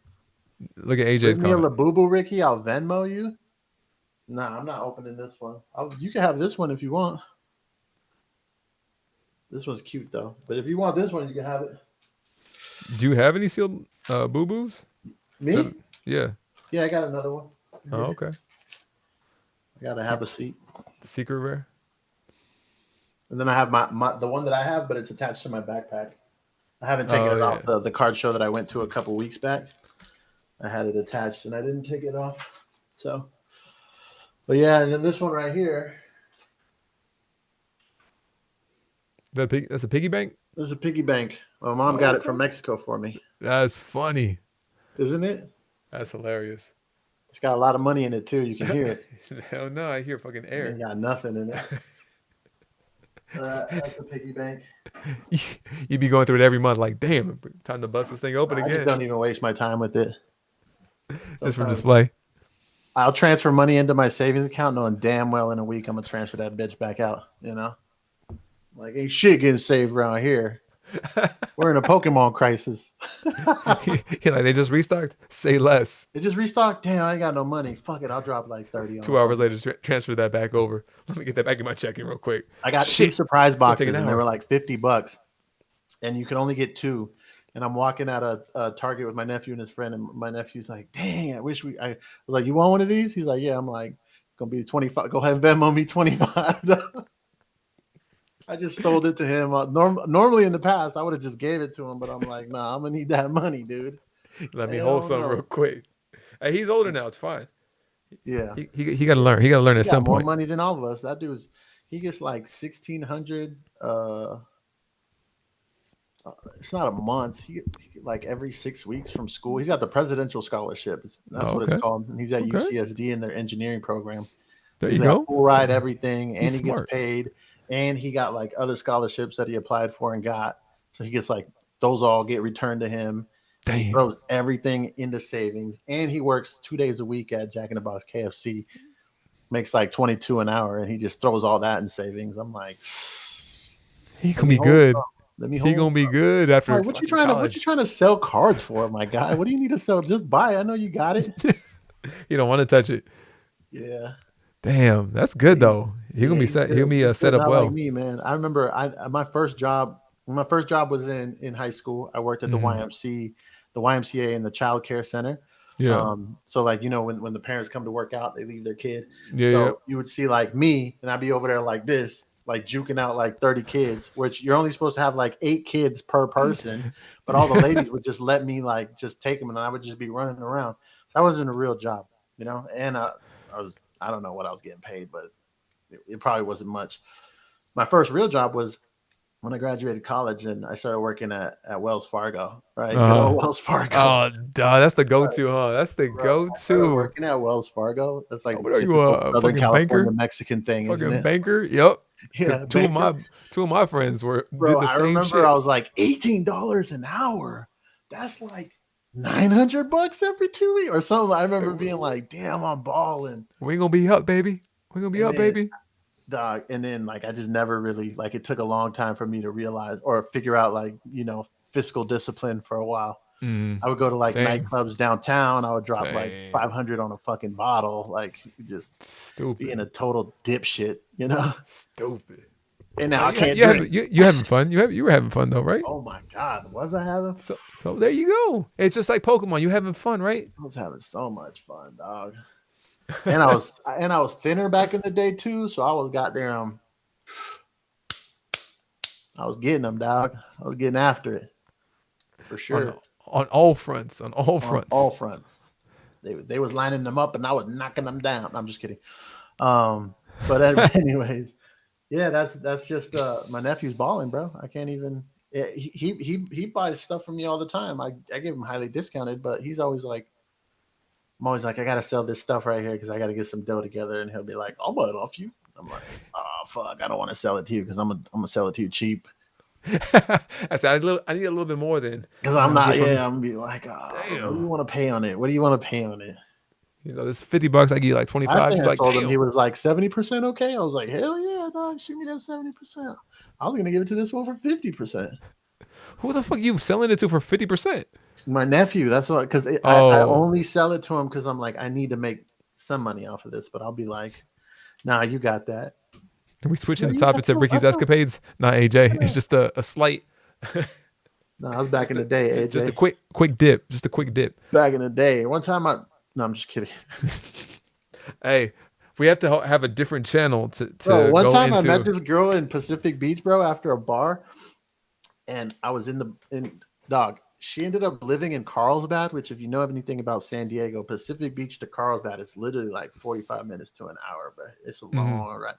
Look at AJ's Bring me a comment. Labubu, Ricky. I'll Venmo you. Nah, I'm not opening this one. You can have this one if you want. This one's cute though. But if you want this one, you can have it. Do you have any sealed boo boos? Me? Yeah. Yeah, I got another one. Oh, Here. okay. I gotta have a seat. The secret rare. And then I have my the one that I have, but it's attached to my backpack. I haven't taken Oh it yeah. off the card show that I went to a couple weeks back. I had it attached and I didn't take it off. So, but yeah, and then this one right here, That's a piggy bank. this is a piggy bank. My mom Oh, got it from okay. Mexico for me, That's funny. isn't it? That's hilarious. It's got a lot of money in it too. You can hear it. Hell no, I hear fucking It ain't air. got nothing in it. That's a piggy bank. You be going through it every month, like, damn, time to bust this thing open I just again, don't even waste my time with it. just for Sometimes display. I'll transfer money into my savings account, knowing damn well in a week I'm gonna transfer that bitch back out. You know, like ain't shit getting saved around here. We're in a Pokemon crisis. You're like, they just restocked. Say less. It just restocked. Damn, I ain't got no money. Fuck it, I'll drop like 30 on a 2 hours Pokemon. later, transfer that back over. Let me get that back in my checking real quick. I got 2 Shit, surprise it's gonna take an boxes and they were hour. like $50, and you can only get 2. And I'm walking at a Target with my nephew and his friend, and my nephew's like, "Dang, I wish we." I was like, "You want one of these?" He's like, "Yeah." I'm like, "Gonna be 25. Go ahead and Venmo me 25." I just sold it to him. Normally in the past, I would have just gave it to him, but I'm like, nah, I'm gonna need that money, dude. Let me hold Hell some real no. quick. Hey, he's older now. It's fine. Yeah, He got to learn. yes, He got to learn he at got some more point. money than all of us. That dude's he gets like 1,600. It's not a month. Like every 6 weeks from school. He's got the presidential scholarship. That's Oh, what it's okay. called. And he's at Okay. UCSD in their engineering program. There He's you got go. full ride everything, He's and he gets smart. paid, and he got like other scholarships that he applied for and got. So he gets like those all get returned to him, and he Damn. throws everything into savings. And he works 2 days a week at Jack in the Box KFC, makes like 22 an hour, and he just throws all that in savings. I'm like, He let gonna me be hold good. some. Let me He hold gonna be some. good I'm after like, fucking what you college. trying to sell cards for, my guy? What do you need to sell? Just buy. I know you got it. You don't want to touch it. Yeah. Damn, that's But good though. He gonna be he's set. He good. gonna be He's set good. up Not like well. me, man. I remember my first job was in high school. I worked at Hmm. the YMCA and the child care center. Yeah. So like when the parents come to work out, they leave their kid. Yeah. Yeah. So you would see like me, and I'd be over there like this, like juking out like 30 kids, which you're only supposed to have like 8 kids per person. But all the Yeah. ladies would just let me like just take them, and I would just be running around. So I wasn't a real job, And I don't know what I was getting paid, but it probably wasn't much. My first real job was when I graduated college and I started working at Wells Fargo, right? Good Uh, old Wells Fargo. oh, duh, that's the go-to, huh? That's the Bro, I started go-to. working at Wells Fargo. That's like the What are you, typical a Southern fucking California banker? Mexican thing, isn't Fucking it? banker? Yep. Because Yeah, banker. two of my friends were Bro, did the I same remember I shit. was like $18 an hour. That's like $900 every 2 weeks or something. I Like, remember being like, damn, I'm balling. we gonna be up, baby. We gonna be And up, then baby. and then like I just never really like it took a long time for me to realize or figure out like fiscal discipline for a while. Mm, I would go to like same, nightclubs downtown. I would drop like same. 500 on a fucking bottle, like just being Stupid, a total dipshit. stupid. And No, now I can't you drink. have you having fun. You were having fun though, right? Oh my god, was I having? So there you go. It's just like Pokemon. You having fun, right? I was having so much fun, dog. And I was thinner back in the day too, so I was goddamn. I was getting them, dog. I was getting after it for on sure on all fronts. On all on all fronts. fronts. They was lining them up, and I was knocking them down. I'm just kidding. But anyways, yeah, that's just my nephew's balling, bro. I can't even. Yeah, he buys stuff from me all the time. I give him highly discounted, but he's always like, I'm always like, I gotta sell this stuff right here because I gotta get some dough together, and he'll be like, I'll buy it off you. I'm like, oh fuck, I don't want to sell it to you because I'm gonna sell it to you cheap I said I need a little bit more than because you I'm want to not. get from Yeah, me. I'm gonna be like, what do you Damn. want to pay on it? What do you want to pay on it? You know, this $50. I give you like Last 25. thing You'd I be like, sold him, he damn. was like 70% okay. I was like, hell yeah, dog, shoot me that 70%. I was gonna give it to this one for 50%. Who the fuck you selling it to for 50%? My nephew, that's what, because I Oh, only sell it to him because I'm like, I need to make some money off of this, but I'll be like, nah, you got that. are we switching No, the you topic to I Ricky's feel escapades? Not AJ. It's just a slight, no, I was back in the day, just a AJ. quick dip. Just a quick dip. Back in the day. One time no, I'm just kidding. Hey, we have to have a different channel Bro, to one go time I met into. this girl in Pacific Beach, bro, after a bar, and I was in dog. She ended up living in Carlsbad, which if you know anything about San Diego, Pacific Beach to Carlsbad is literally like 45 minutes to an hour, but it's a Mhm. long ride.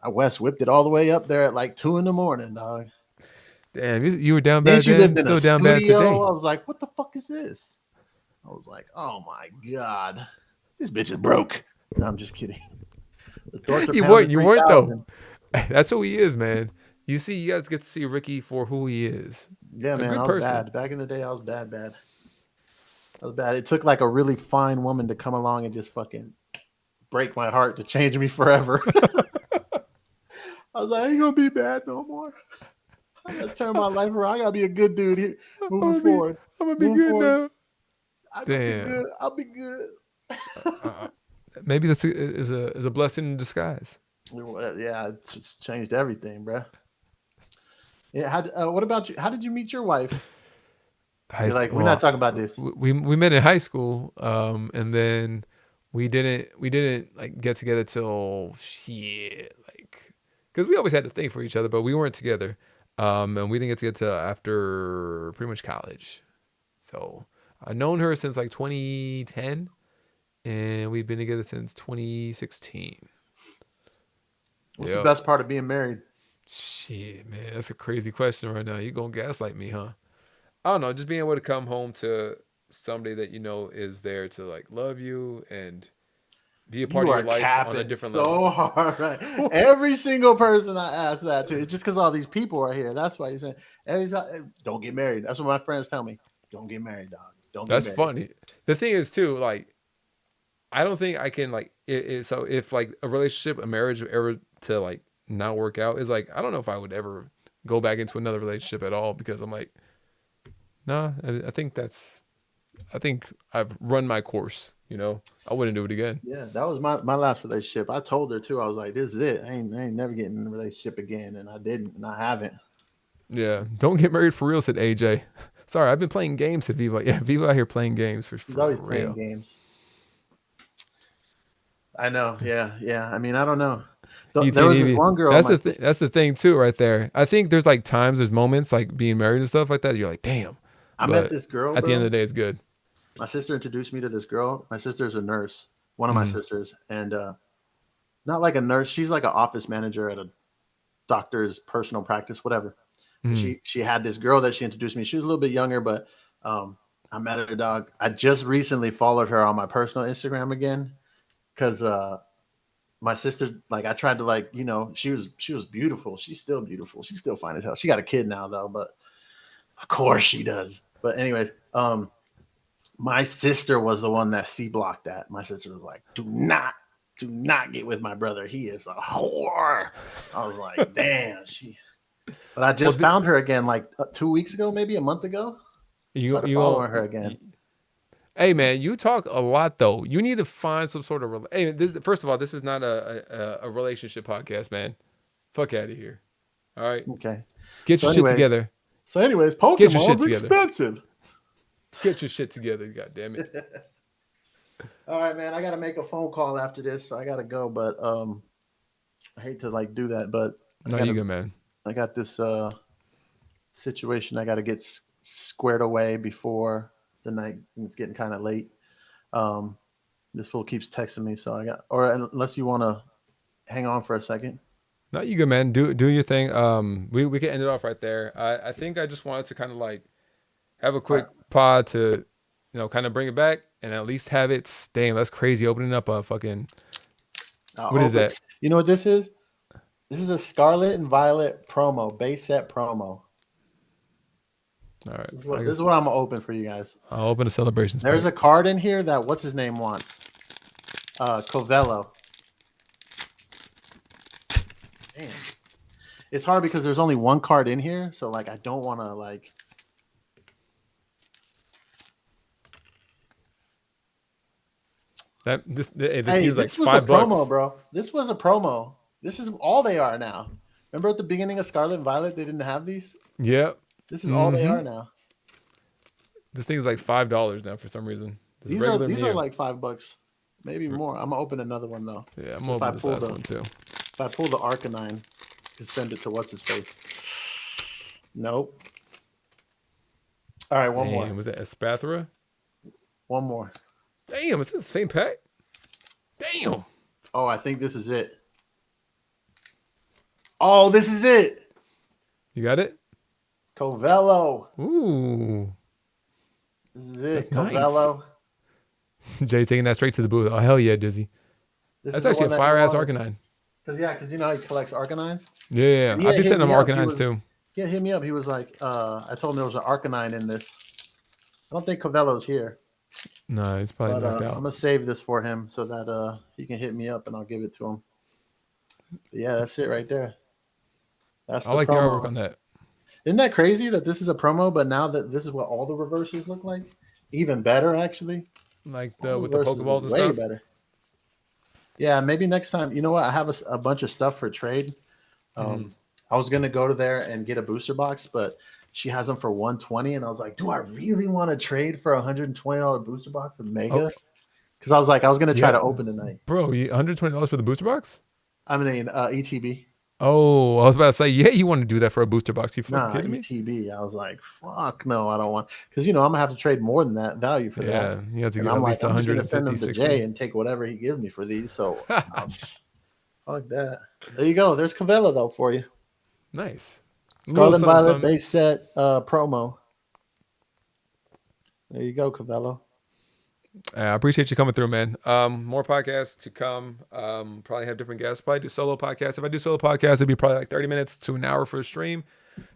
I West whipped it all the way up there at like 2 in the morning, dog. Damn, you were down Then bad she then, lived in a still down bad studio. today. I was like, what the fuck is this? I was like, oh my God, this bitch is broke. No, I'm just kidding. The Dorks are pounding You weren't though. 3,000. That's who he is, man. You guys get to see Ricky for who he is. Yeah, A man, good I was person. bad. Back in the day, I was bad, bad. I was bad. It took like a really fine woman to come along and just fucking break my heart to change me forever. I was like, I ain't gonna be bad no more. I gotta turn my life around. I gotta be a good dude here I'm moving gonna be forward. I'm gonna be Moving good forward. now. I'm gonna be Damn. good. I'll be good. Uh, maybe that's is a blessing in disguise. Yeah, it's changed everything, bro. Yeah. What about you? How did you meet your wife? High You're like, school. we're not talking about this. We met in high school, and then we didn't like get together till shit like because we always had a thing for each other, but we weren't together. And we didn't get together till after pretty much college. So I've known her since like 2010, and we've been together since 2016. What's the Yep. best part of being married? Shit, man, that's a crazy question right now. You gonna gaslight me, huh? I don't know. Just being able to come home to somebody that you know is there to like love you and be a part You of your are life on a capping different level. so hard, right? Every single person I ask that to, it's just because all these people are here. That's why you're saying every time, don't get married. That's what my friends tell me. Don't get married, dog. Don't get That's married. funny. The thing is too, like I don't think I can like so if like a relationship, a marriage ever to like not work out is like I don't know if I would ever go back into another relationship at all because I'm like, nah, I think I've run my course, you know. I wouldn't do it again. Yeah, that was my last relationship. I told her too. I was like, "This is it. I ain't never getting in a relationship again," and I didn't, and I haven't. Yeah. Don't get married for real, said AJ. Sorry, I've been playing games, said Vivo. Yeah, Vivo out here playing games He's for always playing real. games. I know. Yeah, yeah. I mean, I don't know. ET There and was this Evie. one girl, my sister. That's the thing too, right there. I think there's like times, there's moments like being married and stuff like that. You're like, damn. I met But this girl, at the end bro. of the day, it's good. My sister introduced me to this girl. My sister's a nurse, one of my Mm, sisters, and not like a nurse. She's like an office manager at a doctor's personal practice, whatever. But mm. she had this girl that she introduced me. She was a little bit younger, but I met her, dog. I just recently followed her on my personal Instagram again because my sister, like, I tried to, like, she was beautiful. She's still beautiful. She's still fine as hell. She got a kid now though, but of course she does. But anyways, my sister was the one that C blocked that. My sister was like, do not get with my brother. He is a whore. I was like, damn. But I Well, just found her again like 2 weeks ago, maybe a month ago. you Started you, following her you again. hey man, you talk a lot though. You need to find some sort of hey. First of all, this is not a relationship podcast, man. Fuck out of here. All right, Okay. get So your shit anyways, together. Get your shit Pokemon's together. expensive. Get your shit together. God damn it. All right, man. I gotta make a phone call after this, so I gotta go. But I hate to like do that, but No, you good, man. I got this situation I gotta get squared away before the night. It's getting kind of late. Um, this fool keeps texting me, so I got. Or unless you want to hang on for a second. No, you good, man. Do your thing. We can end it off right there. I think I just wanted to kind of like have a All right. quick pod to, kind of bring it back and at least have it. Damn, that's crazy. Opening up a fucking I'll what is open. that? You know what this is? This is a Scarlet and Violet promo, base set promo. All right, This is I what guess I'm gonna open for you guys. I'll open a celebrations There's pack. a card in here that what's his name wants. Covello. Damn. It's hard because there's only one card in here, so like I don't want to like. This Hey, means like this was a promo, $5. bro. This was a promo. This is all they are now. Remember at the beginning of Scarlet and Violet, they didn't have these. Yep. This is all they Mm-hmm. are now. This thing's like $5 now for some reason. This is These are regular these are Mew. like $5, maybe more. I'm gonna open another one though. Yeah, I'm So gonna open this last one too. if I pull the Arcanine, to send it to what's his face. Nope. All right, one more. Damn, was that Espathra? One more. Damn, is it the same pack? Damn. Oh, I think this is it. Oh, this is it. You got it? Covello. Ooh. This is it. That's nice. Covello. Jay taking that straight to the booth. Oh hell yeah, Dizzy. This That's is the actually one a that he fire ass wanted. Arcanine. Because you know how he collects Arcanines? Yeah, yeah, yeah. He I've had been hit sending me him up. Arcanines too. He had hit me up. He was like, I told him there was an Arcanine in this. I don't think Covello's here. No, he's probably But knocked I'm out. gonna save this for him so that he can hit me up and I'll give it to him. But yeah, that's it right there. That's I the like the artwork promo. on that. Isn't that crazy that this is a promo, but now that this is what all the reverses look like? Even better, actually. Like All the the with the reverses look Pokeballs and way stuff. better. Yeah, maybe next time. You know what? I have a bunch of stuff for trade. Mm-hmm. I was gonna go to there and get a booster box, but she has them for 120, and I was like, do I really want to trade for a $120 booster box of Oh, Mega? Because I was like, I was gonna try yeah, to open tonight. bro. $120 for the booster box? I mean, ETB. Oh, I was about to say, yeah, you want to do that for a booster box? You fucking Nah, kidding me? ETB. I was like, fuck no, I don't want, because I'm gonna have to trade more than that value for that. Yeah, you have to And give I'm at like, least I'm just gonna send 150, them to Jay 60. and take whatever he gives me for these. So fuck that. There you go. There's Cavella though for you. Nice. A little Scarlet something, Violet something. base set promo. There you go, Cavello. I appreciate you coming through, man. More podcasts to come. Probably have different guests. Probably do solo podcasts. If I do solo podcasts, it'd be probably like 30 minutes to an hour for a stream.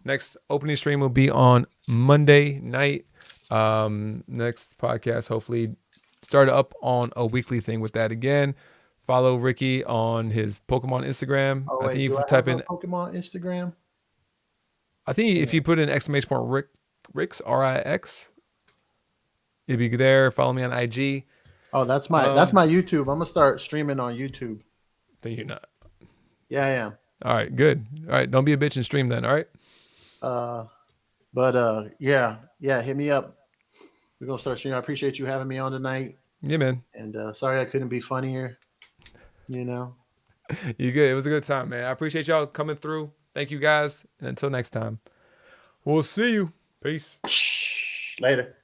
Next opening stream will be on Monday night. Next podcast, hopefully, start up on a weekly thing with that again. Follow Ricky on his Pokemon Instagram. Oh I think wait, if do you I type have a in, Pokemon Instagram? I think if Yeah. you put in exclamation point Rix Rix, it'd be there. Follow me on IG. Oh, that's Um, my YouTube. I'm gonna start streaming on YouTube. then you're not. Yeah, I am. All right, good. All right, don't be a bitch and stream then. All right. Uh, but yeah, yeah, hit me up. We're gonna start streaming. I appreciate you having me on tonight. Yeah, man. And sorry I couldn't be funnier. You know. You good. It was a good time, man. I appreciate y'all coming through. Thank you guys. And until next time, we'll see you. Peace. Later.